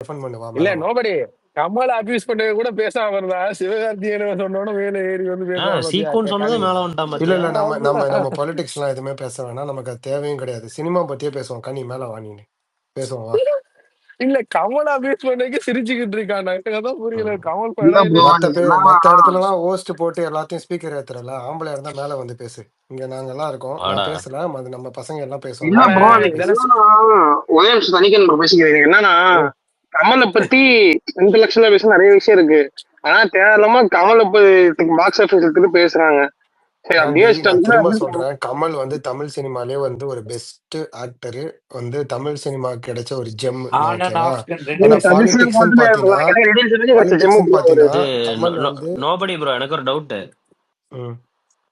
Tiffin பண்ணுவா இல்ல மேல வா. நோபடி கமல் அபியூஸ் பண்ணது கூட பேசாம இருந்தா சிவகார்த்திகேயன் சொன்னோட மேல ஏறி வந்து பேசுறான் பாத்தியா சீக்குன்னு சொன்னது கனி. மேல வந்துட்டான் இல்ல பாத்தியா? இல்ல நம்ம நம்ம நம்ம பொலிட்டிக்ஸ் எல்லாம் எதுவுமே பேச வேணாம், நமக்கு அது தேவையும் கிடையாது. சினிமா பத்தியே பேசுவோம். கனி மேல வா, நீ பேசுவோம் வா. இல்ல கமல் அபியூஸ் பண்ணதுக்கு சிரிச்சுக்கிட்டு இருக்கான். எனக்கு அதான் புரியல ம். கமல் இல்ல படம் ப்ரோ மத்த என்னன்னா மத்த இடத்துலலாம் ஹோஸ்ட் போட்டு எல்லாத்தையும் ஸ்பீக்கர் ஏத்துறல, ஆம்பளை இருந்தா மேல வந்து பேசு. இங்க நாங்க எல்லாம் இருக்கோம், வாடா. நான் பேசல, அது நம்ம பசங்க எல்லாம் பேசுவாங்க. இல்ல ஆனா ப்ரோ மேல எனக்கு பேசு. இதெல்லாம் என்னன்னா ஒரே நிமிஷம் தனிக்கன் ப்ரோ பேசிக்கிறீங்க. என்னன்னா கமலை பத்தி இன்டலெக்சுவலா பேச நிறைய விஷயம் இருக்கு. ஆனா தேவையில்லாம கமலை பாக்ஸ் ஆஃபீஸ் எடுத்துட்டு பேசுறாங்க. சரி அப்படியே ஏன்டி நான் வச்சுட்டாங்க. திரும்ப சொல்றேன், கமல் வந்து தமிழ் சினிமாலே வந்து ஒரு பெஸ்ட் ஆக்டரு, வந்து தமிழ் சினிமா கிடைச்ச ஒரு ஜெம், ஆன் அண்ட் ஓகேவா? ஆஃப் ரெண்டு ஆனா நீங்க தமிழ் சினிமா பாலிடிக்ஸ்ன்னு மட்டும் பாத்தீங்கன்னா, பாலிடிக்ஸ்ன்னு பாத்தீங்கன்னா இது கமல் வந்து நோபடி ப்ரோ, எனக்கு ஒரு டவுட். ம்,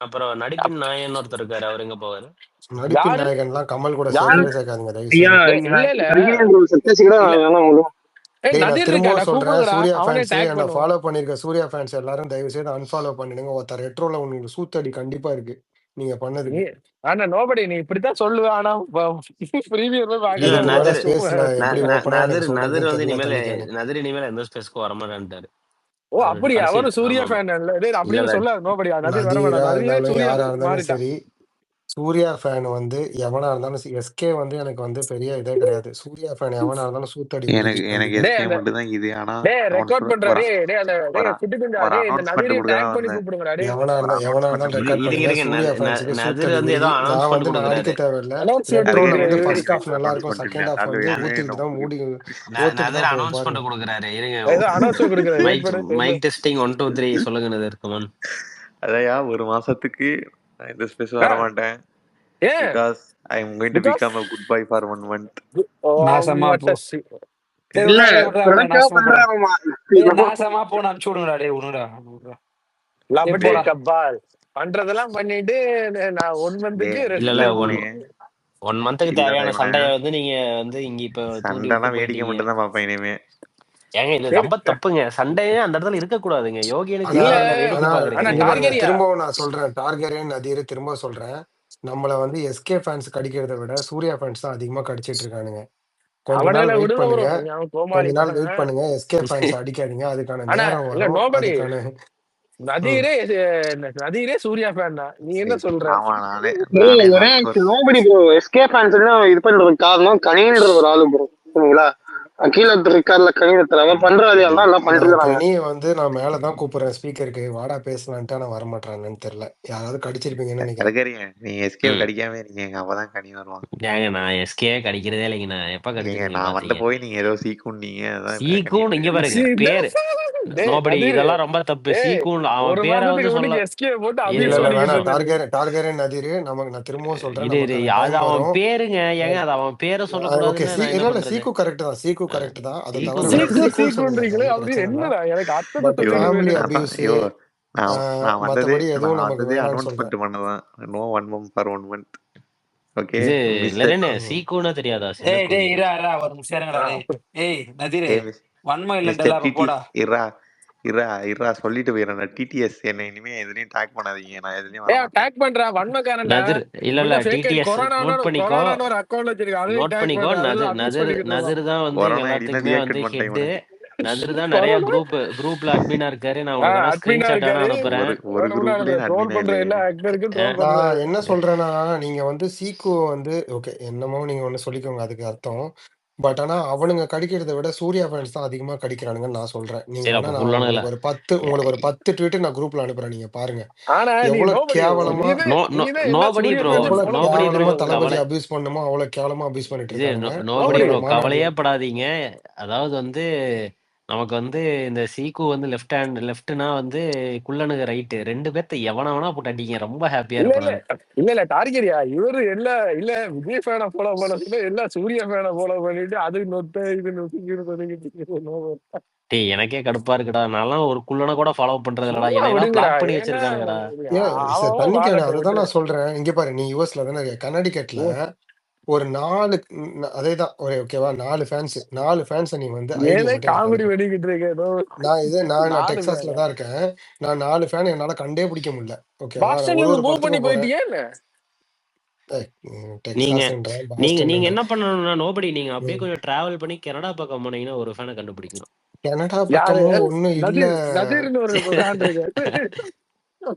அப்புறம் நடிப்பின் நாயன்னு ஒருத்தர் இருக்காரு, அவர் எங்க போவாரு? நடிப்பின் யாரு நாயகன்லாம் கமல் கூட யாரு சேர்க்கவே சேர்க்காதுங்க தயவு ஐயா செய்து. இல்ல இல்ல சர்ச்சை கூட இல்ல வேணாம் முடியும். டேய் நான் நதீர் இருக்காடா திரும்பவும் சொல்றேன், கூப்பிடுங்கடா சூர்யா அவனே ஃபேன்ஸ், டேக் என்னை பண்ணுவோம். ஃபாலோ பண்ணிருக்க சூர்யா ஃபேன்ஸ் எல்லாரும் தயவு செய்து அன்ஃபாலோ பண்ணிடுங்க. ஒருத்தர் ரெட்ரோல உங்களுக்கு சூத்தடி கண்டிப்பா இருக்கு நீங்க நீ பண்ணதுக்கு. ஆனா நோபடி நீ இப்படித்தான் சொல்லுவ. ஆனா பிரீமியர் போய் இல்ல இல்ல பாக்கதான் இதுக்கு மேல நதிர் முடியாது சும்மா. ஸ்பேஸ்ல எப்படி ஓப்பனா எனக்கு நதிர் சொல்றதுன்னு வந்து தெரியல இனிமேல் தண்ணிக்கானு. எந்த ஸ்பேஸ்க்கு வரமாட்டான்ட்டாரு. ஓ அவரு அப்படியா அரசியல், அவரும் சூர்யா ஆமா. ஃபேன் இல்ல டேய் இல்ல அப்படின்னு இல்ல சொல்ல நோபடி நதீர் வர நதீரா மாட்டான். நதீரே இருந்தாலும் சூர்யா யாரா இருந்தாலும் மாறிட்டான். சரி, சூர்யா ஃபேன் வந்து எவனா இருந்தாலும் எஸ்கே வந்து எனக்கு வந்து பெரிய இதே கிடையாது. சூர்யா ஃபேன் எவனா இருந்தாலும் சூத்தடி எனக்கு உங்களுக்கு எனக்கு கண்டிப்பா. டேய் எஸ்கே அந்த மட்டும் தான் இது. ஆனா டேய் ரெக்கார்ட் பண்றா ஒரு டேய் அந்த ஒரு டேய் குட்டி குண்டா ஒரு டேய் இந்த அனௌன்ஸ்மெண்ட் நதீரையும் கொடுக்க டேக் தான் பண்ணி வந்தேன். கூப்பிடுங்கடா டேய். ஒரு எவனா இருந்தாலும் அனௌன்ஸ்மெண்ட் ரெக்கார்ட் இருங்க பண்ணுங்க. இருங்க சூர்யா ஃபேன்ஸுக்கு நதிர் சூத்தடி வந்து வெறி. ஏதோ நான் அனௌன்ஸ்மெண்ட் வந்து நான் அடிக்க கொடுக்குறாரு. தேவையில்ல. அனௌன்ஸ்மெண்ட் அதுக்கு ரெட்ரோல இருங்க வந்து இருங்க ஃபர்ஸ்ட் இருங்க ஹாஃப் நல்லா அனௌன்ஸ் இருக்கும், பண்ணிட்டு செகண்ட் இருக்கேன். ஹாஃப் அது வந்து வேணாலே ஊத்திட்டு தான் மூடி ஓத்துட்டு நதிர் தான் போய் அனௌன்ஸ்மெண்ட் பாருங்க. கொடுக்குறாரு, இருங்க. ஏதோ அனௌன்ஸ்மெண்ட் கொடுக்குறேன் வெயிட் மைக் பண்ணு சொல்லு. மைக் டெஸ்டிங் 1 2 3 சொல்லுங்க நதிர், கமான். அதையா ஒரு மாசத்துக்கு நான் இந்த ஸ்பேஸ் ஆ, வர மாட்டேன். ஏன் because I am going to because become a good bye for 1 month. நாசமா போ. டேய் இல்ல விட்றா விட்றா விட்றா ப்ரொடக்டா நாசமா போடா. பண்றாங்கம்மா. டேய் நாசமா போன்னு அனுப்பிச்சு விடுங்கடா. டேய் விடுங்கடா விட்றா. டேய் லபடி போடா. கபால் பண்றதெல்லாம் பண்ணிட்டு நான் 1 டே மந்த்துக்கு இல்ல ரெஸ்ட் இல்ல எடுத்து. 1 மந்த்துக்கு இல்லடா தேவையான இவனே, சண்டைய வந்து நீங்க வந்து இங்க இப்ப தூண்டி விட்டு சண்டைலாம் வேடிக்கை போயிட்டீங்க. மட்டும் தான் பார்ப்பேன் இனிமே. ஏங்க இது சரி ரொம்ப தப்புங்க. சண்டையே அந்த இடத்துல இருக்க கூடாதுங்க. யோகியனுக்கு ஆனா இல்ல தேவையில்ல, வேடிக்கை ஆனா ஆனா பாக்குறீங்க. இங்க பாருங்க, டார்கெரியா திரும்பவும் நான் சொல்றேன், டார்கெரியன் நதீர் திரும்ப சொல்றேன், நம்மள வந்து எஸ்கே ஃபேன்ஸ் கடிக்கிறத விட சூர்யா ஃபேன்ஸ் தான் அதிகமா கடிச்சிட்டு இருக்கானுங்க. கொஞ்ச நாள் அவனால வெயிட் விடுங்க ப்ரோ பண்ணுங்க, நீங்க அவன் கொஞ்ச கோமாளி நாள் படம். வெயிட் பண்ணுங்க. எஸ்கே ஃபேன்ஸ் அடிக்காதீங்க, அதுக்கான ஆனா நேரம் இல்ல வரும், நோபடி அதுக்கான ம். நதீரே சூர்யா ஃபேன் தான். நீ என்ன சொல்ற? ஆமா, நானே இல்ல நானே ஒரே hardcore. Nobody bro SK fans இது பண்றதுக்கு காரணம் கனின்ற ஒரு ஆளு ப்ரோ. சரிங்களா? கீழே இருக்கார்ல கனிதத்துல அவர் பண்ற வேலையால தான் எல்லாம் பண்ணிட்டு நான் இருக்காங்க. கனியை வந்து நான் மேலதான் கூப்பிடுறேன் ஸ்பீக்கருக்கு, வாடா பேசலான்ட்டு, ஆனா வரமாட்டாங்கன்னு தெரியல. யாராவது கடிச்சிருப்பீங்கன்னு நினைக்கிறேன். கலகரிங்க, நீங்க எஸ்கே ம். கடிக்காம இருக்கீங்க. எங்க அப்பதான் கனி வருவான். ஏங்க நான் எஸ்கே கடிக்கிறதே இல்லைங்க. நான் எப்ப ஏங்க கடிச்சிருக்கீங்க நான் வந்த பாத்தீங்க? போய் நீங்க ஏதோ சீக்குன்னீங்க, அதான் இப்ப கனி சீக்கும் இங்க பாருங்க சீ, பேரு. டேய் நோபடி நதீர் இதெல்லாம் ரொம்ப தப்பு. டேய் சீக்கும் அவன் 1 பேரை வந்து மாசத்துக்கு சொல்ல. முன்னாடி எஸ்கே போட்டு இரு இல்ல அபியூஸ் இல்ல பண்ணிக்கிட்டு வேணாம், இருந்தாரு. டார்கெரன் நதீர், நமக்கு நான் திரும்பவும் சொல்றேன், இரு நமக்கான அது டைம் அவன் வரும். பேருங்க. ஏங்க அது அவன் பேரை ஓகே, சொல்லக்கூடாதுன்னு நான் என்ன இல்ல இல்ல பண்றது? சீக்கு கரெக்ட் தான், சீக்கு கரெக்ட் தான், அதை தவிர சீக்கும் வேற கரெக்ட். சீக்குன்னு சொல்லுங்க, அது சீக்குன்றீங்களே ஒன்றும் அப்படி பிரச்சனை இல்லை. என்னடா எனக்கு அர்த்தத்தை பட் சொல்லுங்க ஃபேமிலி வேணும். அபியூஸ் ஐயோ, நான் வந்ததே மற்றபடி எதுவும் நமக்கு வேணான்னு சொல்றேன். அனௌன்ஸ்மெண்ட் பண்ணதான். No 1 month for 1 month. Okay இது மிஸ்டர். லெனனு சீக்குன்னு தெரியாதா? சின்ன டேய் டேய் குருவி. இரா ஒரு நிமிஷம் இருங்கடா. டேய் ஏய் நதீரே ஏ வன்மம் இல்லடா மிஸ்டர் அப்ப டிடி, போடா. இர்ரா இர்ரா இர்ரா சொல்லிட்டு போயிடுறேன். டிடிஎஸ் என்னை இனிமே எதுலயும் டேக் பண்ணாதீங்க, நான் எதுலயும் வர மாட்டேன். டேக் பண்றா வன்மக்காரன்டா. நதிர் இல்ல இல்ல இப்படிதான் ஃபேக் ஐடி டிடிஎஸ் நோட் பண்ணிக்கோ. கொரோனான்னு ஒரு அக்கௌண்ட் வச்சிருக்கேன். அதையும் நோட் டேக் பண்ணிக்கோ. பண்றா. நதிர் அதுதான் அபியூஸ் நதிர் பண்ணிக்கிட்டு இருக்கான். நதிர் தான் வந்து எங்க கொரோனா ஐடிலாம் எல்லாத்துக்குமே வந்து டீஆக்டிவேட் பண்ணிட்டேன் ஹெட்டு. இவனை. நதிர் தான் நிறைய கொரோனா குரூப்ல அட்மினா இருக்காரு. நான் உங்களுக்கு வேணா அட்மினா ஸ்கிரீன்ஷாட் வேணா இருக்காரு. அனுப்புறேன். ஒரு குரூப்லயே ட்ரோல் அட்மினே பண்ற இல்லையே. எல்லா ஆக்டருக்கும் ட்ரோல் பண்றாரு. நான் என்ன சொல்றேன்னா, நீங்க வந்து சீக்கு வந்து ஓகே என்னமோ நீங்க ஒண்ணு சொல்லிக்கோங்க, அதுக்கு அர்த்தம். பட் ஆனா அவனுங்க கடிக்கிறதை விட சூர்யா ஃபேன்ஸ் தான் அதிகமா கடிக்கிறானுங்கன்னு நான் சொல்றேன். நீங்க சரி வேணா அப்ப நான் குள்ளணுங்கள. உங்களுக்கு ஒரு 10 ட்வீட் நான் குரூப்ல அனுப்புறேன், நீங்க பாருங்க. ஆனா நீ எவ்வளவு நோபடி கேவலமா நீதான் எல்லா நோபடி சூரிய ப்ரோ. ஃபேன்ஸையும் எவ்வளவு ஃபாலோ நோபடி பண்றீங்க. ப்ரோ கேவலமா தளபதி கவலை. அபியூஸ் பண்ணுமோ அவ்வளவு கேவலமா அபியூஸ் பண்ணிட்டு இது இருக்கானுங்க. நோபடி நோபடி ஒரு ப்ரோ மாநாடு. கவலையே அதாவது வந்து நமக்கு வந்து இந்த சீக்கு வந்து லெஃப்ட்னா வந்து குள்ளனுக்கு ரைட்டு. 2 பேர்த்த எவனா போட்டு அடிங்க. ரொம்ப ஹாப்பியா இல்ல இருப்பேன் இல்ல நானு. இல்ல இல்ல டார்கெரியா இவரு எல்லா இல்ல விஜய் ஃபேனை ஃபாலோ பண்ணதுல எல்லா சூர்யா ஃபேனை ஃபாலோ பண்ணிட்டு அது நொத்த இது நொத்திக்கிட்டு டேய் எனக்கே கடுப்பா இருக்குடா. நான்லாம் ஒரு குள்ளன கூட ஃபாலோ பண்றது இல்லடா. சும்மா என்னையெல்லாம் விடுங்கடா. பிளாக் பண்ணி ஏன்னா வச்சிருக்கானுங்கடா. அவன் தண்ணிக்கு வாழட்டும் அதுதான் விட்டுரு. நான் சொல்றேன். இங்க பாரு, நீ யூஎஸ்ல தானே இருக்க, கனடிகட்ல ஒரு 4 அதேதான் ஒரு ஓகேவா, 4 ஃபேன்ஸ் நீ வந்து ஐடி ஏதே மட்டும் எனக்கு காமெடி அனுப்பு. வெடிக்கிட்டு இருக்கேன். நான் 4 டெக்சாஸ்ல பேரா தான் இருக்கேன். நான் 4 ஃபேன் என்னால கண்டே பிடிக்க முடியல, ஓகேவா. நான் பாஸ்டன்ல ஒரு இருந்து ஒரு மூவ் பண்ணி படத்துக்கும் போறேன். போயிட்டியா என்ன? நீங்க டெக்சாஸ்ன்ற நீங்க நீங்க பாஸ்டன் என்ன பண்ணணும்னா நோபடி நீங்க அப்படியே கொஞ்சம் டிராவல் பண்ணி கனடா பக்கம் போனீங்கன்னா ஒரு ஃபேனை கண்டுபிடிக்கலாம். கனடா யாரு பக்கமும் ஒன்றும் இல்லை. நதீர்னு ஒரு ஃபேன் இருக்கு.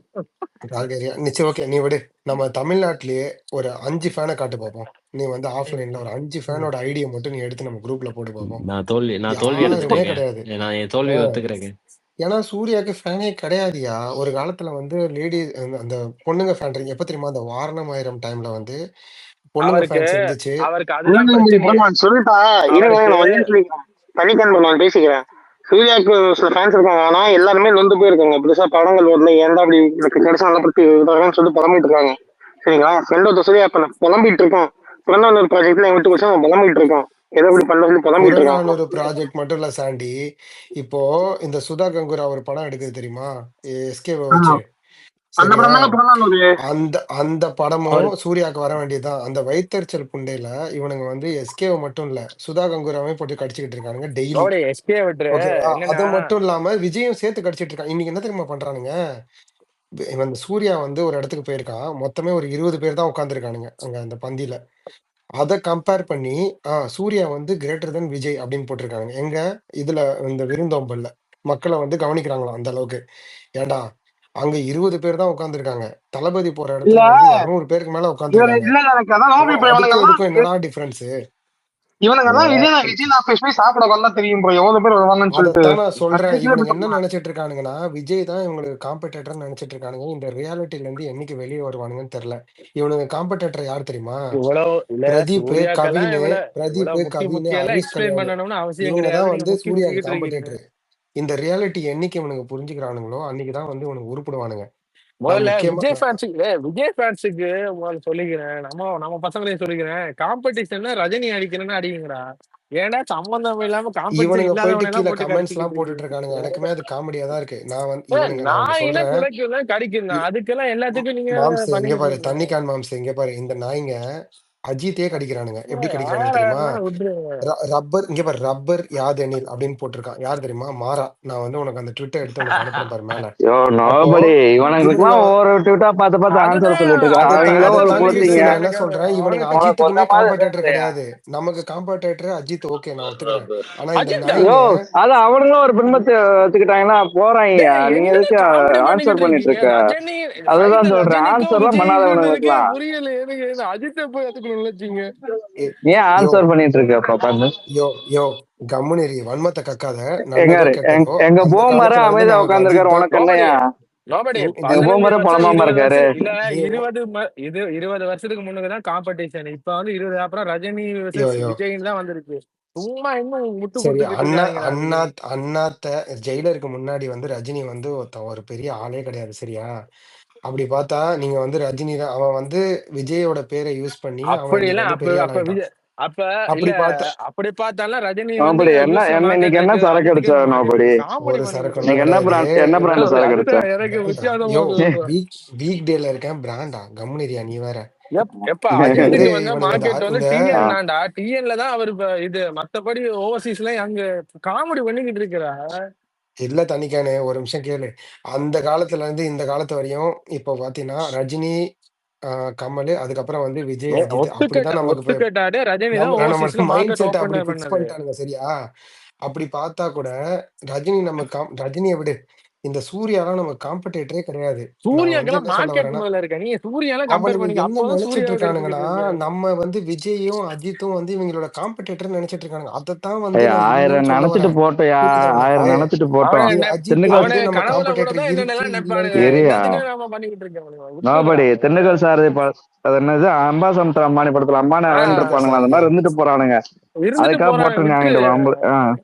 கால்கரியா நிச்சயம். ஓகே, நீ விடு. நம்ம தமிழ்நாட்டிலேயே ஒரு 5 ஃபேனை காட்டு பார்ப்போம். நீ வந்து ஆஃப்லைன்ல ஒரு 5 ஃபேனோட ஐடியா மட்டும் நீ எடுத்து நம்ம குரூப்ல போட்டு பார்ப்போம். நான் தோல்வி யாருமே எடுத்துட்டேங்க. கிடையாது. நான் என் தோல்வியை ஒத்துக்கிறேங்க. ஏன்னா சூர்யாவுக்கு ஃபேனே கிடையாதுயா. ஒரு காலத்துல வந்து லேடிஸ் அந்த பொண்ணுங்க ஃபேன் எப்ப தெரியுமா? அந்த வாரணம் ஆயிரம் டைம்ல வந்து பொண்ணுங்க அவருக்கு ஃபேன்ஸ் இருந்துச்சு. அவருக்கு அதுதான் பிரச்சனையே. சொல்லிட்டா இருங்க, அவருக்கு நான் வந்து சொல்லிக்கிறேன். தனிக்கன் நான் பேசிக்கிறேன். சூர்யாவுக்கு சில ஃபேன்ஸ் இருக்காங்க, ஆனா எல்லாருமே நொந்து போயிருக்காங்க. பெருசா படங்கள் வரல, ஏன்டா அப்படி கிடைச்சா நல்லா பத்தி சொல்லிட்டு புலம்பிட்டு இருக்காங்க. சரிங்களா? ஃப்ரெண்ட் ஒருத்தர் சூர்யா இப்ப நான் புலம்பிட்டு இருக்கோம். புறநானூறு ப்ராஜெக்ட்ல என் விட்டு வச்சு நான் புலம்பிட்டு இருக்கோம். ஏதோ இப்படி பண்ண சொல்லி புலம்பிட்டு இருக்கான். புறநானூறு ப்ராஜெக்ட் மட்டும் இல்ல சாண்டி. இப்போ இந்த சுதா கங்குரா ஒரு படம் எடுக்குது தெரியுமா? எஸ்கேவை வச்சு. அந்த சரியா? படம் தானே புறநானூறு. அந்த படமும் சூர்யாவுக்கு வர வேண்டியதுதான். அந்த வயித்தறிச்சல் புண்டையில இவனுங்க வந்து எஸ்கேவை மட்டும் இல்ல, சுதா கங்குராவையும் போட்டு கடிச்சுக்கிட்டு இருக்கானுங்க டெய்லி. நோபடி எஸ்கே விட்டுரு. ஓகே, அது என்னன்னா மட்டும் இல்லாம விஜயும் சேர்த்து கடிச்சிட்டு இருக்கான். இன்னைக்கு என்ன தெரியுமா பண்றானுங்க? இவன் சூர்யா வந்து ஒரு இடத்துக்கு போயிருக்கான். மொத்தமே ஒரு 20 பேர் தான் உட்காந்துருக்கானுங்க அங்க அந்த பந்தியில. அதை கம்பேர் பண்ணி சூர்யா வந்து கிரேட்டர் தென் விஜய் அப்படின்னு போட்டிருக்காங்க. எங்க இதுல இந்த விருந்தோம்பல்ல மக்களை வந்து கவனிக்கிறாங்களாம் அந்த அளவுக்கு. ஏன்டா அங்க 20 பேர் தான் உட்காந்துருக்காங்க. தளபதி போற இடத்துல வந்து 200 பேருக்கு மேல உட்காந்துருக்காங்க. இல்ல எனக்கு அதான் நோபி இப்ப அதுக்கும் இதுக்கும் என்னடா டிஃபரன்ஸ்? இவனுங்க தான் விஜய் நான் போய் சாப்பிட வந்தா தெரியும் ப்ரோ, எவ்வளவு பேர் வருவாங்கன்னு சொல்லிட்டு. அதைத்தான் நான் சொல்றேன். இவனுங்க என்ன நினைச்சிட்டு இருக்கானுங்கன்னா, விஜய் தான் இவங்களுக்கு காம்படேட்டர் நினைச்சிட்டு இருக்கானுங்க. இந்த ரியாலிட்டில இருந்து என்னைக்கு வெளியே வருவானுங்கன்னு தெரியல. இவனுங்க காம்படேட்டர் யார் தெரியுமா? இவ்வளவு இல்ல பிரதீப், சூர்யாக்கெல்லாம் கவின், இவ்வளவு முக்கி கவின், முக்கியெல்லாம் ஹரிஷ் எக்ஸ்பிளைன் கல்யாண், பண்ணணும்னு அவசியம் இவங்க கிடையாது. தான் நீங்க வந்து முக்கி சூர்யாவுக்கு முக்கிட்டு இருக்கீங்க. காம்படேட்டர். இந்த ரியாலிட்டி என்னைக்கு இவனுக்கு புரிஞ்சுக்கிறானுங்களோ அன்னைக்குதான் வந்து இவனுக்கு உருப்படுவானுங்க. நான் முதல்ல முக்கியமா விஜய் ஃபேன்ஸுக்கு முதல்ல சொல்லிக்கிறேன், நம்ம பசங்களையும் சொல்லிக்கிறேன், காம்படிஷன்ல ரஜினி அடிக்கிறேன்னு அடிக்குங்கடா. ஏன்னா சம்பந்தம் இல்லாம காம்படிஷன் இவனுங்க போயிட்டு இல்லாதவனை எல்லாம் கீழே போட்டு கமெண்ட்ஸ் எல்லாம் கடிச்சுக்கிட்டு போட்டுட்டு இருக்கானுங்க. இருக்கு. எனக்குமே அது காமெடியா தான் இருக்கு. நான் வந்து இவனுங்க நான் ஒண்ணு நான் என்ன சொல்றேன். குறைக்கும் கடிக்கிறேன், அதுக்கெல்லாம் எல்லாத்துக்கும் நீங்க மாம்ஸ் இங்க பண்ணிக்கிட்டு பாரு, இருக்கீங்க. தண்ணி கேன் மாம்ஸ் இங்க பாரு. இந்த நாய்ங்க அஜித்தே கடிக்கிறானுங்க. எப்படி கடிக்கிறானுங்க யாரா தெரியுமா? இருந்தாலும் விட்டுருங்க. ரப்பர் இங்க பாரு, ரப்பர் யாதெனில் அப்படின்னு போட்டிருக்கான். யார் தெரியுமா? மாறா. நான் வந்து உனக்கு அந்த ட்விட்டர் எடுத்து உனக்கு அனுப்புறேன் பாரு மேல. யோ அப்போ நோபடி இவனுங்களுக்குலாம் இவனுங்க ஒவ்வொரு ட்விட்டா பார்த்து பார்த்து ஆன்சர் சொல்லிட்டு இருக்க. அவங்களே ஒரு அதைத்தான் கிறிஸ் புளுத்திங்க. நான் என்ன சொல்றேன், இவனுங்க உனக்கு அஜித்துக்குமே கொஞ்சமாவது காம்படேட்டர் கிடையாது. நமக்கு காம்படேட்டர் அஜித், ஓகே நான் ஒத்துக்கிறேன். ஆனா இந்த அஜித்தா யோ நாய்ங்க அது அவனுங்களும் ஒரு பின்பத்தை வச்சுக்கிட்டாங்கன்னா போறாங்கய்யா. நீங்க என்ன எதுக்கு காமெடி ஆன்சர் பண்ணிக்கிட்டு பண்ணிட்டு இருக்கீங்க? இருக்க? ரஜினி அதுதான் ஃபைட்ல சொல்றேன், ரஜினிக்கும் ஆன்சர்லாம் விஜய்க்கும் இருக்கே பண்ணாதவனுங்களுக்குலாம் புரியல. எனக்கு அஜித்தை போய் எடுத்துக்கணும்னு வச்சீங்க. ஏன் யோ ஆன்சர் பண்ணிட்டு இருக்க பாப்பாந்து? யோ யோ கம்முனேரி, வன்மத்தை கக்காத. எங்க நல்லதோ கெட்டதோ எங்க அந்த பூமர காலத்துல வந்து அமைதியா நமக்கு உட்காந்துருக்காரு. அஜித் தான். உனக்கு என்னையா? நோபடி இந்த எங்க 15 பூமர வருஷம் பழமாம 20 இருக்காரு. வருஷம் இல்ல நீ 20 வருஷத்துக்கு முன்னுக்குதான் காம்படிஷன். இப்ப வந்து 20 அப்புறம் ரஜினி யோ வெர்சஸ் யோ விஜய்னு தான் வந்திருக்கு. சும்மா இன்னும் முட்டு சரி, கொடுத்துக்கிட்டு இருக்காங்க. அண்ணாத்த ஜெயிலருக்கு முன்னாடி வந்து ரஜினி வந்து ஒரு பெரிய ஆளே கிடையாது. சரியா? அப்படி பார்த்தா நீங்க வந்து ரஜினி தான். அவன் வந்து விஜயோட பேரை யூஸ் பண்ணி அவன் அப்படி இன்னைக்கு எல்லாம் வந்து அப்ப பெரிய அப்ப ஆளாயிட்டான். விஜய் அப்ப இல்ல அப்படி பார்த்தா அப்படி பார்த்தாலும் ரஜினி வந்து நோபடி என்ன யூஸ் என்ன இன்னைக்கு மார்க்கெட் என்ன இருக்கு, சரக்கு அஜித்துக்கு அடிச்ச மார்க்கெட் நோபடி? இருக்கு. காமெடி ஒரு பண்ணிக்கிட்டு சரக்கு இன்னைக்கு எல்லாம் இருக்காங்க. என்ன கிடையாது. பிராண்ட் சரக்கு அடிச்ச? எனக்கு வித்தியாசமா யோ தோணுது. வீக் டேல இருக்கேன் பிராண்டா. கம்முனேரியா நீ வேற. எப்ப இது வந்து அஜித்துக்கு வந்து இவனுங்க மார்க்கெட் வந்து இந்த டிஎன் தான்டா. டிஎன்ல தான் அவர் இது மத்தபடி ஓவர்சீஸ்ல அங்க காமெடி பண்ணிக்கிட்டு இருக்கிறா. இல்ல தனிக்கானே, ஒரு நிமிஷம் கேளு. அந்த காலத்துல இருந்து இந்த காலத்து வரையும் இப்போ பாத்தீங்கன்னா ரஜினி, கமல், அதுக்கப்புறம் வந்து விஜய், அஜித் அப்படிதான் நமக்கு ஒத்துக்கட்டாடு ரஜினி தான் நம்மளோட ஓவர்சீஸ்ல மைண்ட் மார்க்கெட் செட் அப்படி ஓபன் பிக்ஸ் பண்ணது. பண்ணிட்டானுங்க. சரியா? அப்படி பார்த்தா கூட ரஜினியை விடு. இந்த சூர்யாலாம் நம்ம காம்படேட்டரே கிடையாது. நான் வந்து சூர்யாக்கெல்லாம் என்ன சொல்ல மார்க்கெட் வரேன்னா, முதல்ல இருக்க. நீங்க சூர்யாலாம் கம்பேர் அவனுங்க பண்ணீங்க. என்ன அப்பவும் நினைச்சிட்டு சூர்யாவை இருக்கானுங்கன்னா, கடிச்சுக்கிட்டு இருக்கு. நம்ம வந்து விஜயும் அஜித்தும் வந்து இவங்களோட காம்படேட்டர் நினைச்சிட்டு இருக்கானுங்க. அதைத்தான் வந்து ஐயா நான் இல்லைன்னு 1000 சொல்ல நினைச்சிட்டு வரேன். போட்டோயா, புரியுதா 1000 உனக்கு? நினைச்சிட்டு போட்டோம். அஜித் திண்டுக்கல் வந்து நம்ம கனவுல கூட காம்படேட்டர் தான் இருக்கு என்னென்னலாம் இல்லைன்னு நினைப்பானுங்க. ஏரியா எல்லாத்துக்கும் நாம பண்ணிக்கிட்டு இருக்கோம். நோபடி திண்டுக்கல் சார் அது என்னது அம்பாசமுத்திர அம்பானி படத்துல அம்பானி அவன் இருப்பானுங்க. அந்த மாதிரி இருந்துட்டு போறானுங்க. இருந்துட்டு அதுக்காக போறாங்க. போட்டுருக்காங்க.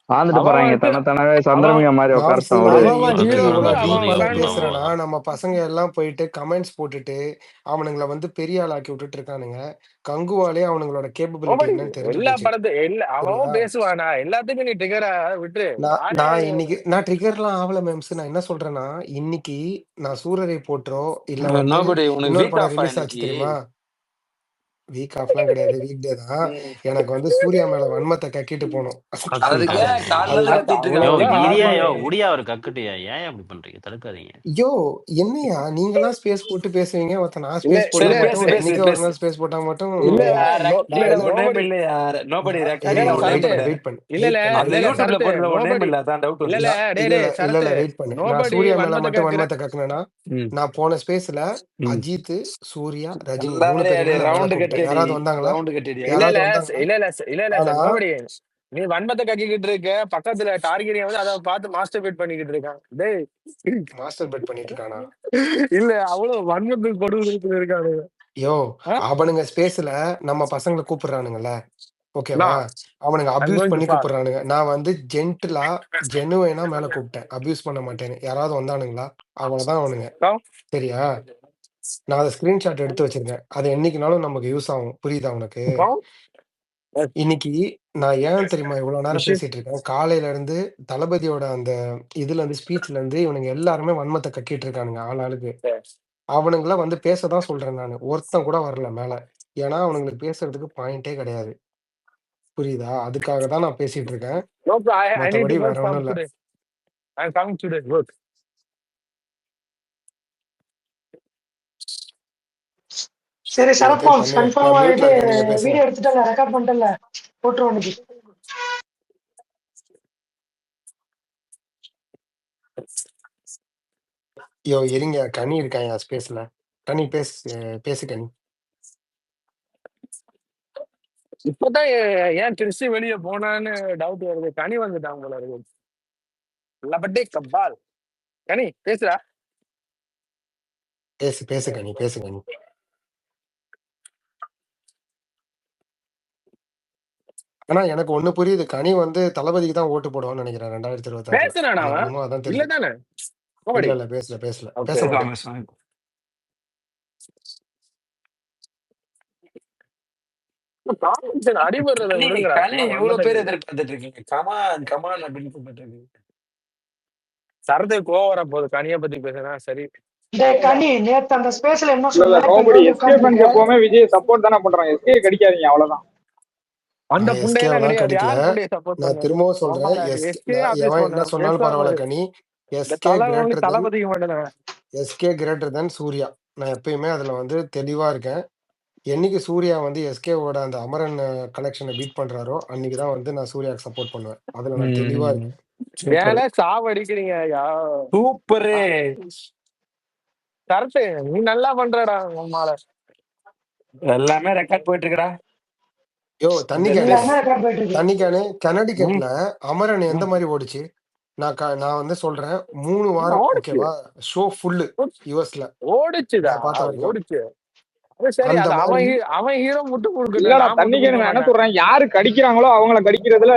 வாழ்ந்துட்டு போறாங்க. தனத்தனவே சந்திரமுக மாதிரி மாம்ஸ், உட்காரட்டும் நான் விடு. அவன் எதுக்கு ஹீரோக்கு இவ்வளவு அவன் அவனே டீப்பா ஃபேன். பேசுறேன்னா, நம்ம பசங்க எல்லாம் போயிட்டு கமெண்ட்ஸ் போட்டுட்டு அவனுங்களை வந்து பெரிய ஆளாக்கி விட்டுட்டு இருக்கானுங்க. கங்குவாலே அவனுங்களோட கேப்பபிலிட்டி என்னன்னு தெரிஞ்சு எல்லா போச்சு. படத்தையும் சரியா? அவன் பேசுவானா? எல்லாத்துக்கும் நீ டிகரா விட்டு. நான் ட்ரிகர்லாம் ஆகல மேம்ஸ். நான் என்ன சொல்றேன்னா, இன்னைக்கு நான் சூரரை போற்றோ இல்ல வந்து நோபடி உனக்கு இன்னொரு வீக் படம் ஆஃப் ரிலீஸ் ஆச்சு இன்னைக்கு. தெரியுமா? வீக் ஆஃப்லாம் கிடையாது, வீக் டே தான். எனக்கு வந்து சூர்யா மேல வன்மத்தை கக்கிட்டு போகணும். அதுக்கு காலைல இருந்து அதுதான். கத்திட்டு யோ இருக்காங்க. இரியா யோ உடியா அவர் கக்கட்டியா ஏன் அப்படி பண்றீங்க? தடுக்காதீங்க. யோ என்னையா நீங்களாம் ஸ்பேஸ் போட்டு பேசுவீங்க, ஒருத்தன் நான் இல்ல ஸ்பேஸ் போட்டா சரி, இல்ல பேசு மட்டும் பேசு என்னைக்கோ ஒரு பேசு. நாள் ஸ்பேஸ் போட்டா மட்டும் இல்ல ரெக்கார்ட்ல நான் உன் நேம் நோபடி இல்லையா? நோபடி நான் ரெக்கார்ட்ல இரு உன் நேம் வெயிட் இல்ல. பண்ணு வெயிட் பண்ணு இல்ல இல்ல வெயிட் அந்த பண்ணு இல்ல யூடியூப்ல சரத்து போடுற உன் நேம் நோபடி இல்ல, அதான் டவுட் இல்ல இல்ல வந்துச்சு. டே இல்ல டே இல்ல இல்ல சரத்து இல்ல வெயிட் பண்ணு. நான் நோபடி சூர்யா மேல வன்மத்தை மட்டும் கக்குற வன்மத்தை கக்குனேன்னா, ம். நான் போன ஸ்பேஸ்ல ம். அஜித், சூர்யா, ரஜினி 3 எல்லாரும் பேரையுமே நான் மேல ரவுண்டு கூப்பிட்டேன். கட்டடி, யாராவது வந்தாங்களா? ரவுண்டு கட்டடி. இல்ல யாராவது இல்ல வந்தாங்களா? இல்ல இல்ல இல்ல இல்ல ஆனா நோபடி நீ வன்மத்தை கக்கிக்கிட்டு இருக்க, பக்கத்துல டார்கெட் வந்து அதை பார்த்து மாஸ்டர் பீட் பண்ணிக்கிட்டு இருக்கான். டேய் மாஸ்டர் பெட் பண்ணிட்டு இருக்கானா? இல்ல அவ்வளவு வன்மத்துக்கு கொடுத்து இருக்கானு. யோ அவனுங்க ஸ்பேஸ்ல நம்ம பசங்களை கூப்பிடுறானுங்கல்ல, ஓகேவா? அவனுங்க அபியூஸ் பண்ணி கூப்பிடுறானுங்க. நான் வந்து ஜென்டிலா ஜெனுவைனா மேல கூப்பிட்டேன், அபியூஸ் பண்ண மாட்டேன்னு. யாராவது வந்தானுங்களா? அவ்வளவுதான் அவனுங்க. சரியா? நான் அதை ஸ்கிரீன்ஷாட் எடுத்து வச்சிருக்கேன். அது என்னைக்குனாலும் நமக்கு யூஸ் ஆகும். புரியுதா உனக்கு? இன்னைக்கு நான் ஏன் தெரியுமா இவ்வளவு நேரம் பேசிட்டு இருக்கேன்? காலையில இருந்து தளபதியோட அந்த இதுல இருந்து ஸ்பீச்ல இருந்து இவனுங்க எல்லாருமே வன்மத்தை கக்கிட்டு இருக்கானுங்க ஆளாளுக்கு. அவனுங்கள வந்து பேசதான் சொல்றேன் நானு. ஒருத்தன் கூட வரல மேல. ஏன்னா அவனுங்களுக்கு பேசுறதுக்கு பாயிண்டே கிடையாது. புரியுதா? அதுக்காக தான் நான் பேசிட்டு இருக்கேன். No, bro, I need மத்தபடி to வேற work from ஒண்ணும் இல்ல. today. I'm coming today. Work. சரி நீங்க சரத் போய் பால்ஸ் பண்ணுங்க. கன்ஃபார்மா நான் மியூட்ல இது இருக்கேன், நீங்க பேசுங்க. வீடியோ எடுத்துட்டல, ரெக்கார்ட் பண்ணிட்டல, போட்டுருவோம் இன்னைக்கு. யோ இருங்க, கனி இருக்கான் என் ஸ்பேஸ்ல. கனி பேசு கனி. இப்பதான் ஏன் திருச்சி வெளியே போனான்னு டவுட் வருது. கனி வந்துட்டான் போல இருக்கு. லபட்டே கபால். கனி பேசுறா. பேசு கனி, பேசு கனி. ஆனா எனக்கு ஒண்ணு புரியுது, கனி வந்து தளபதிக்கு தான் ஓட்டு போடுவான்னு நினைக்கிறேன் 2026. பேசுறானா எனக்கு அவன்? இன்னும் அதான் இல்ல தெரியுது. தானே? இல்ல இல்ல பேசல பேச பேசலாம் மாட்டேன். பேசலாம். அடிபடுறத கனி விடுங்கடா. கனி இவ்வளவு பேர் எதிர்பார்த்துட்டு இருக்கீங்க. கமான் கமான் அப்படின்னு கூப்பிட்டு இருக்கீங்க. சரத்துக்கு கோவம் வர போகுது கனியை பத்தி பேசுனா. சரி டேய் கனி, நேத்து அந்த ஸ்பேஸ்ல என்ன இல்ல சொன்ன? இப்ப நோபடி இங்க வந்து எஸ்கே ஃபேன்ஸ் உட்கார்ந்திருக்க. எப்பவுமே விஜய் சப்போர்ட் தானே பண்றாங்க. எஸ்கே கடிக்காதீங்க அவ்வளவுதான். அந்த நான் புண்டையெல்லாம் எஸ்கேவெல்லாம் கிடையாது. கடிக்கல. யார் புண்டைய சப்போர்ட் நான் பண்ணது? திரும்பவும் சொல்றேன், எஸ்கே எவன் என்ன சொன்னாலும் பரவாயில்ல கனி. எஸ்கே கிரேட்டர் தென் தளபதிக்கு மட்டும் எஸ்கே கிரேட்டர் தென் சூர்யா. நான் எப்பயுமே அதுல வந்து தெளிவா இருக்கேன். என்னைக்கு சூர்யா வந்து எஸ்கேவோட அந்த அமரன் கலெக்ஷனை பீட் பண்றாரோ அன்னைக்குதான் வந்து நான் சூர்யாவுக்கு சப்போர்ட் பண்ணுவேன். அதுல நான் தெளிவா இருக்கேன். வேலை சாவடிக்கிறீங்க. சூப்பரு. கரெக்ட், நீ நல்லா பண்றடா. நம்மால எல்லாமே ரெக்கார்ட் போயிட்டு இருக்கடா. யோ தண்ணிக்கானு எல்லாமே ரெக்கார்ட் போயிட்டு இருக்கு. தண்ணிக்கானு கனடிகட்ல அமரன் எந்த மாதிரி ஓடிச்சு? நான் வந்து சொல்றேன் 3 வாரம் ஓகேவா, ஷோ ஃபுல்லு யூஎஸ்ல ஓடிச்சுடா, நான் பார்த்த வரைக்கும். ஓடிச்சு. சரி, அந்த அது மாதிரி அவன் ஹீரோ முட்டு இல்லடா தண்ணிக்கு நான் என்ன சொல்றேன், யாரு கடிக்கிறாங்களோ அவங்கள கடிக்கிறதுல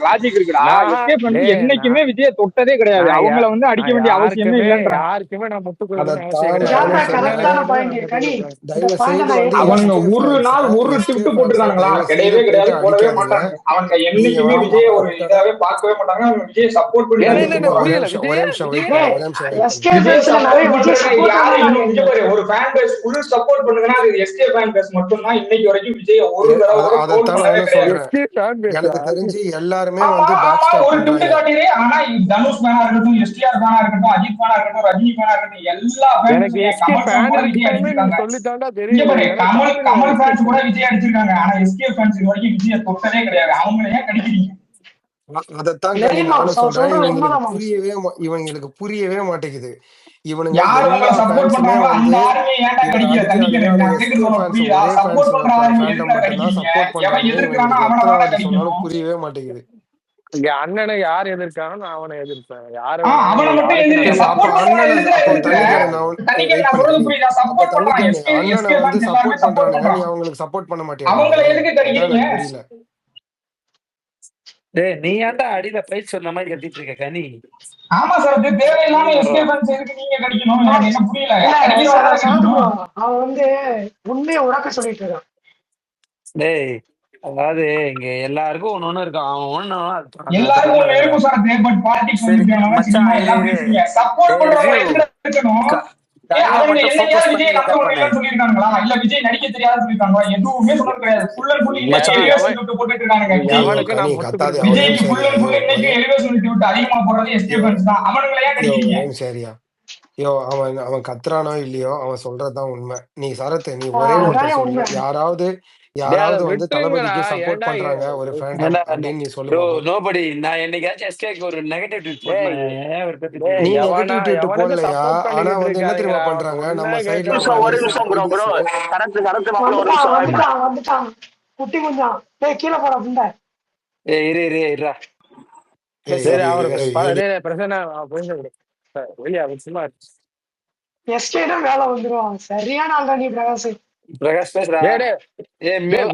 லாஜிக் இருக்குடா. எஸ்கே ஃபேன்ஸ் என்னைக்குமே விஜய தொட்டதே கிடையாது. அவங்கள வந்து அடிக்க வேண்டிய அவசியமே இல்லன்ற. யாருக்குமே நான் முட்டு கரெக்டான பாயிண்ட் கனி. இந்த பாயிண்ட் நான் ஏத்துக்கிறேன். அவங்க ஒரு நாள் ஒரு டிப்ட் போட்டுருக்கானுங்களா? கிடையவே கிடையாது, போடவே மாட்டாங்க. அவங்க என்னைக்குமே விஜய ஒரு இதாவே பார்க்கவே மாட்டாங்க. அவங்க விஜய் சப்போர்ட் பண்ணி ஒரே நிமிஷம் வெயிட் பண்ணு. எஸ்கே ஃபேன்ஸ்ல நிறைய விஜய் சப்போர்ட் பண்ணாங்க. ஒரு ஃபேன் பேஸ் ஃபுல் சப்போர்ட் பண்ணுங்கன்னா அது எஸ்கே ஃபேன் பேஸ் மட்டும் தான். இன்னைக்கு வரைக்கும் விஜய் ஒரு தடவை கூட ட்ரோல் பண்ணவே கிடையாது. எனக்கு தெரிஞ்சு எல்லாருமே வந்து பேக் ஸ்டாப் ஒரு டிப்ட் பண்றாங்க. காட்டினே. ஆனா தனுஷ் ஃபேனா இருக்கட்டும், எஸ்டிஆர் ஃபேனா இருக்கட்டும், அஜித் ஃபேனா இருக்கட்டும், ரஜினி ஃபேனா இருக்கட்டும், எல்லா ஃபேன்ஸும் விஜய் அடிச்சிருக்காங்க. கமல் ஃபேன்ஸ் கூட விஜய் அடிச்சிருக்காங்க. ஆனா எஸ்கே ஃபேன்ஸ் இது வரைக்கும் விஜய தொட்டதே கிடையாது. அவங்க ஏன் கடிக்கிறீங்க? அதைத்தான் நானும் சொல்றேன். இவங்களுக்கு புரியவே மாட்டேங்குது. இவனுங்க எல்லா ஃபேன்ஸுமே வந்து சப்போர்ட் பண்றாங்க. எத்தனை வாட்டி சொன்னாலும் புரியவே மாட்டேங்குது. இங்க அண்ணனை யார் எதிர்க்கானோ நான் அவனை எதிர்ப்பேன். அண்ணனை வந்து சப்போர்ட் பண்றானுங்க, நீ அவங்களுக்கு சப்போர்ட் பண்ண மாட்டியா? புரியல. நீ ஏன்டா அடியில பிரைஸ் சொன்ன மாதிரி கத்திட்டு இருக்க கனி? ஆமா சார், தேவையில்லாம எஸ்கே ஃபேன்ஸ் எதுக்கு நீங்க கடிக்கணும்? எனக்கு என்ன புரியல. அவன் வந்து உண்மையை உடக்க சொல்லிட்டு இருக்கான். டேய் அதாவது இங்க எல்லாருக்கும் ஒண்ணு இருக்கும். அவன் ஒண்ணு எல்லாருக்கும் ஒண்ணு இருக்கும் சார். பட் பாலிடிக்ஸ் வந்து சப்போர்ட் பண்றவங்க இருக்கணும். அவங்க மட்டும் என்னைக்காவது ஃபோக்கஸ் பண்ணி விஜய் நம்ப ரெக்கார்ட் பண்ணு. முடியலன்னு சொல்லியிருக்காங்களா? இல்ல விஜய் நடிக்க தெரியாதுன்னு சொல்லியிருக்காங்களா? எதுவுமே சொன்னது கிடையாது. ஃபுல் அண்ட் ஃபுல் இன்னைக்கு மச்சான் எலிவேஷன் விட்டு போட்டுட்டு இருக்கானுங்க விஜய்க்கு. எவனுக்கு கனி நான் முட்டு கத்தாதே, கொடுக்க ஒரே விஜய்க்கு நிமிஷம் ஃபுல் ஏரியா. அண்ட் ஃபுல் இன்னைக்கு எலிவேஷன் விட்டு அதிகமா போடுறது எஸ்கே ஃபேன்ஸ் தான். அவனுங்களை ஏன் நடிக்கிறீங்க? ஒரே நிமிஷம் ஏரியா. அவன் கத்துறானோ இல்லையோ, அவன் சொல்றதுதான் உண்மை. நீ சரத்து, நீ ஒரே அதானே ஒருத்தர் சொல்லு. உண்மை. யாராவது அதை வந்து விட்டுருங்கடா. தளபதிக்கு சப்போர்ட் ஏன்டா பண்றாங்க ஒரு ஃபேண்டம் அப்படின்னு நீ சொல்லு பாப்போம். நோபடி நான் என்னைக்காச்சும் எஸ்கேக்கு ஒரு நெகட்டிவ் ட்வீட் போட்டேன். நீ எவனா நெகட்டிவ் ட்வீட் எவனுக்கு போடலையா? சப்போர்ட் ஆனா பண்ணிக்கிட்டு வந்து என்ன தெரியுமா இருக்காதீங்கடா. பண்றாங்க, சொன்னா நம்ம சைட்ல கேட்க இருக்க ஒரு அனீஸ் நிமிஷம் ப்ரோ அனீஸ் கரெக்ட் மாப்பிள்ள ஒரு நிமிஷம் வந்துட்டான் குட்டி குஞ்சான். கீழே போடா புண்டை. இருடா. சரி இரு, அவனுக்கு பிரச்சனை வெளியா சும்மா எஸ்கேனா மேல வந்துருவான். சரியான ஆள் தான் நீ பிரகாஷ். பிரகாஷ் பேசுறா.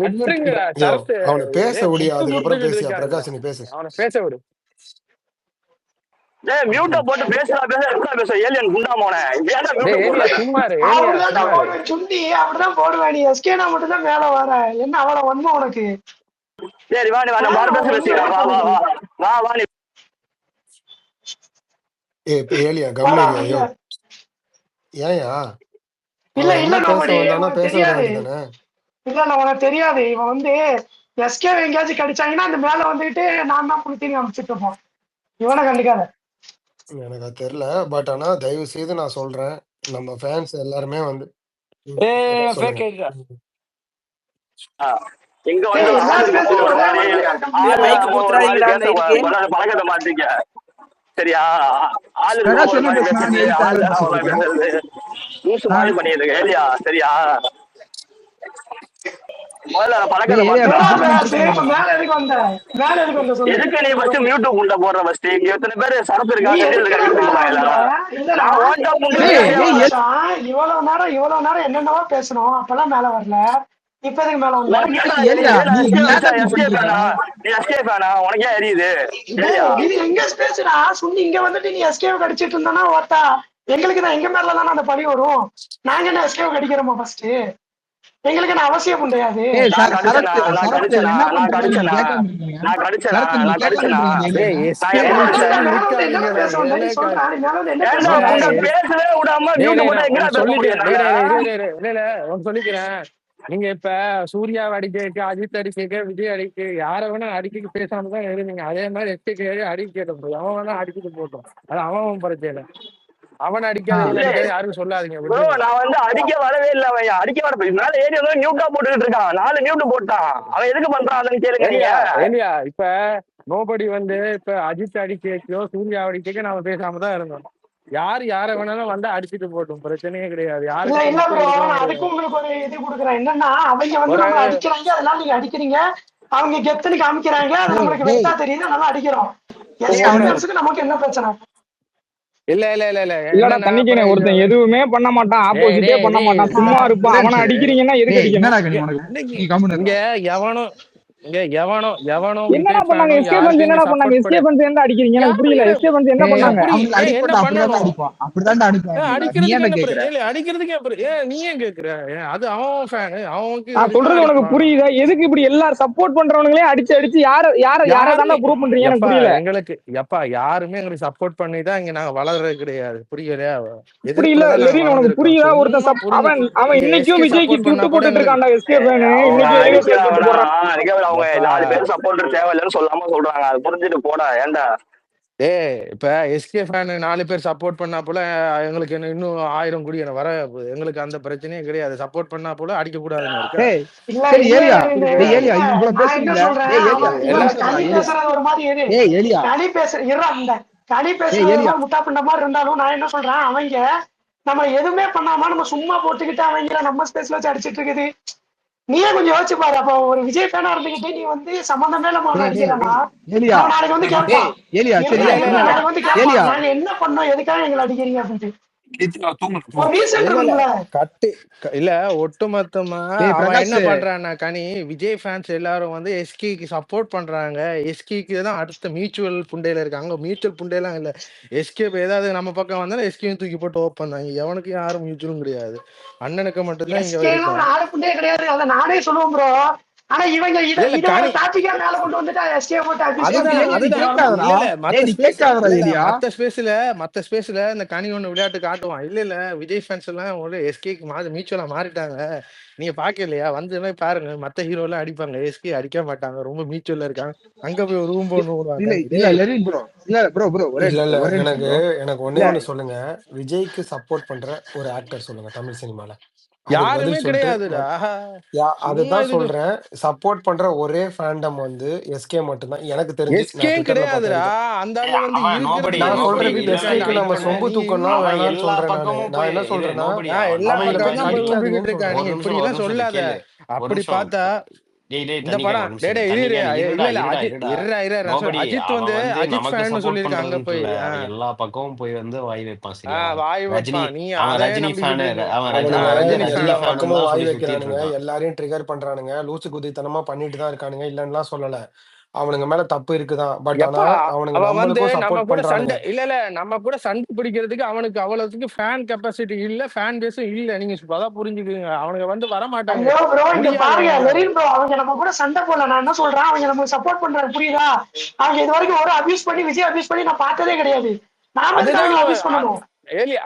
விட்டுருங்கடா. சரத்து அவனை பேச விடியா, முட்டு அதுக்கப்புறம் கொடுத்துக்கிட்டு பேசியா. இருக்காங்க. பிரகாஷ் நீ பேசு. அவனை பேச விடு. மியூட்டை போட்டு பேச ஏலியன் குண்டா மோனே ஏன்டா மியூட்டை ஏலியா போடுற? சும்மாரு. அப்படிதான் போடுவேன் சுண்டி. அப்படிதான் போடுவேன். நீ எஸ்கேனா மட்டும் தான் மேல வர. என்ன அவ்வளவு ஒன்மை உனக்கு? சரி வா நீ வா பேசிக்கலாம். வா நீ ஏலியா கம்னேரியா. ஏயா இல்ல இல்ல பேச நோபடி வந்தானா உனக்கு பேச விட தெரியாது. வேண்டியதானே? இல்ல உனக்கு தெரியாது. இவன் வந்து எஸ்கே எங்கேயாச்சும் கடிச்சாங்கன்னா அந்த மேல வந்துட்டு நான் தான் புளுத்தின்னு அமைச்சிட்டு இருப்போம். இவனை கண்டுக்காத. எனக்கு அது தெரியல. பட் ஆனா தயவு செய்து நான் சொல்றேன், நம்ம ஃபேன்ஸ் எல்லாருமே வந்து சொல்லுங்க. இங்க வந்து பழக்கத்தை மாட்டீங்க சரியா? ஆளு பண்ணிடுங்க ஏலியா சரியா? முதல்ல பழக்கத்தை எதுக்கு நீ ஃபர்ஸ்ட் மியூட் உள்ள போடுற? ஃபர்ஸ்ட் இங்க எத்தனை பேர் சரத்து இருக்காங்க? இவ்வளவு நேரம் என்னென்னவோ பேசணும். அப்பெல்லாம் மேல வரல. இப்ப எதுக்கு மேல வந்த? உனக்கே அறியுது. இது எங்க பேசுறா சுண்ணி? இங்க வந்துட்டு நீ எஸ்கே கடிச்சிட்டு இருந்தானா ஓட்டா எங்களுக்கு தான் எங்க மேல தானே அந்த பழி வரும். நாங்க என்ன எஸ்கே கடிக்கிறோமா? ஃபர்ஸ்ட் எங்களுக்கு என்ன அவசியம் கிடையாது. சொல்லிக்கிறேன். நீங்க இப்ப சூர்யா அடிக்க, அஜித் அடிக்க, விஜய் அடிக்க, யார வேணா அடிக்க பேசாமதான் இருந்தீங்க. அதே மாதிரி எஸ்கே அடிக்க கேட்ட அவன் வேணா அடிக்கிட்டு போட்டோம். அது அவன் பிரச்சனை. அவன் அடிக்காத யாரும் சொல்லாதீங்க. நான் வந்து அடிக்க வரவே இல்லை. அவன் அடிக்க வர மேல ஏறி வந்து நியூட்டா போட்டுக்கிட்டு இருக்கான். 4 நியூட்டு போட்டான். அவன் எதுக்கு பண்றான் அதன்னு கேளுங்க. இப்ப நோபடி வந்து இப்ப அஜித் அடிக்கோ சூர்யா அடிக்க நாம பேசாமதான் இருந்தோம். யார வேணாலும் வந்து அடிச்சுட்டு போட்டோம். பிரச்சனையே கிடையாது. அதுக்கு உங்களுக்கு ஒரு இது கொடுக்குறேன். என்னன்னா அவங்க வந்து நம்மள அடிக்கிறாங்க, அதனால நீங்க அடிக்கிறீங்க. அவங்க கெத்துன்னு காமிக்கிறாங்க, அது நம்மளுக்கு வெத்தா தெரியுது, அதனால அடிக்கிறோம். நமக்கு என்ன பிரச்சனை? இல்ல தண்ணிக்கேனே ஒருத்தன் எதுவுமே பண்ண மாட்டான், ஆப்போசிட்டே பண்ண மாட்டான், சும்மா இருப்பான். அவனை அடிக்கிறீங்கன்னா எதுக்கு அடிக்கணும்? என்னடா பண்ணாங்க எஸ்கே ஃபன்ஸ்? என்னடா பண்ணாங்க எஸ்கே ஃபன்ஸ்? என்ன அடிக்கிறீங்க? எனக்கு புரியல. எஸ்கே ஃபன்ஸ் என்ன பண்ணாங்க? நீ ஏன் கேக்குற? அது அவன் ஃபேன். நான் சொல்றது உனக்கு புரியுதா? எதுக்கு இப்படி எல்லாரும் சப்போர்ட் பண்றவங்களே அடிச்சு அடிச்சு யார தானே ப்ரூவ் பண்றீங்க? எனக்கு புரியல. எங்களுக்கு யாருமே எங்களுக்கு சப்போர்ட் பண்ணி தான் இங்க நாங்க வளர்றது கிடையாது. புரியலையா? இப்படி இல்ல லெரின், உனக்கு புரியுதா? ஒருத்தன் அவன் இன்னைக்கும் விஜய்க்கு ட்வீட் போட்டுட்டு இருக்கான்டா எஸ்கே ஃபேன். இன்னைக்கு எலிவேஷன் ட்வீட் போடுறான். அவங்க 4 பேர் சப்போர்ட் தேவையில்லைன்னு சொல்லாம சொல்றாங்க. அது புரிஞ்சுட்டு போடா. ஏன்டா இப்ப எஸ்கே ஃபேன் 4 பேர் சப்போர்ட் பண்ணா போல எங்களுக்கு இன்னும் 1000 கோடி வர எங்களுக்கு அந்த பிரச்சனையே கிடையாது. சப்போர்ட் பண்ணா போல அடிக்க கூடாதுன்னு முட்டா பண்ண மாதிரி இருந்தாலும் நான் என்ன சொல்றேன், அவங்க நம்ம எதுவுமே பண்ணாம நம்ம சும்மா போட்டுக்கிட்டு அவங்க நம்ம ஸ்பேஸ்ல வச்சு அடிச்சிட்டு இருக்குது. நீயே கொஞ்சம் யோசிச்சு பாரு. அப்ப ஒரு விஜய் ஃபேனா இருந்துகிட்டு நீ வந்து சம்பந்தமே இல்லாம அடிக்கிறனா நாளைக்கு வந்து கேட்பான். நாளைக்கு வந்து கேட்பான், நாங்க என்ன பண்ணோம், எதுக்காக எங்களை அடிக்கிறீங்க அப்படின்ட்டு. ஒட்டுமொத்தமா அவன் என்ன பண்றான்னா கனி, விஜய் ஃபேன்ஸ் எல்லாரும் வந்து எஸ்கிக்கு சப்போர்ட் பண்றாங்க. எஸ்கிக்கு தான் அடுத்த மியூச்சுவல் புண்டையில இருக்காங்க. மியூச்சுவல் புண்டையெல்லாம் இல்ல. எஸ்கே ஏதாவது நம்ம பக்கம் வந்தாலும் எஸ்கியும் தூக்கி போட்டு ஓப்பன் தான். எவனுக்கு யாரும் மியூச்சுவலும் கிடையாது. அண்ணனுக்கு மட்டும்தான் இங்க கிடையாது. அதை நானே சொல்லுவோம் ப்ரோ. ஆனா இவங்க இல்ல இல்ல இது ஒரு கனி டாபிக்கா மேல கொண்டு வந்துட்டா எஸ்கே போட்டு அபியூஸ் அதுதான் ஏலியா நீ அதுதான் கேட்காதடா. இல்ல இல்ல மத்த நீ ஸ்பேஸ் கேட்காதடா இல்ல இல்ல ஏலியா. மத்த ஸ்பேஸ்ல இந்த கனி ஒண்ணு விளையாட்டு காட்டுவான். இல்ல இல்ல விஜய் ஃபேன்ஸ் எல்லாம் ஒரு எஸ்கேக்கு மியூச்சுவலா மாறிட்டாங்க. நீங்க பாக்கலையா வந்து பாருங்க, மத்த ஹீரோ எல்லாம் அடிப்பாங்க, எஸ்கே அடிக்க மாட்டாங்க, ரொம்ப மியூச்சுவல்ல இருக்காங்க, அங்க போய் ஒரு ரூம் இல்ல போடுவாங்க. இல்ல லெரின் ப்ரோ, இல்ல ப்ரோ ஒரே இல்ல நிமிஷம் இல்ல ஒரே நிமிஷம் ப்ரோ. எனக்கு ஒன்னே இல்ல ஒண்ணு சொல்லுங்க. விஜய்க்கு சப்போர்ட் பண்ற ஒரு ஆக்டர் சொல்லுங்க தமிழ் சினிமால. அதுக்கு யாருமே பதில் சொல்லிட்டு கிடையாதுடா. சும்மா அதுதான் இதுக்கு சொல்றேன். சப்போர்ட் பண்ற ஒரே ஃபேண்டம் வந்து எஸ்கே மட்டும்தான் எனக்கு தெரிஞ்சு. நான் எஸ்கே ட்விட்டர்ல பார்த்த கிடையாதுடா. வரைக்கும். அந்த ஆளு வந்து அவன் நோபடி இருக்கிறதுக்கு நான் வந்து நோபடி சொல்றது சொல்லிட்டு இல்ல இருக்கான். எஸ்கேக்கு வெயிட் நம்ம பண்ணு. சொம்பு தூக்கம்லாம் அவன் வேணாம்னு எல்லா சொல்றேன் நானு. பக்கமும் நான் போய் என்ன சொல்றேன்னா நோபடி எல்லா அவன் அவங்கள பக்கம் போய் தான் போய் அடிக்காதீங்கன்னு கும்பிக்கிட்டு இருக்கான். சொல்றேன். நீங்க இப்படி எல்லாம் சொல்லாத. கேளு. ஒரு அப்படி நிமிஷம் பார்த்தா டேய் இந்த தண்ணி படம் ஒரு டேய் நிமிஷம் டேய் தண்ணி இல்ல இல்ல இருடா அஜித் இருடா நோபடி அஜித் அவன் வந்து வந்து அஜித் நமக்கு ஃபேன் சப்போர்ட் சொல்லியிருக்கான் அங்க பண்றதுன்னு போய். இல்ல, அவன் எல்லா பக்கமும் போய் வந்து வாய் வைப்பான் சரியா. வாய் ரஜினி வைப்பான். நீ அவன் அதே ரஜினி நம்பிக்கிட்டு ஃபேனு இருக்க. அவன் அவனுங்க ரஜினி ரஜினி எல்லா ஃபேன் ஃபேனுன்னு பக்கமும் தான் வாய் சொல்லி சுத்திட்டு வைக்கிறானுங்க, இருக்கான். எல்லாரையும் ட்ரிகர் பண்றானுங்க, லூசு குதித்தனமா பண்ணிட்டு தான் இருக்கானுங்க, இல்லன்னுலாம் சொல்லல. அவனுங்க மேல தப்பு இருக்குதான். பட் ஆனா எப்பா அவனுங்க அவன் வந்து நம்மளுக்கும் நம்ம சப்போர்ட் கூட பண்றானுங்க. சண்டை இல்ல நம்ம கூட சண்டை பிடிக்கிறதுக்கு அவனுக்கு அவ்வளவுக்கு ஃபேன் கெப்பாசிட்டி இல்ல, ஃபேன் பேஸும் இல்ல. நீங்க அதான் புரிஞ்சுக்குங்க. அவனுங்க வந்து வர மாட்டாங்க, ஐயோ ப்ரோ இங்க முடியாது பாருங்க அவனால. லெரின் ப்ரோ, அவங்க நம்ம கூட சண்டை போடல. நான் என்ன சொல்றேன், அவங்க நமக்கு சப்போர்ட் பண்றாரு புரியுதா? அவங்க இது வரைக்கும் ஒரு அபியூஸ் பண்ணி விஜய் அபியூஸ் பண்ணி நான் பார்த்ததே கிடையாது. நாம எதுக்கு அதுதான் அவங்களை அபியூஸ் பண்ணணும்?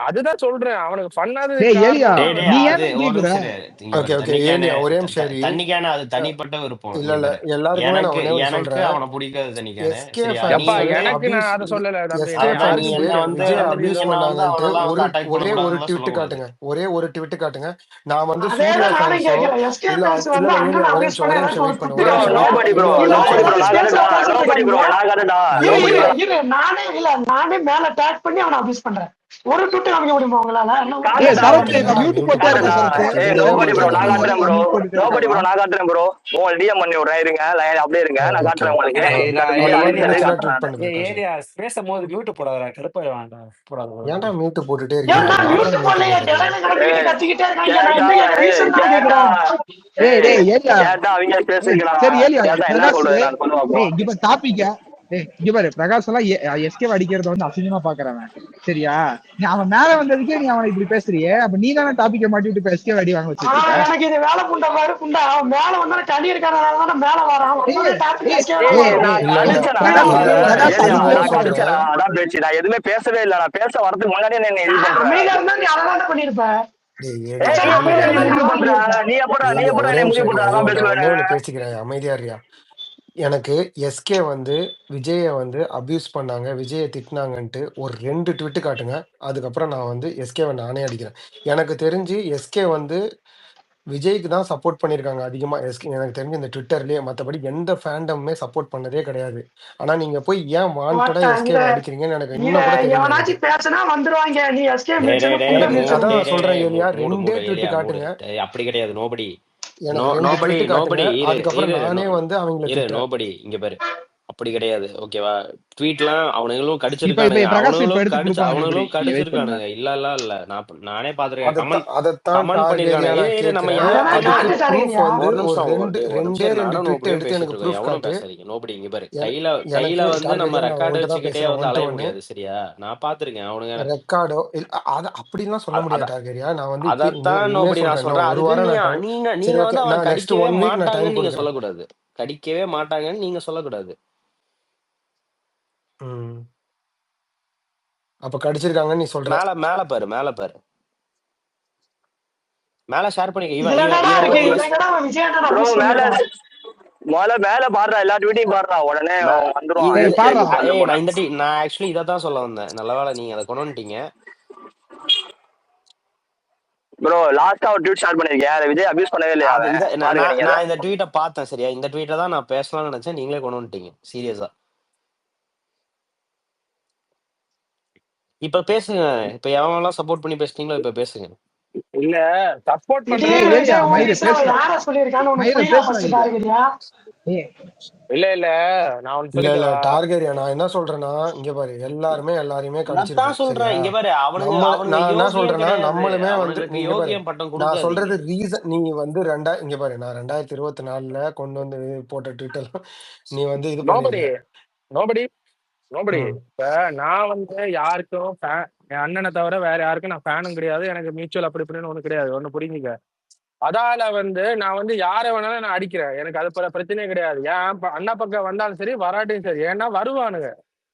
அதுதான் சொல்றேன். அவனுக்கு பண்ணாதது டேய் ஏலியா காரணம். நீ அது ஏன் ஒரு கேக்குற? நிமிஷம் இரு. இங்க ஓகே பாரு, ஓகே ஏலியா ஒரே நிமிஷம் இரு. தண்ணிக்கான அது தனிப்பட்ட விருப்பம். இல்ல இங்க இல்ல பாரு, எல்லாருக்குமே நான் ஒன்னே ஒன்று எனக்கு சொல்றேன். அவனை பிடிக்காது தண்ணிக்கானு எஸ்கே சரியா. நீ எப்பா ஃபேன்ஸ் வந்து எனக்கு நான் அபியூஸ் அதை சொல்லல தம்பி. எஸ்கே அதான் நீ ஃபேன்ஸ் என்ன வந்து விஜய் வந்து அபியூஸ் என்ன வந்து பண்ணாங்கன்ட்டு அவ்வளவுதான் அட்டாக் ஒரே ஒரு பண்ணக்கூடாதுன்னு ட்விட் சொல்லக்கூடாது. காட்டுங்க. ஒரே ஒரு ட்விட் காட்டுங்க. நான் வந்து சூர்யா அதேதான் நானும் ஃபேன்ஸோ கேட்கிறேன். எஸ்கே இல்ல ஃபேன்ஸ் இல்ல வந்து இல்ல ஏலியா அண்ணன் ஒரே அபியூஸ் நிமிஷம் பண்ண ஒரே நிமிஷம் ஏதாச்சும் ஒரு வெயிட் பண்ணு துட்டு ஒரே ப்ரோ நிமிஷம் காட்டுங்க. நோபடி ப்ரோ ஏலியா ஒரே இல்ல நிமிஷம் ஏதாச்சும் ஸ்பேஸ்ல உட்காந்து நோபடி ப்ரோ பேசுறீங்க. நான் கரெக்டா நானே மேல டேக் பண்ணி அவனை அபியூஸ் பண்றேன். ஒரு ட்விட் காமிக்க முடியுமா உங்களால? ஏய் சரத் ஏலியா நான் மியூட் போட்டா ஏலியா இருக்கேன் சரத். ஏலியா நோபடி ப்ரோ நான் ஏலியா காட்டுறேன் ப்ரோ மியூட் போட்டுட்டே நோபடி ப்ரோ இருக்கேன்டா. நான் காட்டுறேன் ப்ரோ. உங்களுக்கு டிஎம் பண்ணி விடுறேன், இருங்க லைன் அப்படியே இருங்க, நான் ஓகே காட்டுறேன் உங்களுக்கு. இல்ல அந்த ஏய் மாதிரி ஏலியா இருந்துச்சுன்னா காட்டுறேன் ட்வீட் நான். பண்ணு பிரகாஷ். ஏலியா பேசும்போது மியூட் போடாதடா, கடுப்பா வேண்டாம் போடாத. ஏன்டா மியூட் போட்டுட்டே ஏன் இருக்கீங்க? நான் யாரா மியூட் மியூட் போடலையே, போடுறது? இடையில கிளம்பிக்கிட்டு கத்திக்கிட்டே இருக்காங்க. நான் கேட்டா என்ன ரீசன் தான் கேட்டா கேட்கிறேன். டேய் டேய் ஏலியா கேட்டா அவங்க பேசுறீங்களா? சரி ஏலியா கேட்டா என்ன பிரகாஷ் சொல்றது நான் சொல்லுவா ப்ரோ. டேய் இங்க பாரு டாபிக்க. டேய் இங்க பாரு பிரகாஷ் எல்லாம் எஸ்கே அடிக்கிறத வந்து அசிங்கமா பாக்குறவன் சரியா. நீ அவன் மேல வந்ததுக்கே நீ அவனை இப்படி பேசுறியே, அப்ப நீ தானே டாபிக்க மாட்டி விட்டு எஸ்கே அடி வாங்க வச்சிட்டு இருக்க. எனக்கு இது வேலை புண்டா பாரு புண்டா. அவன் மேல வந்தா தண்ணி இருக்கிறனால தானே மேல வரான். வந்தோடனே டாபிக் எஸ்கே தான் ஏய் வரும். ஏய் இல்ல இல்ல அடிச்சனா பிரகாஷ் இல்ல இல்ல பிரகாஷ் ஏலியா அதுக்கு நான் தான் சொல்றேன். சொல்றேன். அதான் பேச்சு. நான் எதுவுமே பேசவே இல்லை, நான் பேச வரதுக்கு முன்னாடியே நீ இது பண்ற. அமைதியா இருந்தா நீ அதான் பண்ணிருப்ப. டேய் நீ ஏலியா சரி, அமைதியா அமைதியா எப்படா இருந்தா இருயா. நீ முடிவு அதான் பண்ற? பண்ணிருப்ப. நீ எப்படா ஏலியா ஒரே என்னை முடிவு நிமிஷம் பண்ற? இருயா. அதான் நான் பேசுவேன். ஒன்னே ஒண்ணு பேசிக்கிறேன். அமைதியா இருயா. எனக்கு எஸ்கே வந்து விஜயை வந்து அபியூஸ் பண்ணாங்க, விஜயை திட்டினாங்கன்ட்டு ஒரு 2 ட்விட் காட்டுங்க. அதுக்கப்புறம் நான் வந்து எஸ்கேவை நானே அடிக்கிறேன். எனக்கு தெரிஞ்சு எஸ்கே வந்து விஜய்க்கு தான் சப்போர்ட் பண்ணியிருக்காங்க அதிகமா. எஸ்கே எனக்கு தெரிஞ்சு இந்த ட்விட்டர்லயே மற்றபடி எந்த ஃபேண்டமுமே சப்போர்ட் பண்ணதே கிடையாது. ஆனா நீங்க போய் ஏன் வாண்டடா இத எஸ்கேவை அடிக்கிறீங்கன்னு எனக்கு இத இன்னும் கூட தெரியல எனக்கு. எவனாச்சும் பேசினா வந்துருவாங்க. நீ எஸ்கே டேய் டேய் மியூச்சுவல் டேய் புண்டை எனக்கு மூடு மியூச்சுவல். அதான் டேய் சொல்றேன் டேய் ஏலியா, மூடு 2 மூடு ட்விட் ஏலியா மூடு. காட்டுங்க. டேய், அப்படி கிடையாது நோபடி. எனக்கு 2 நோபடி ட்விட் காட்டுங்க. நோபடி இரு அதுக்கப்புறம் இரு நானே வந்து அவங்கள இரு திட்டுறேன். நோபடி இங்க பாரு. அப்படி கிடையாது ஓகேவா. ட்வீட்லாம் அவனுங்களும் இப்ப கடிச்சிருக்கானுங்க, பிரகாஷ் இப்ப எடுத்து கொடுப்பான் இப்படி அவனுங்களும் நீங்க வெயிட் பண்ணுங்க. கடிச்சிருக்கானுங்க. இல்ல நானே பாத்துருக்கேன். அதைத்தான் கமெண்ட் டார்கெரியா பண்ணிருக்கானுங்க. நான் இரு நம்ம கேட்கிறேன். யாரும் அதெல்லாம் அதுக்கு காட்டு ப்ரூஃப் தரீங்க. வந்து ஒரு ஒரு நிமிஷம் ரெண்டு ஒரு நிமிஷம் ரெண்டே இரு. 2 நானும் ட்விட் நோபடியும் எடுத்து பேசிட்டு எனக்கு இருக்கோம், ப்ரூஃப் எவனும் காட்டு. பேசாதீங்க. நோபடி இங்க பாரு. எ- கையில எனக்கு வந்து நம்ம டார்கெரியா நான் ரெக்கார்டு உன்கிட்ட தான் வச்சுக்கிட்டே பேசுறேன். வந்து ஒன் டு அலைய ஒன்னு முடியாது சரியா. நான் பாத்துருக்கேன் அவனுங்க. ரெக்கார்டோ அது அப்படிலாம் சொல்ல முடியாது டார்கெரியா. நான் வந்து அதத்தான் இனிமே நோபடி நான் சொல்றேன். சொல்றேன். இன்னும் ஒரு அதுக்கு வாரம் நீங்க நான் டைம். நீங்க சரி நீங்க ஓகே, வந்து அவனை நான் நெக்ஸ்ட் கடிக்கவே 1 வீக் நான் டைம் மாட்டாங்கன்னு நீங்க கொடுக்குறேன். சொல்லக்கூடாது. கடிக்கவே மாட்டாங்கன்னு நீங்க சொல்லக்கூடாது. ம். அப்ப கடிச்சிருக்காங்கன்னு நீ சொல்ற. மேல மேல பாரு மேல ஷேர் பண்ணிக்க. இவன் இதுல இவன் என்னடா இவன் இருக்கு? வந்து இதுல என்னடா அவன் விஜய் அண்ணன் ப்ரோ அபியூஸ் மேல பண்ணிருக்கான்? மேல பாடுறா, எல்லா ட்வீட்டையும் பாடுறா, உடனே வந்துருவான். ஏய் பாரு நான் ஆக்சுவலி இதான் சொல்ல வந்தேன். நல்ல வேளை நீங்க அதை கொண்டு வந்துட்டீங்க. ப்ரோ லாஸ்டா ஒரு ட்வீட் ஸ்டார்ட் பண்ணிருக்கேன், அதை விஜய் அபியூஸ் பண்ணவே இல்லையா? நான் இந்த ட்வீட்டை பார்த்தேன் சரியா. இந்த ட்வீட்டை தான் நான் பேசலாம்னு நினைச்சேன், நீங்களே கொண்டு வந்துட்டீங்க சீரியஸா. இப்ப பேசுங்க. இப்ப எவனெல்லாம் சப்போர்ட் பண்ணி பேசுனீங்களோ இப்ப பேசுங்க. இல்ல சப்போர்ட் திடீர்னு பண்றது ஏலியா விஜய் மயிறு ஓபிஎஸ் அவன் பேசுறா. யார சொல்லியிருக்கான்னு உனக்கு மயிறு புரியல பேசுறா ஃபர்ஸ்ட் ஏலியா. டார்கெரியா? ஏய் இல்ல நான் ஒன்னு இல்ல இல்ல சொல்லிக்கவா? டார்கெரியா, நான் என்ன சொல்றேன்னா இங்க பாரு, எல்லாருமே எல்லாரையுமே அதான் கடிச்சிருக்கோம் சொல்றேன். சரியா. இங்க பாரு அவனுங்க நான் என்ன யோகியம் சொல்றேன்னா கிடையாது. நம்மளுமே வந்து அவனுங்களுக்கு நீங்க பாரு, யோகியம் பட்டம் நான் கொடுக்காதீங்க. சொல்றது ரீசன். நீ வந்து இங்க பாரு, நான் 2024 கொண்டு வந்து போட்ட ட்விட்டர்லாம் நீ வந்து இது நோபடி பண்ணிருக்க. நோபடி ம். இப்ப நான் வந்து யாருக்கும் என் அண்ணனை தவிர வேற யாருக்கும் நான் ஃபேனும் கிடையாது. எனக்கு மியூச்சுவல் அப்படி இப்படின்னு ஒண்ணு கிடையாது. ஒண்ணு புரிஞ்சுக்க. அதால வந்து நான் வந்து யாரை வேணாலும் நான் அடிக்கிறேன். எனக்கு அது பிரச்சனையே கிடையாது. ஏன் அண்ணா பக்கம் வந்தாலும் சரி வராட்டியும் சரி. ஏன்னா வருவானுங்க.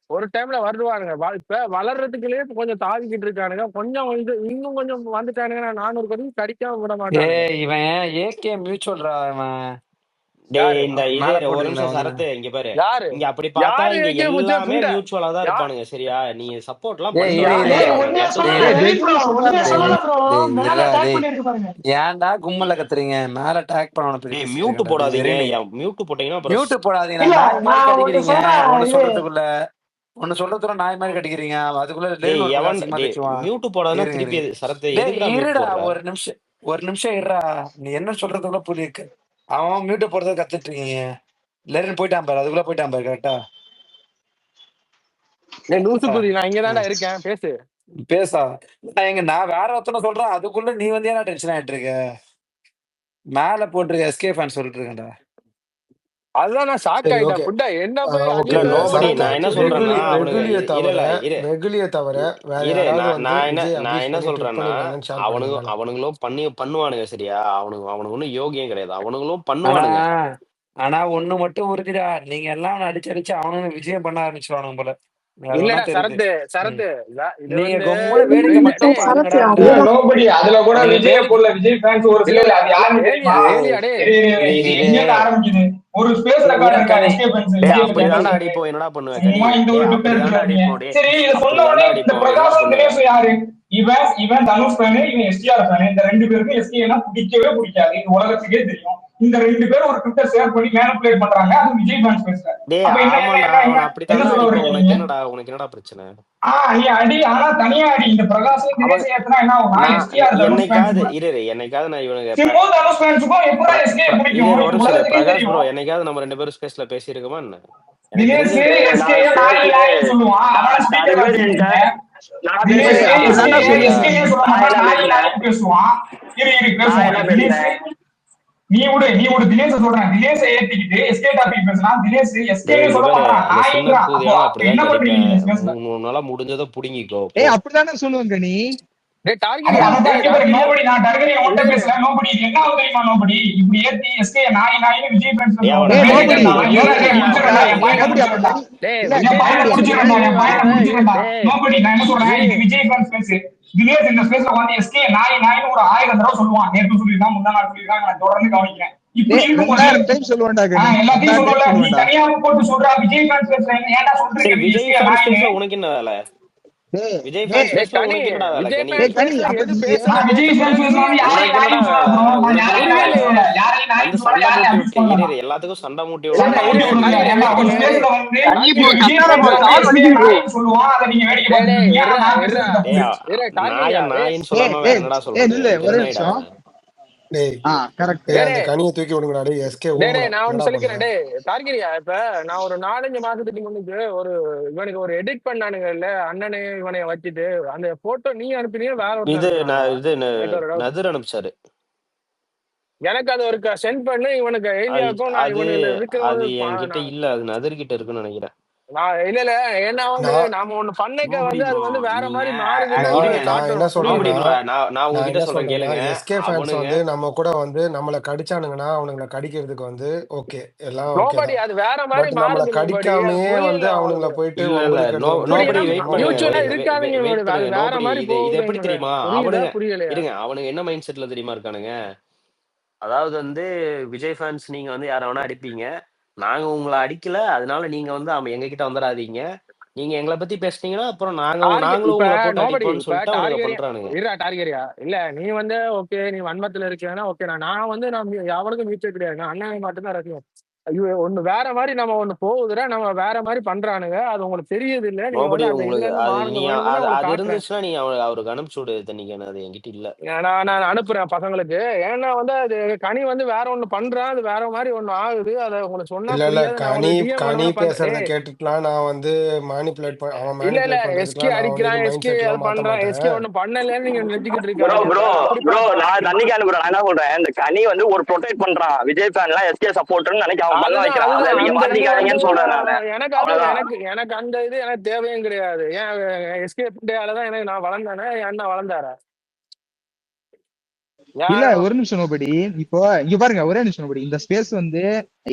ஒரு டைம்ல வருவானுங்க. இப்ப வளர்றதுக்குள்ளேயே கொஞ்சம் தாவிக்கிட்டு இருக்கானுங்க. கொஞ்சம் வந்து இன்னும் கொஞ்சம் வந்துட்டானுங்க. 400 கோடி கடிக்காம விட மாட்டானுங்க. இவன் ஏகே மியூச்சுவல்ரா இவன். டேய் இந்த இது மேல ஒரு போடுறீங்களா நிமிஷம் வந்து சரத்து இங்க பாரு. யாரு இங்க அப்படி பார்த்தா யாரு இங்க ஏகே முச்சா எல்லாமே புண்டை மியூச்சுவலா தான் யா இருப்பானுங்க. சரியா? நீ சப்போர்ட் எல்லாம் ஏய் பண்ணிட்டு இரு வராத. இரு டேய் அவனுக்கு உண்மையா மொத்தத்துல சொல்றேன் டேய் டெலிட் ப்ரோ, வெகுலி உண்மையா சொல்றான்டா. சொல்லல ப்ரோ. மேல இருடா டேக் டேய். பண்ணிருக்கு பாருங்க. ஏன்டா கும்மல கத்துறீங்க? மேல டேக் பண்ணவன பத்தி டேய் பேசிட்டு மியூட் இருக்கேன்டா. போடாதீங்க. வெறினி மியூட் போட்டீங்கன்னா அப்புறம் மியூட் போடாதீங்க. இல்ல நாய் மாதிரி நான் ஒண்ணு கட்டிக்கிறீங்க. சொல்றேன். ஒன்னு இது சொல்றதுக்குள்ள நாய் மாதிரி கட்டிக்கிறீங்க. அதுக்குள்ள டேய் லெரின் ஒரு பக்கம் எவன் அசிங்கமா டேய் திட்டுவான். மியூட் போடாதுன்னா இருங்க திருப்பி இருங்க. சரத்து டேய் எதுக்குடா மியூட் இருடா போடுற? ஒரு நிமிஷம் இருடா. நீ என்ன சொல்றதுக்குள்ள புரியுது. அவன் மியூட்டை போடுறத கத்துட்டு இருக்கீங்க. லெரின் போயிட்டான் பாரு. அதுக்குள்ள போயிட்டான் பாரு. கரெக்டா லூசு குதி. நான் இங்கதான்டா இருக்கேன். பேசு. பேசா. நான் வேற ஒருத்தனை சொல்றேன். அதுக்குள்ள நீ வந்து ஏன்னா டென்ஷன் ஆயிட்டு இருக்க? மேல போட்டிருக்க எஸ்கே ஃபேன் சொல்லிட்டு இருக்கேன்டா. அதுதான் நான் ஷாக் சரி ஆயிட்டேன். ஓகே புண்டை என்ன போய் இல்ல ஓகே அஜித் நோபடி. சரத்து நான் என்ன வச்சு சொல்றேன்னா அவனுங்க வெகுலியை இல்ல தவிர இல்ல இரு வெகுலியை தவிர வேற இரு யாராவது நான் வந்து நான் என்ன விஜய் நான் அபியூஸ் என்ன பண்ணி ட்விட் சொல்றேன்னா பண்ணிருக்காங்கன்னு ஷேர் பண்ணுங்க மேல. அவனுங்களும் பண்ணுவானுங்க. சரியா? அவனுங்க ஒன்றும் யோகியம் கிடையாது. அவனுங்களும் ஆனா பண்ணுவானுங்க. ஆனா ஒண்ணு மட்டும் உறுதிடா. நீங்க எல்லாம் அவனை அடிச்சு அவனும் விஜயம் பண்ண ஆரம்பிச்சிருவானுங்க போல. எனக்கு இல்லடா அதெல்லாம் தெரியுது. சரத்து இது நீங்க வந்து கொம்முன வேடிக்கை இல்ல மட்டும் டேய் பாருங்கடா. நோபடி அதுல கூட நீங்க விஜய வேடிக்கை போடல. விஜய் ஃபேன்ஸ் ஒரு இல்ல சிலர் இல்ல அது யாருன்னு தெரியுமா? ஏலியா டே இது இது எங்க இருந்து ஆரம்பிக்குது? ஒரு ஸ்பேஸ் ரெக்கார்டு இருக்கா கனி. எஸ்கே ஃபேன்ஸ் டேய் விஜய் பத்தி அப்படிதான்டா பேசுறது? அடிப்போம். என்னடா பண்ணுவ கனி? சும்மா இந்த டேய் ஒரு பிட்டை அப்படிதான்டா இருக்கிறாங்க. அடிப்போம். டேய் சரி இதை சொன்ன உடனே அப்படிதான்டா இந்த அடிப்போம். என்னடா பிரகாசம் பண்ணுவ? தினேஷ் யாரு? இவன் தனுஷ் ஃபேனு, இவன் எஸ்டிஆர் ஃபேனு. இந்த ரெண்டு பேருக்கும் எஸ்கேனா பிடிக்கவே பிடிக்காது. இது உலகத்துக்கே தெரியும். இந்த ரெண்டு பேரும் ஒரு ட்விட்டர் ஷேர் பண்ணி மேனிபுலேட் பண்றாங்க. அது விஜய் ஃபேன்ஸ் பேசுற. டேய் அப்ப என்ன என்ன ஆமாண்டா. என்ன அவன் என்ன என்ன அப்படித்தான்டா சொல்ல அடிப்போம். வரீங்க நீங்க? உனக்கு என்னடா பிரச்சனை? நீ அடி, ஆனா தனியா அடி. இந்த பிரகாசம் அவன் தினேஷ் ஏத்துனா என்ன ஆகும்னா நான் எஸ்டிஆர் தனுஷ் ஃபேன்ஸ் கூட என்னைக்காவது நான் இவனுங்க சிம்பு தனுஷ் ஃபேன்ஸுக்கும் எப்படி எஸ்கே பிடிக்கும்? ஒரு இது நிமிஷம் உலகத்துக்கே பிரகாஷ் ப்ரோ. தெரியும். என்னைக்காவது நம்ம 2 பேரும் ஸ்பேஸ்ல பேசியிருக்கோமா என்ன? எனக்கு தினேஷ் தெரிஞ்சு எஸ்கே நாய் சொல்லுவான். அவன ஸ்பீக்கர்ல வச்சிருக்கீங்க. தினேஷ் எஸ்கே சொல்ல மாட்டான். நாய் பேசுவான். இரு பேசுவான். தினேஷ் நீ விடு தினேஷ் சொல்றேன். தினேஷ் ஏத்திக்கிட்டு எஸ்கே டாபிக் பேசலாம். தினேஷ் எஸ்கே டேய் இங்க சொல்ல பாரு. மாட்டான். அந்த சின்ன நாய்ங்கறான். கூதியால அப்ப அப்படிதான் என்ன பண்றீங்க கடிப்பேன். நீங்க ஸ்பேஸ்ல? உன்னால முடிஞ்சதை புடுங்கிக்கோ போ. ஏய் அப்படிதானே சொல்லுவாங்க நீ. டேய் டார்கெரியா நோபடி நான் டார்கெட் உன்கிட்ட பேசல. நோபடி இது என்ன தெரியுமா? நோபடி இப்படி ஏத்தி எஸ்கே நாயின்னு விஜய் ஃபேன்ஸ் டேய் அவனை ஏய் டேய் நோபடி டேய் இல்ல டேய் நோபடி அப்ப டேய் இல்ல விஜய் நோபடி ஃபேன்ஸ் அப்ப நோபடி நான் என்ன சொல்றேன்? இது விஜய் ஃபேன்ஸ் பேசு. தினேஷ் இந்த ஸ்பேஸ்ல வந்து எஸ்கே நாயின்னு ஒரு 1000 தடவை சொல்லுவான். நேற்று சொல்லிருக்கான், முந்தா நாள் சொல்லிருக்கான். நான் தொடர்ந்து கவனிக்கிறேன். இப்படி இருக்கும்போது 2000 டைம் சொல்லுவான்டா எல்லாத்தையும் 2000 டைம் சொல்லல. நீ சொல்லுவான்டா. தனியா போட்டு சொல்றா விஜய் ஃபேன்ஸ் பேசுற. ஏன்டா சொல்றீங்க சரி நீ விஜய் எஸ்கே ஃபேன்ஸ் நாயின்னு? பேஸ்ல உனக்கு என்ன வேலை? டேய் விஜய் டேய் ஃபேன்ஸ் பேஸ்ல கனி உனக்கு என்னடா வேலை விஜய் கனி? ஃபேன்ஸ் கனி பேஸ்ல அப்ப எது நீ பேசுறது நான் விஜய் ஃபேன்ஸ் பேசக்கூடாது பேசுறேன். யாரையும் உனக்கு என்னடா நாயின்னு வேலை? சொல்லல bro. நான் உனக்கு யாரையும் என்னடா நாயின்னு வேலை? சொல்லல. யாரையும் வந்து நாயின்னு சொல்லல. சண்டை யாரையும் மூட்டி அபியூஸ் விட்டு பண்ணல. எல்லாத்துக்கும் சண்டை மூட்டி சண்டை விடாத. மூட்டி விடுங்க. ஏன்னா ஒரு ஸ்பேஸ்ல வந்து விஜய் ஃபேன்ஸ் வந்து எஸ்கே நாயின்னு சொல்லுவான். அதை நீங்க வேடிக்கை பார்த்துட்டு இருக்கீங்க. ஆனா நான் பேசுறது தப்பு. டேய் நாயின்னு ஏய் சொல்லாம வேற ஏய் என்னடா ஏய் சொல்றது? நில்லு ஒரு கிருநாயிடா நிமிஷம். அவன். டேய் கரெக்ட். டேய் அந்த கனியை தூக்கி விடுங்கடா. டேய் எஸ்கே ஊம்புடா. நான் ஒண்ணு என்னடா சொல்லிக்கிறேன். பண்ண? டேய் டார்கெரியா இப்ப நான் ஒரு 4-5 மாசத்துக்கு முன்னுக்கு இவனுக்கு ஒரு எடிட் பண்ணானுங்கல்ல அண்ணனே இவனை வச்சுட்டு அந்த போட்டோ நீ அனுப்பினியோ வேற இது ஒருத்தர் நதிர் அனுப்பிச்சாரு. எனக்கு அது ஒரு சென்ட் பண்ணு இவனுக்கு ஏலியாக்கும் நான் அது இவனுக்கு அது என்கிட்ட இல்ல. அது நதிர் கிட்ட இருக்குன்னு நினைக்கிறேன். இல்ல ஏன்னா வந்து நான் நாம ஒண்ணு பண்ணக்க நோபடி வந்து அது ப்ரோ வந்து வேற நீங்க மாதிரி மாறுதுன்னு நான் அவனுக்கு நான் என்ன காட்டணும். நோபடி சொல்றேன்னா ப்ரோ நான் நான் உங்ககிட்ட என்ன சொல்றேன் சொல்றேன்னா கேளுங்க. எஸ்கே ஃபேன்ஸ் அவனுங்க வந்து நம்ம கூட வந்து நம்மளை கடிச்சானுங்கன்னா அவனுங்களை கடிக்கிறதுக்கு வந்து ஓகே எல்லாம் ஓகே நோபடி தான். அது வேற மாதிரி பட் நம்மளை மாறுது. நோபடி அது கடிக்காமையே வந்து புரியல அவனுங்களை அவனுக்கு. போயிட்டு இல்ல வம்புழுக்கிறது வந்து நோபடி புரியுதா? வெயிட் பண்ணுங்க. மியூச்சுவலா இருக்காதுங்க வெயிட் இவனுக்கு. அது பண்ணுங்க. வேற நோபடி மாதிரி இது எப்படி போகுது. தெரியுமா? புரியுதா புரியலையா? இருங்க அவனுங்க என்ன மைண்ட் செட்ல தெரியுமா இருக்கானுங்க? அதாவது வந்து விஜய் ஃபேன்ஸ் நீங்க வந்து யார வேணா அடிப்பீங்க. நாங்க உங்களை அடிக்கல. அதனால நீங்க வந்து எங்க கிட்ட வந்துடாதீங்க. நீங்க எங்களை பத்தி பேசுனீங்கன்னா அப்புறம் நாங்களும் இப்ப உங்களை போட்டு நோபடி அடிப்போம்னு இப்ப சொல்லிட்டு அவனுங்க பண்றானுங்க. டார்கெரியா இல்ல நீ வந்து ஓகே நீ வன்மத்துல இருக்கேன்னா ஓகே நான் வந்து நான் எவனுக்கும் மியூச்சுவல் கிடையாது. நான் அண்ணன் மட்டும்தான் ரசிக்கும். ஐயோ ஒண்ணு வேற மாதிரி நம்ம ஒண்ணு போகுதுன்னா நம்ம வேற மாதிரி பண்றானுங்க. அது உங்களுக்கு தெரியுது இல்ல. நீங்க நோபடி வந்து அந்த உங்களுக்கு இதுல அது இருந்து நீ மாறுங்க அது காட்டுறேன். இருந்துச்சுன்னா நீ அவருக்கு அனுப்பிச்சு விடு தண்ணிக்கு. அது என்கிட்ட இல்ல. நான் அனுப்புறேன் பசங்களுக்கு. ஏன்னா வந்து அது கனி வந்து வேற ஒண்ணு பண்றான். அது வேற மாதிரி ஒண்ணு ஆகுது. அதை உங்களுக்கு சொன்னா இல்ல புரியாது. நான் கனி ஒரு டிஎம் கனி பேசுறத பண்றேன். கேட்டுட்டுலாம் நான் வந்து அவன் இல்ல மேனிபுலேட் எஸ்கே பண்றதுக்குலாம் நான் வந்து அடிக்கிறான் இது மைண்ட் எஸ்கே அது செட்லாம் மாத்த பண்றான் எஸ்கே மாட்டேன். ஒண்ணும் பண்ணலன்னு நீங்க நினைச்சுக்கிட்டு ப்ரோ இருக்காதீங்க. ப்ரோ அப்படி ப்ரோ நான் தண்ணிக்கு அனுப்புறேன். நான் என்ன சொல்றேன், இந்த கனி வந்து ஒரு ப்ரொடெக்ட் பண்றான். விஜய் ஃபேன் எல்லாம் எஸ்கே சப்போர்ட்னு நினைக்க அவன் பண்ண வைக்கிறான். அதை நீங்க அந்த இது வந்து மாத்திக்காதீங்கன்னு சொல்றேன் நானு. எனக்கு அவ்வளவுதான். எனக்கு அந்த இது எனக்கு தேவையும் கிடையாது. ஏன் எஸ்கே புண்டையாலதான் எனக்கு நான் வளர்ந்தேனே. என் அண்ணன் வளர்ந்தாரா? இல்ல யாரும் ஒரு நிமிஷம் நோபடி. இப்போ இங்க பாருங்க, ஒரே நிமிஷம் நோபடி. இந்த ஸ்பேஸ் வந்து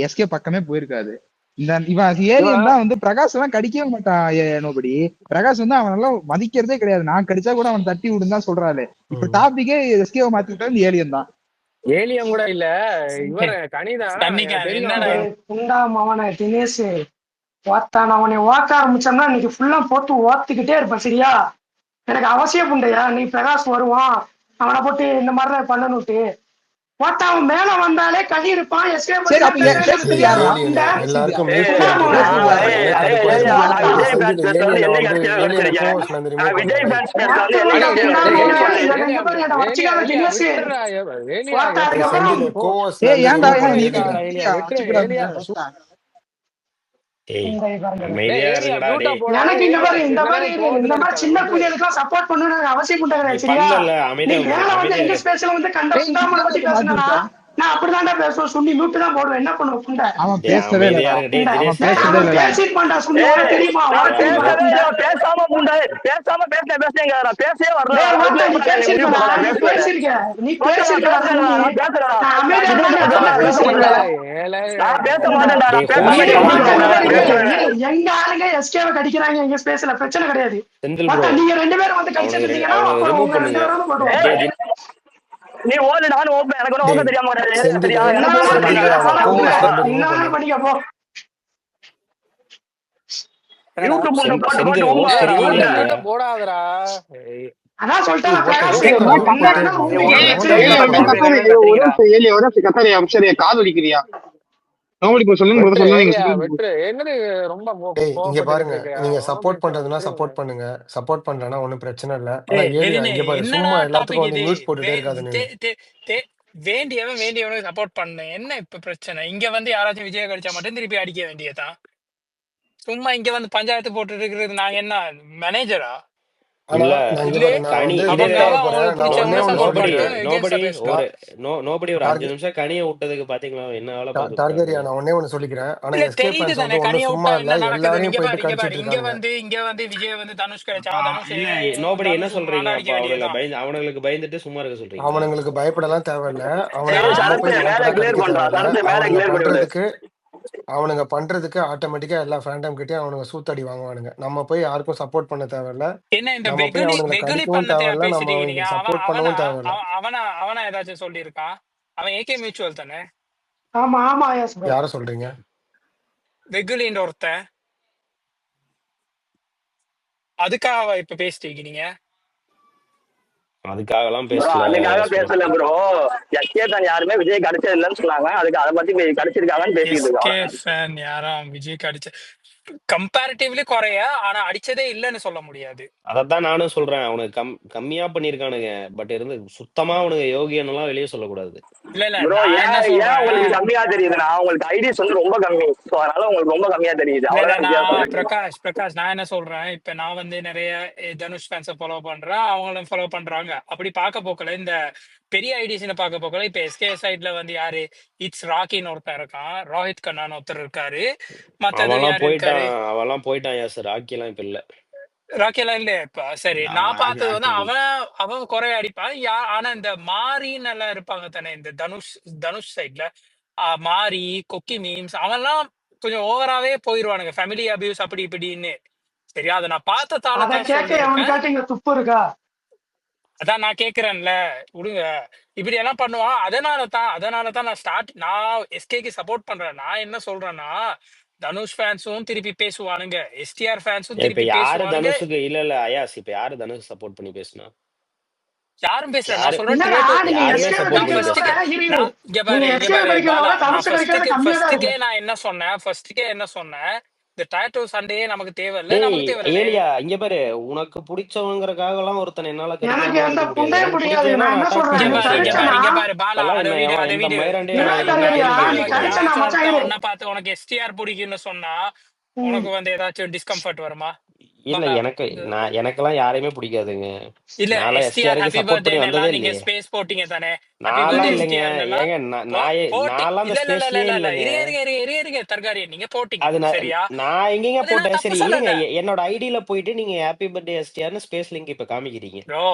எஸ்கே பக்கமே போயிருக்காது. இந்த இவன் ஏலியன் இவன் தான் வந்து பிரகாஷ் எல்லாம் கடிக்கவே மாட்டான். நோபடி பிரகாஷ் வந்து அவன் எல்லாம் மதிக்கிறதே கிடையாது. நான் கடிச்சா கூட அவன் தட்டி விடுன்னு தான் சொல்றாரு. இப்ப ம். டாபிக்கே எஸ்கேவை மாத்தி விட்டா இந்த ஏலியன் தான். ஏலியம் கூட இல்ல, இவர் கனிதான் எனக்கு தெரியும். இந்த புண்டா மவனை தினேஷ் ஓத்தான் அவனை ஓக்க ஆரம்பிச்சோம்னா இன்னைக்கு ஃபுல்லா போட்டு ஓத்துக்கிட்டே இருப்பேன். சரியா? எனக்கு அவசியம் புண்டையா நீ பிரகாஷ் வருவான் அவனை போட்டு இந்த மாதிரிலாம் பண்ணணுட்டு ஓத்தா அவன் மேல வந்தாலே கழி இருப்பான். சரி அப்ப பேசுறது ஏய், யாரா? ஏலியனு எல்லாருக்கும் மியூட் பேசுறது போட்டுட்டு யாரா? ஒரே கடுப்புல பேசுறது இருக்கான். யாரா? தயவு விஜய் செஞ்சு ஃபேன்ஸ் இந்த பேசுறது ஏலியனை என்னைக்கு வந்து அரசியல் ஏலியனை வச்சிருக்கேன். கோவஸ்ல இருந்து ரிமூவ் விஜய் பண்ணுங்க. ஃபேன்ஸ் பேசுறது என்னைக்கு அடே அரசியல் ஏலியா வச்சிருக்கேன். ஏலியா ஏலியா ஏலியா விட்டுறா ஏலியா தயவு எப்படா செஞ்சு நீ இந்த போ கோவஸ்ல ஏய் இருந்து ஏன்டா ரிமூவ் சூப்பரா நீ பண்ணுங்க இருக்காடா ஏலியனை. ஏலியா விட்டுரு ஏலியா ஏய் டேய் அமைதியா ஏலியா இருங்கடா மியூட்டா டேய். போடா எனக்கு இங்க ஏலியா பாரு இந்த மாதிரி என்னதான் கோவத்துல இந்த மாதிரி இருக்காத சின்ன விட்டுரு. புள்ளைகளுக்கு சப்போர்ட் பண்ணணும்னு அவசியம் நீ பண்ணுறேன். சரியா? பண்ணல நீ அமைதியா மேல வந்து அமைதியா எங்க இரு. ஸ்பேஸ்ல வந்து கண்ட ஏய் நீ புண்டாமலை தானே பத்தி இப்ப மாத்தி பேசுனா விட்ட. நான் அப்படிதான்டா பேசுவேன். சுண்ணி மியூட்டு தான் போடுவேன். என்ன பண்ணுவேன் புண்டை அவன் டேய் பேசவே அமைதியா இல்லடா. இருங்க டேய் புண்டை அவன் தினேஷ் பேசவே அவன் இல்லடா. பேசிருப்பான்டா சுண்ணி. உனக்கு தெரியுமா? நான் உனக்கு தெரியுமாடா பேசவே புண்டை? இல்ல, பேசாம புண்டை பேசாம பேசுறேங்க. நான் பேசவே வரல. டேய் அதுக்குள்ள ஓட்டா நீ எப்படி நீ முடிவு பேசிருக்கடா. பண்ண நீ பேசுவேன். பேசிருக்க. நீ நான் பேசிருக்கடா சுண்ணி. பேசுறேன். நான் நான் அமைதியா இதுக்கு தான்டா பேச இருந்தேன். மாட்டேன். பேச ஏலே மாட்டேன். ஏலே நான் பேச புண்டை மாட்டேன்டா. டேய் நான் பேச ஹோஸ்ட் இரு மாட்டேன். மியூட் ஓட்டா அமைதியா இங்க போடுறா நான் பாரு ஹோஸ்ட். பேசுவேன். எங்க ஆளுங்க எஸ்கேவை கடிக்கிறாங்க எங்க ஸ்பேஸ்ல. பிரச்சனை கிடையாது. செந்தில் ப்ரோ ஓட்டா நீங்க 2 பேரும் வந்து கடிச்சிட்டு இருந்தீங்கன்னா அவனுக்கு அப்புறம் ரிமூவ் உங்க 2 பண்ணுங்க. பேரும் வந்து போடுவோம். டேய் நீ ஓடு, நானும் ஓப்பேன். எனக்கு ஒன்றும் ஓப்ப டேய் தெரியாம கிடையாது. செந்தில் சரியா? என்ன எனக்கு வேணா ஓப்ப செந்தில் பண்ணிக்க. தெரியாது. அவனை போடா புண்டை. கோவஸ்ல இருந்து என்ன ரிமூவ் வேணா பண்ணு. பண்ணிக்க போ. என்னடா யூடியூப் போட்டு போட்டு செந்தில் ஹோஸ்ட் ஏய் சரியில்லை மியூட்ட ஓப்பேன். இல்லையா? கீட்ட போடாதடா. ஏய், அதான் சொல்லிட்டேன் டேய் ஓட்டா பிரகாஷ் எதுக்குடா வந்து மியூட் போட்டே வந்தாருன்னா இருக்கீங்க? உங்களுக்கு ஓட்டா பிரச்சனை ஓட்டா ஏலியா கிடையாது. மியூட் வந்து போடு. கத்தாரு. ஒரு நிமிஷம் ஏலியா ஒரு நிமிஷம் கத்தாரு. சரி காது வலிக்கிறியா? நோபடி இப்போ சொல்லுங்க brother, விட்டுரு சொல்லுங்க நீங்க ஏலியா சொல்லுங்க. விட்டுரு. என்னது ரொம்ப டேய் இங்க கோவப்பட்டுக்கிட்டு பாருங்க, இருக்க? நீங்க அவன் சப்போர்ட் பேச பண்றதுன்னா விட்டுருங்க. சப்போர்ட் பண்ணுங்க. சப்போர்ட் பண்றேன்னா ஒன்றும் பிரச்சனை இல்லை. ஆனா ஏய் ஏலியா எரினே இங்க பாரு, என்னடா சும்மா டாபிக் எல்லாத்துக்கும் வந்து இது? மியூட் போட்டுட்டே வே இருக்காது தே நீனு. தே தே வேண்டியவனுக்கு சப்போர்ட் பண்ணு. என்ன இப்ப பிரச்சனை? இங்க வந்து யாராச்சும் விஜய் கடிச்சா மட்டும் திருப்பி அடிக்க வேண்டியதான். சும்மா இங்க வந்து பஞ்சாயத்து போட்டு இருக்கிறது நாங்க என்ன மேனேஜரா? ஆனா இல்ல நான் இங்க இல்லையே. பாரு, நான் கனி வந்து இதே மியூட் ஆக அவனுக்காக போறேன். அவங்களுக்கு நான் ஒன்னே பிடிச்சவங்கள ஒண்ணு சப்போர்ட் நோபடி பண்ணிட்டு சொல்லிக்கிறேன். எகேன்ஸ்டா நோபடி பேசணும். ஒரு நோபடி ஒரு 5 டார்கெட் நிமிஷம் கனியை விட்டதுக்கு பாத்தீங்களா என்ன வேலை பார்த்துட்டு டார்கெரியா, இருக்காரு. நான் ஒன்னே ஒண்ணு சொல்லிக்கிறேன். ஆனா இல்ல எஸ்கே தெரியுது ஃபேன்ஸ் தானே, வந்து கனியை ஒன்றும் சும்மா விட்டா இல்ல, என்ன நடக்குதுன்னு. எல்லாரையும் போயிட்டு கடிச்சிட்டு இங்க இருக்கானுங்க. வந்து விஜய் வந்து தனுஷ் கிடைச்சா தனுஷ் நோபடி என்ன தனுஷ் சொல்றீங்க? முன்னாடி அப்ப அடிக்க வேண்டியதுதான். அவனுங்களுக்கு பயந்துட்டு சும்மா இருக்க சொல்றீங்களா? அவனுங்களுக்கு பயப்படலாம் தேவையில்ல. அவனுங்க ஏய் நம்ம சரத்து போய் மேல பயப்பட கிளியர் கடிக்க பண்றா. தேவையில்ல. சரத்து மேல அவனுங்க கிளியர் பண்ணி விடு. பண்றதுக்கு ஆட்டோமேட்டிக்கா எல்லா ஃபேண்டம் கிட்டயும் அவனுங்க சூத்தடி வாங்குவானுங்க. நம்ம போய் யாருக்கும் சப்போர்ட் பண்ண தேவையில்ல. என்ன இந்த நம்ம போய் வெகுலி அவனுங்களை வெகுலி கடிக்கவும் பண்ணத்தையா தேவையில்ல. நம்ம பேசிட்டு இருக்கீங்க? அவனுக்கு அவன் சப்போர்ட் அவனா பண்ணவும் தேவையில்ல. அவ- அவனா அவனா ஏதாச்சும் சொல்லியிருக்கான்? அவன் ஏகே மியூச்சுவல் தானே. ஆமா ஆமா எஸ் ப்ரோ. யார சொல்றீங்க? வெகுலின்ற ஒருத்தன். அதுக்காக இப்ப பேசிட்டு இருக்கீங்க? அதுக்காக எல்லாம் ப்ரோ பேசல. அதுக்காக பேசல ப்ரோ. எஸ்கே தான் யாருமே விஜய் கடிச்சது இல்லைன்னு சொன்னாங்க. அதுக்கு அதை பத்தி கடிச்சிருக்காங்கன்னு பேசிட்டு எஸ்கே இருக்கோம். ஃபேன் யாராம் விஜய்க்கு அடிச்ச கம்பேரிட்டிவ்லி குறைய, ஆனா அடிச்சதே இல்லைன்னு சொல்ல முடியாது. அதத்தான் நானும் சொல்றேன். அவனுக்கு கம்மியா பண்ணிருக்கானுங்க. பட் இருந்து சுத்தமா அவனுக்கு யோகியன் எல்லாம் வெளியே சொல்லக்கூடாது. இல்ல ப்ரோ நான் ஏன் என்ன ஏன் உங்களுக்கு சொல்றேன், கம்மியா தெரியுதுன்னா உங்களுக்கு ஐடிஸ் வந்து ரொம்ப கம்மி. ஸோ அதனால உங்களுக்கு ரொம்ப கம்மியா தெரியுது. இல்ல அவ்வளவுதான் நான் வித்தியாசம். பிரகாஷ் நான் என்ன சொல்றேன், இப்ப நான் வந்து நிறைய தனுஷ் ஃபேன்ஸை ஃபாலோ பண்றேன், அவங்களும் ஃபாலோ பண்றாங்க. அப்படி பார்க்க போக்கல இந்த பெரிய ஐடிஸ்ன்னு பார்க்க போக்கல இப்ப எஸ்கே சைட்ல வந்து யாரு, இட்ஸ் ராக்கின்னு ஒருத்தன் இருக்கான், ரோஹித் கண்ணான்னு ஒருத்தர் இருக்காரு, மத்தது யாரு இருக்காரு, அவெல்லாம் போயிட்டான். யாஸ் ராக்கி எல்லாம் இப்ப இல்ல. ராக்கி எல்லாம் இல்லையா இப்ப? சரி, நான் பார்த்தது வந்து ராக்கி அவன் குறைய அடிப்பான். ஆனா இந்த மாரின்னு எல்லாம் இருப்பாங்க தானே இந்த தனுஷ் சைட்ல, மாரி கொக்கி மீம்ஸ் அவன்லாம் கொஞ்சம் ஓவராவே போயிருவானுங்க, ஃபேமிலி அபியூஸ் அப்படி இப்படின்னு. சரியா? அதை நான் பார்த்ததால அதை தான் கேட்க சொல்லியிருக்கேன். எவனுக்காட்டி இங்க துப்பு இருக்கா? அதான் நான் கேக்குறேன்ல, விடுங்க. இப்படி எல்லாம் பண்ணுவான். அதனாலதான் நான் எஸ்கேக்கு சப்போர்ட் பண்றேன். நான் என்ன சொல்றேன்னா, தனுஷ் ஃபேன்ஸும் திருப்பி பேசுவானுங்க, எஸ்டிஆர் ஃபேன்ஸும் இப்ப திருப்பி யாரு பேசுவானுங்க. தனுஷுக்கு இல்ல அயாஸ், இப்ப யாரு தனுஷ் சப்போர்ட் பண்ணி பேசுனா? யாரும் பேசல. நான் யாரு சொல்றேன் என்னடா நீங்க யாருமே எஸ்கே சப்போர்ட் நான் பண்ணி கடிக்கிறத பேசல. விட ஃபர்ஸ்ட்டுக்கு இரு இங்க நீங்க எஸ்கே பாரு கடிக்கிறத பாலா, விட நான் தனுஷ் கடிக்கிறது கம்மியா தான் ஃபர்ஸ்ட்டுக்கே இருக்கு. நான் என்ன சொன்னேன், இந்த டாட்டூ சண்டையே நமக்கு தேவையில்லை, நமக்கு தேவையில்லை. ஏலியா இங்க பாரு, உனக்கு பிடிச்சவங்கிறக்காக எல்லாம் ஒருத்தன் என்னால எனக்கு கடிக்காம எந்த இருக்க முடியாது. புண்டையும் எனக்கு பிடிக்காது. பிடிச்சதுன்னா நான் நான் என்ன அட்டாக் சொல்றேன், பண்ணி நீ பேசுவேன். கடிச்சனா பாலா, இப்பெல்லாம் அதை என்ன விடு. இந்த மயிரண்டே இல்ல நான் தங்கரியா, கேள்வி நீ கேட்டுட்டு கடிச்சனா இருக்கேன். மச்சான் இரு. உன்னை பார்த்து உனக்கு எஸ்டிஆர் பிடிக்கும்னு சொன்னா ம். உனக்கு வந்து ஏதாச்சும் டிஸ்கம்ஃபர்ட் வருமா? இல்ல எனக்கெல்லாம் யாரையுமே பிடிக்காதுங்க. இல்ல நான்லாம் எஸ்டிஆர் எஸ்டிஆருக்கு ஹாப்பி சப்போர்ட் பண்ணி வந்ததே பர்த்டேன்னு நீங்க இல்லையே. ஸ்பேஸ் போட்டீங்க தானே? ஹாப்பி நான்லாம் பர்த்டே இல்லைங்க. எஸ்டிஆர்னா ஏங்க போட்டி. நான்லாம் அந்த இல்ல இல்ல இல்ல ஸ்பேஸ்லயே இல்ல இல்ல இல்லைங்க. இருங்க தர்காரியன், நீங்க போட்டீங்க அது சரியா? நான் எங்கேங்க அது நான் போட்டேன்? தப்பு சரி இருங்க, சொல்லல என்னோட ஐடியில போயிட்டு நீங்க ஹாப்பி பர்த்டே எஸ்டிஆர்னு ஸ்பேஸ் லிங்க் இப்ப காமிக்கிறீங்க. ப்ரோ.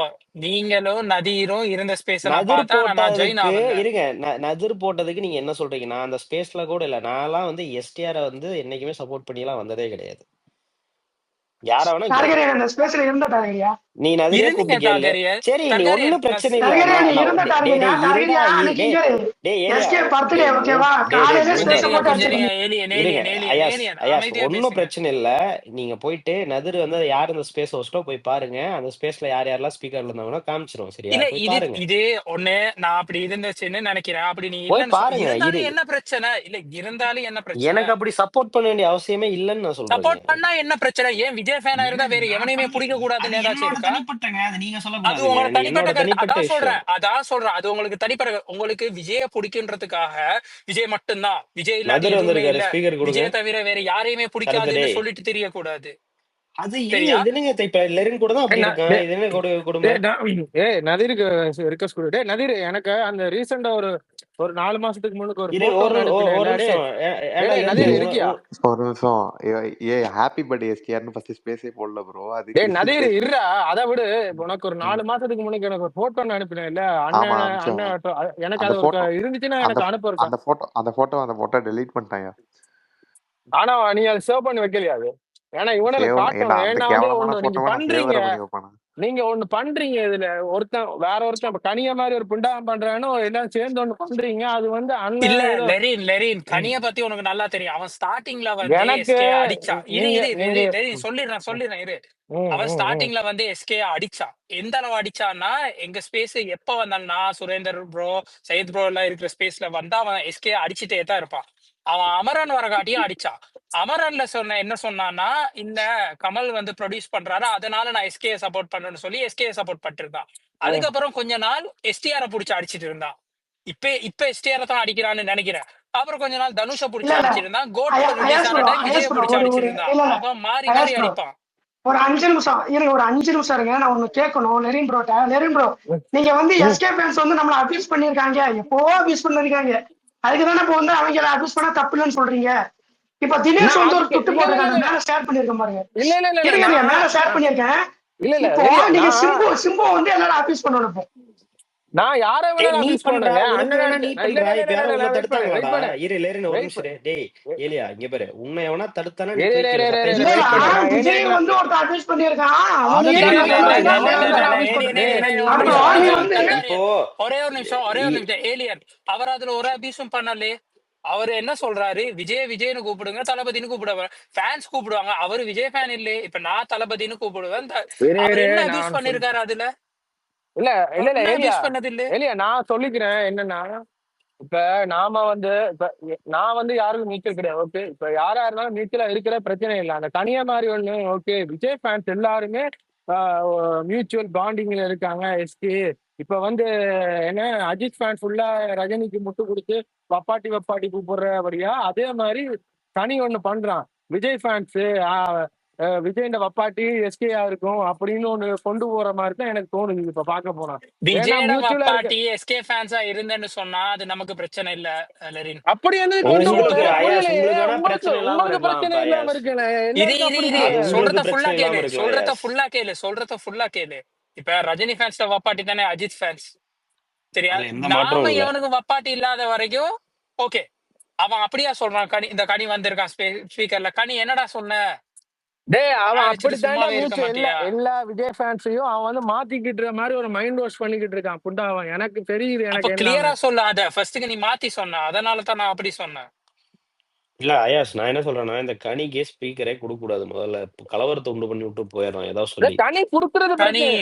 நீங்களும் நதீரும் இருந்த ஸ்பேஸ் நான் நதிர் பார்த்தா நான் ஜாயின் போட்டதுக்கு ஆவேங்க. இருங்க, நதிர் போட்டதுக்கு நீங்க என்ன சொல்றீங்க? நான் அந்த ஸ்பேஸ்ல கூட இல்ல. நான்லாம் வந்து எஸ்டிஆரை வந்து என்னைக்குமே சப்போர்ட் பண்ணி எல்லாம் வந்ததே கிடையாது. யார வேணா கேளு. டார்கெரியன் அந்த ஸ்பேஸ்ல இருந்த டார்கெரியா? நீ நதிரே இருந்தீங்க கூப்பிட்டு கேளு. டார்கெரியன். சரி நீ டார்கெரியன் ஒன்னும் பிரச்சனை இல்ல. டார்கெரியா நீ நான் இருந்த டேய் டார்கெரியா? டேய் இருடா டார்கெரியா அன்னைக்கு டேய் இங்க டேய் ஏலியா எஸ்கே பர்த்டே டேய் ஓகேவா? டேய் காலையில ஸ்பேஸ பிரதர் போட்டு கொஞ்சம் அடிச்சிருக்கீங்க. ஏலியன் இருங்க. ஐயாஸ் அமைதியா ஒன்னும் பேசுங்க. பிரச்சனை இல்ல. நீங்க போயிட்டு நதிர் வந்து யார் இந்த ஸ்பேஸ் ஹோஸ்டோ போய் பாருங்க. அந்த ஸ்பேஸ்ல யார் யாரெல்லாம் ஸ்பீக்கர்ல இருந்தாங்கன்னா காமிச்சிரும். சரியா? இல்ல போய் இது பாருங்க. இது ஒண்ணு நான் அப்படி இருந்துச்சுன்னு நினைக்கிறேன். அப்படி நீ போய் இல்லன்னு பாருங்க. இருந்தாலும் என்ன பிரச்சனை? இல்ல இருந்தாலும் என்ன பிரச்சனை? எனக்கு அப்படி சப்போர்ட் பண்ண வேண்டிய அவசியமே இல்லைன்னு நான் சொல்றேங்க. சப்போர்ட் பண்ணா என்ன பிரச்சனை? ஏன் விஜய் ஃபேனா இருந்தா வேற எவனையுமே பிடிக்க கூடாதுன்னு ஏதாச்சும் இருக்கா? அது நீங்க அது உங்களோட தனிப்பட்ட கருத்து. விஷயம். அதான் சொல்றேன் அது உங்களுக்கு தனிப்பட்ட. உங்களுக்கு விஜய பிடிக்குன்றதுக்காக விஜய் மட்டும்தான், விஜய் இல்லாத நதிர் எதுவுமே வந்திருக்காரு. இல்ல, ஸ்பீக்கர் கொடுங்க. விஜய் தவிர வேற யாரையுமே பிடிக்காதுன்னு சொல்லிட்டு தெரியக்கூடாது. அது சரியா? இது என்னங்க இப்ப லெரின் கூட தான் அப்படி இருக்கான். இது என்ன குடும்பம்? நதீருக்கு ரிக்வெஸ்ட் கொடு. நதீர் எனக்கு அந்த ரீசெண்டா ஒரு 4 மாசத்துக்கு முன்னுக்கு ஒரு ஒரு நிமிஷம். நதீர் இருக்கியா? ஒரு நிமிஷம். ஹாப்பி பர்த்டே எஸ்கேஆர்னு ஃபர்ஸ்ட் ஸ்பேஸே போடல ப்ரோ. அது நதீர் இருடா, அதை விடு. உனக்கு ஒரு 4 மாசத்துக்கு முன்னுக்கு எனக்கு ஒரு போட்டோ அனுப்பினேன் இல்ல அண்ணன். எனக்கு அது இருந்துச்சுன்னா எனக்கு அனுப்புறேன். அந்த போட்டோ டெலீட் பண்ணிட்டாங்க. ஆனா நீ அதை சேவ் பண்ணி வைக்கலையா? அது ஏன்னா இவனுக்கு காட்டணும். ஏன்னா நீங்க பண்றீங்க, நீங்க ஒண்ணு பண்றீங்க. இதுல ஒருத்தன் வேற ஒருத்தன் கனிய மாதிரி ஒரு பிண்டாம பண்றானோ எல்லாம் சேர்ந்து ஒண்ணு பண்றீங்க. அது வந்து இல்ல லெரின் கனிய பத்தி உனக்கு நல்லா தெரியும். அவன் ஸ்டார்டிங்ல வந்து எஸ்கே அடிச்சான். சொல்லிடுறேன் இரு. அவன் ஸ்டார்டிங்ல வந்து எஸ்கே அடிச்சான். எந்த அளவு அடிச்சான்னா, எங்க ஸ்பேஸ் எப்ப வந்தான், நான் சுரேந்தர் ப்ரோ சையத் ப்ரோ எல்லாம் இருக்கிற ஸ்பேஸ்ல வந்தா அவன் எஸ்கே அடிச்சுட்டே தான் இருப்பான். அவன் அமரன் வரகாட்டியும் அடிச்சான். அமரன்ல என்ன சொன்னான்னா, இந்த கமல் வந்து ப்ரொடியூஸ் பண்றாரு, அதனால நான் எஸ்கே சப்போர்ட் பண்றேன்னு சொல்லி எஸ்கே சப்போர்ட் பண்ணிருந்தான். அதுக்கப்புறம் கொஞ்ச நாள் எஸ்டிஆரை புடிச்சு அடிச்சிட்டு இருந்தான். இப்ப எஸ்டிஆர் தான் அடிக்கிறான்னு நினைக்கிறேன். அப்புறம் கொஞ்ச நாள் தனுஷ புடிச்சு அடிச்சிருந்தான். கோட் ரிலீஸ் ஆன டைம் விஜய புடிச்சு அடிச்சிருந்தான். அப்ப மாறி அடிப்பான். ஒரு 5 நிமிஷம் இருங்க, ஒரு 5 நிமிஷம் இருங்க. நான் ஒண்ணு கேட்கணும் லெரின் ப்ரோட்ட. லெரின் ப்ரோ, நீங்க வந்து எஸ்கே ஃபேன்ஸ் வந்து நம்மள அபியூஸ் பண்ணிருக்காங்க, எப்போ அபியூஸ் பண்ணிருக்காங்க. அதுக்குதானே இப்ப வந்து அவங்க அபியூஸ் பண்ணா தப்பு இல்லைன்னு சொல்றீங்க. இப்ப தினேஷ் வந்து ஒரு துட்டு போட்டிருக்காங்க, மேல ஷேர் பண்ணிருக்கேன் பாருங்க. மேல ஷேர் பண்ணிருக்கேன். இப்போ நீங்க சிம்பு வந்து எல்லாரும் அபியூஸ் பண்ணணும். நான் யாரை வேணா நீ அபியூஸ் பண்ற பண்றேன். உனக்கு வேணா நீ பண்ற. இப்ப யாரோ உன்னை தடுத்தாங்களாடா? இரு லெரின் ஒரு நிமிஷம். டேய் ஏலியா இங்க பாரு, உன்னை எவனா தடுத்தானா நீ விஜய் வந்து ஒருத்தர் அபியூஸ் பண்ணிருக்கான். இப்போ ஒரே ஒரு நிமிஷம் ஏலியன் அவர் அதுல ஒரு அபியூஸும் பண்ணலே. அவரு என்ன சொல்றாரு, விஜய்னு கூப்பிடுங்க, தளபதினு கூப்பிடுவாங்க, ஃபேன்ஸ் கூப்பிடுவாங்க. அவரு விஜய் ஃபேன் இல்லையே. இப்ப நான் தளபதினு கூப்பிடுவேன். என்ன அபியூஸ் பண்ணிருக்காரு அதுல? இல்ல நான் சொல்லிக்கிறேன் என்னன்னா, இப்ப நாம வந்து நான் வந்து யாருக்கும் நீச்சல் கிடையாது. ஓகே, இப்ப யாரா இருந்தாலும் நீச்சலா இருக்கிற பிரச்சனை இல்லை. அந்த தனியா மாதிரி ஒண்ணு ஓகே. விஜய் ஃபேன்ஸ் எல்லாருமே மியூச்சுவல் பாண்டிங்ல இருக்காங்க. எஸ்கே இப்ப வந்து என்ன அஜித் ஃபேன்ஸ் ஃபுல்லா ரஜினிக்கு முட்டு கொடுத்து வப்பாட்டி கூப்பிடுறபடியா, அதே மாதிரி தனி ஒண்ணு பண்றான். விஜய் ஃபேன்ஸ் விஜய் வப்பாட்டி எஸ்கேயா இருக்கும் அப்படின்னு ஒண்ணு கொண்டு போற மாதிரி தான் எனக்கு தோணுது இப்ப பாக்க போனா. விஜய் எஸ்கே ஃபேன்ஸா இருந்தேன்னு சொன்னா அது நமக்கு பிரச்சனை இல்ல லெரின். அப்படி வந்து உங்களுக்கு பிரச்சனை இல்லாம இருக்கு. சொல்றத ஃபுல்லா கேளு. இப்ப ரஜினி ஃபேன்ஸ் வப்பாட்டி தானே அஜித் ஃபேன்ஸ், சரியா? நாம இவனுக்கு வப்பாட்டி இல்லாத வரைக்கும் ஓகே. அவன் அப்படியா சொல்றான். இந்த கனி வந்திருக்கான் ஸ்பீக்கர்ல. கனி என்னடா சொன்ன? அவன் அப்படித்தாண்டா எல்லா விஜய் ஃபேன்ஸையும் அவன் வந்து மாத்திக்கிட்டு இருக்க மாதிரி ஒரு மைண்ட் வாஷ் பண்ணிக்கிட்டு இருக்கான் புண்டாவன். எனக்கு தெரியுது. எனக்கு கிளியரா சொல்ல அத ஃபர்ஸ்ட்க்கு நீ மாத்தி சொன்ன, அதனால தான் நான் அப்படி சொன்னேன். இல்ல அயாஸ், நான் என்ன சொல்றேன்னா, இந்த கனிக்கே ஸ்பீக்கரே கொடுக்க கூடாது. முதல்ல கலவரத்தை உண்டு பண்ணி விட்டு போயிடறான் ஏதாவது சொல்லி. கனி குடுக்கறது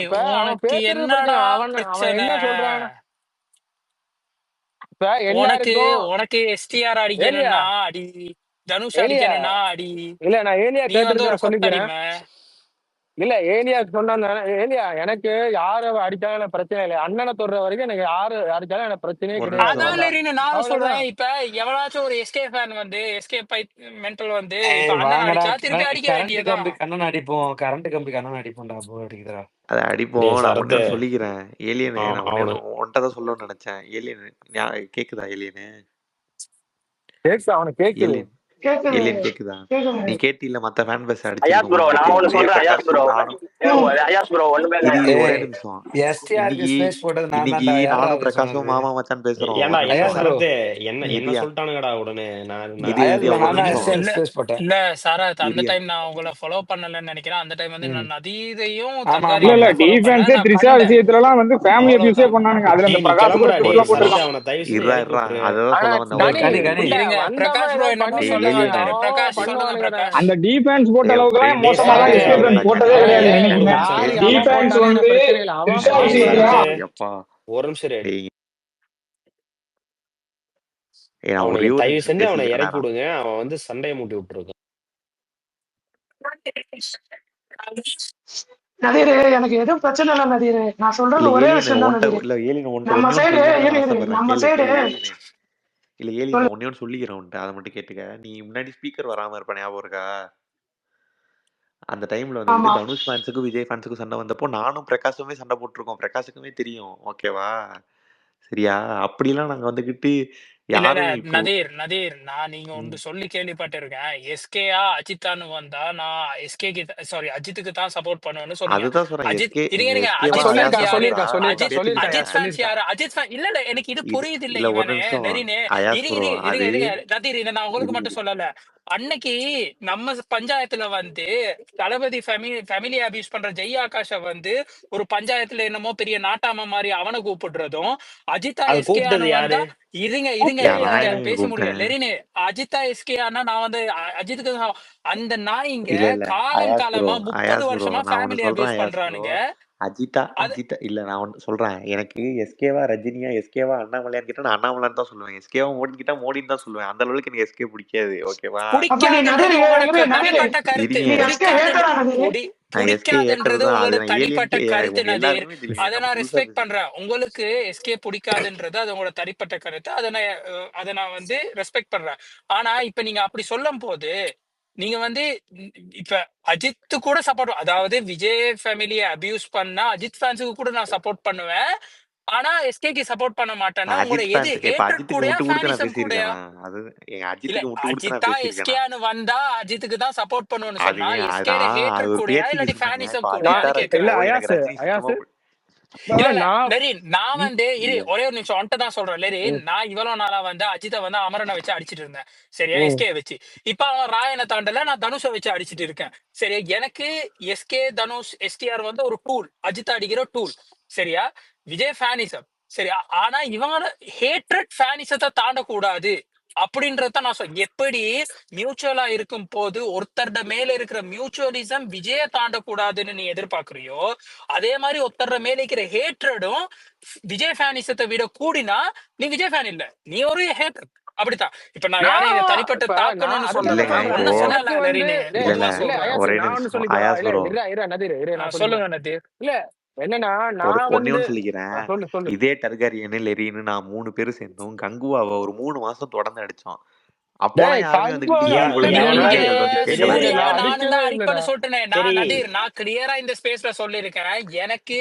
உனக்கு என்னடா என்ன சொல்றான்? உனக்கு எஸ்டிஆர் அடிக்கணும்னா அடி, தனுஷ் அடிக்கணும்னா அடி. இல்ல நான் ஏலியா கேட்டு சொல்லிக்கிறேன். இல்ல ஏலியா சொன்னா ஏலியா எனக்கு யாரு அடிச்சாலும் எனக்கு பிரச்சனை இல்லை. அண்ணனை தொடுற வரைக்கும் எனக்கு யாரு அடிச்சாலும் எனக்கு பிரச்சனையே ஒரு கிடையாது. நிமிஷம் அதான் லெரின் நானும் சொல்றேன். அவ்வளவுதான். இப்ப எவனாச்சும் ஒரு எஸ்கே ஃபேன் வந்து எஸ்கே மென்டல் வந்து இப்ப ஏய் அண்ணன் வாங்கடா, அடிச்சா திருப்பி அடிக்க கரண்ட் வேண்டியதுதான். கம்பி கண்ணன் அடிப்போம், கரண்ட் கம்பி கண்ணன் அடிப்போம்டா, போர் அடிக்குதுடா. அதை அடிப்போம். டேய் நான் சரத்து ஒன்னு சொல்லிக்கிறேன். ஏலியனு நான் அவனு உன்கிட்ட தான் சொல்லணும்னு நினைச்சேன். ஏலியனு கேக்குதா? ஏலியனு அவனுக்கு கேக்குது. ஏலியன் கேக்குது ஏலியன் கேக்குதா? நீ கேக்குது. கேட்டில மத்த ஃபேன் பேஸ் அயாஸ் ப்ரோ நான் ஒண்ணு சொல்றேன். அயாஸ் ப்ரோ அயாஸ் ப்ரோ ஒண்ணுமே இல்ல. இது ஒரே ஏய் நிமிஷம். எஸ்டிஆருக்கு இன்னைக்கு ஸ்பேஸ் போட்டது நான் இன்னைக்கு தான்டா. யாரா நானும் அது பிரகாஷும் சொன்னது? மாமா மச்சான் பேசுறோம். ஏன்டா ஒரு என்ன அயாஸ் நிமிஷம். ப்ரோ, சரத்து என்ன நீ என்ன இரியா சொல்லிட்டானுங்கடா உடனே நான் இரியா அயாஸ் இரியா ப்ரோ ஒரு நான் தான் நிமிஷம். எஸ்டிஆர் இல்ல ஸ்பேஸ் போட்டேன். இல்ல சரத் அந்த இரியா டைம் நான் உங்களை ஃபாலோ பண்ணலன்னு நினைக்கிறேன். அந்த டைம் வந்து நான் நதீதையும் ஆமா ஆமா தர்காரையும் இல்ல ஆமா. தான் ஃபாலோ டிஃபென்ஸ் பண்ணேன். நான் த்ரிஷா கண்டேன். விஷயத்துல எல்லாம் வந்து ஃபேமிலி அபியூஸே அவ்வளவுதான். பண்ணானுங்க. அதுல அந்த டேய் நீ பிரகாஷ் கூட கிளம்புடா தூக்கில டேய் சரத்து, போட்டிருக்கான். அவனை தயவு செஞ்சு இருடா இறக்கி இருடா விட்டுரு. அததான் ஆனா சொல்ல வந்தேன். டேய் ஒரு கனி கனி நிமிஷம். கனி இருங்க வந்தவன் பிரகாஷ் ப்ரோ ஏதோ என்னமோ டேய் சொல்ல ஏலியனு வந்தாரு. பிரகாஷ் சொல்லுங்க பண்ணுவானுங்கடா. பிரகாஷ். அந்த டிஃபென்ஸ் போட்ட டேய் அளவுக்கு டேய் மோசமா சரத்து தான் சரத் எஸ்கே இருடா ஃபேன்ஸ் போட்டதே கண்ணா. கிடையாது ஏய் என்னைக்குமே. யாரு பேச அவன் விடுறா. டிஃபென்ஸ் போட்டாலும் வந்து எனக்கு பிரச்சனை இல்லை. அவன் த்ரிஷா டேய் அவன் விஷயத்துல சரத்து எப்பா ஒரு நிமிஷம் இரு. டேய் நான் அவனை ஒரே ஒரு தயவு நிமிஷம் செஞ்சு அவனை பேசிக்கிறேன் இறக்கி விடுங்க. அவன் வந்து சண்டையை மூட்டி விட்டுருக்கான். நதீரு எனக்கு எதுவும் பிரச்சனை இல்லை நதீரு. நான் சொல்றது இல்ல ஒரே ஏலியனு விஷயம் தான் ஒன்ட்ட நதீரு. இல்ல ஏலியன் ஒன்ட்ட நம்ம ஒன்னே ஒன்று சைடு சொல்லணும்னு நான் இரு ஆசைப்படுறேன். நம்ம கேளு சைடு கேளு ஏலியனு. இல்ல ஏலியன் ஒன்னே ஒன்று சொல்லிக்கிறேன் உன்ட்ட, அதை மட்டும் கேட்டுக்க. நீ முன்னாடி ஸ்பீக்கர் வராம இருப்ப, ஞாபகம் இருக்கா? அந்த டைம்ல வந்துகிட்டு ஆமா தனுஷ் ஃபேன்ஸுக்கும் விஜய் ஃபேன்ஸுக்கும் சண்டை வந்தப்போ நானும் பிரகாஷுமே சண்டை போட்டிருக்கோம். பிரகாஷுக்குமே தெரியும், ஓகேவா? சரியா? அப்படிலாம் நாங்க வந்துகிட்டு இல்ல யாரும் இப்போ நதீர் நான் நீங்க ஒன்று ம், சொல்லி கேள்விப்பட்டிருக்கேன். எஸ்கேயா அஜித்தான்னு வந்தா நான் எஸ்கேக்கு சாரி அஜித்துக்கு தான் சப்போர்ட் பண்ணுவேன்னு சொன்னீங்க. அதுதான் சொல்றேன். அஜித் இருங்க இருங்க எஸ்கேவா அஜித் ஃபேன்ஸ் அயாஸ் யாரு? ப்ரோடா அஜித் ஃபேன்ஸ் சேர்த்துக்கிட்டேன். யாரு? அஜித் ஃபேன் இல்ல எனக்கு இது இது புரியுது இல்ல இல்ல ஒரு இவனே நிமிஷம் லெரினே. அயாஸ் இரு ப்ரோ, இரு அது இருங்க நதீர் இதை நான் உங்களுக்கு இது மட்டும் சொல்லல. அன்னைக்கு நம்ம பஞ்சாயத்துல வந்து தளபதி ஃபேமிலி அபியூஸ் பண்ற ஜெய் ஆகாஷ வந்து ஒரு பஞ்சாயத்துல என்னமோ பெரிய நாட்டாம மாதிரி அவனை கூப்பிடுறதும், அஜிதா அதை எஸ்கேன்னு கூப்பிட்டது வந்தா யாரு? இருங்க நான் இருங்க எங்க பேச முடியல கூப்பிட்டேன்? லெரினே. அஜிதா எஸ்கே ஆனா நான் வந்து அஜித்துக்கு அந்த நாய்ங்க இல்ல இல்ல காலம் அயாஸ் ப்ரோ, காலமா 30 அயாஸ் ப்ரோ வருஷமா நான் ஒண்ணு ஃபேமிலி சொல்றேன். அபியூஸ் அயாஸ் ப்ரோ, பண்றானுங்க. அஜிதா அது அஜிதா இல்ல நான் ஒண்ணு சொல்றேன். எனக்கு எஸ்கேவா ரஜினியா, எஸ்கேவா அண்ணாமலையான்னு கேட்டா நான் அண்ணாமலைன்னு தான் சொல்லுவேன். எஸ்கேவா மோடின்னு கேட்டா மோடின்னு தான் சொல்லுவேன். அந்த அளவுக்கு எனக்கு எஸ்கே பிடிக்காது, ஓகேவா? அப்ப நீ நதீரு பிடிக்காதுன்றது உங்களோட நதீரு தனிப்பட்ட கருத்து. இருங்க, நீ எஸ்கே ஹேட்டரா நதீரு? நான் எஸ்கே ஏத்தர் பிடிக்காதுன்றது தான். அது உங்களோட நான் தனிப்பட்ட ஏலியன்ட்டு கருத்து உங்க நதீர். எல்லாருக்குமே தெரியும். அதை என்ன நான் புதுசா ரெஸ்பெக்ட் பேசுறீங்க? பண்றேன். உங்களுக்கு எஸ்கே பிடிக்காதுன்றது அது உங்களோட தனிப்பட்ட கருத்து. அதை நான் வந்து ரெஸ்பெக்ட் பண்றேன். ஆனா இப்ப நீங்க அப்படி சொல்லும் போது நீங்க வந்து இப்ப அஜித்து கூட சப்போர்ட், அதாவது விஜய் ஃபேமிலியை அபியூஸ் பண்ணா அஜித் ஃபேன்ஸுக்கு கூட நான் சப்போர்ட் பண்ணுவேன். ஆனா எஸ்கேக்கு சப்போர்ட் பண்ண மாட்டேன்னா உங்களோட அஜித் எது ஃபேன்ஸ் இப்ப ஹேட்ரட் அஜித்துக்கு கூடயா விட்டு கொடுத்து நான் ஃபேனிசம் கூடயா? பேசியிருக்கேனா? அது எங்க இல்ல அஜித்துக்கு விட்டு கொடுத்து நான் அஜித்தா பேசியிருக்கேனா? எஸ்கேன்னு வந்தா அஜித்துக்கு தான் சப்போர்ட் பண்ணுவேன்னு அது சொன்னா ஏன் எஸ்கேட அதான் அது ஹேட்ரட் ஒரு கூடயா பேச்சுக்கு இல்லாட்டி சொன்னாங்க. இப்போ ஃபேனிசம் அஜித்தா கூடயான்னு இல்ல கேக்குறேன். எனக்கு ரஜினி சுத்தமா இல்ல இல்ல நான் லெரின் நான் வந்து இரு இல்ல ஒரே ஒரு நிமிஷம் வந்துட்டு தான் சொல்றேன். லெரின் நான் இவ்வளவு நாளா வந்து அஜித்தை வந்து அமரனை வச்சு அடிச்சிட்டு இருந்தேன். சரியா? எஸ்கே வச்சு. இப்ப அவன் ராயனை தாண்டல, நான் தனுஷை வச்சு அடிச்சிட்டு இருக்கேன். சரியா? எனக்கு எஸ்கே தனுஷ் எஸ்டிஆர் வந்து ஒரு டூல், அஜித் அடிக்கிற டூல். சரியா? விஜய் ஃபேனிசம். சரியா? ஆனா இவங்களோட ஹேட்ரட் ஃபேனிசத்தை தாண்டக்கூடாது அப்படின்றத நான் எப்படி மியூச்சுவலா இருக்கும் போது ஒருத்தர்ட மேல இருக்கிற மியூச்சுவலிசம் விஜய தாண்டக்கூடாதுன்னு நீ எதிர்பார்க்கறியோ, அதே மாதிரி ஒருத்தர்ட மேல இருக்கிற ஹேட்ரடும் விஜய் ஃபேனிசத்தை விட கூடினா நீ விஜய் ஃபேன் இல்ல, நீ ஒரு ஹேட்டர். அப்படித்தான். இப்ப நான் யாரையும் இதை தனிப்பட்ட தாக்கணும்னு சொல்லல. இல்லைங்க நான் இப்போ ஒன்னும் சொல்லல எனக்கு வந்து லெரினு. இல்ல இல்ல பொதுவா சொல்றேன். ஒரே நான் ஒண்ணு நிமிஷம் சொல்லிக்கவா? அயாஸ் இல்ல ப்ரோ, நதீர் நான் சொல்லிக்கிறேன். சொல்லுங்க நதீர். இல்ல என்னன்னா ஒரு நான் ஒன்னே வந்து ஒன்று சொல்லிக்கிறேன். சொல்லு. இதே டர்காரியனு லெரின்னு நான் 3 பேரும் சேர்ந்தோம் கங்குவாவை ஒரு 3 மாசம் தொடர்ந்து அடிச்சோம். அப்போலாம் டேய் யாருமே வந்துகிட்டு இவ்வளவு நீங்க நியாயவாதிகள் வந்து கேட்கல. சூர்யாவை நான் நானும் தான் அடிக்கவே இல்லடா. அடிப்பேன்னு சொல்லிட்டேனே. சரி நதீர் நான் கிளியரா இந்த ஸ்பேஸ்ல சொல்லியிருக்கேன். எனக்கு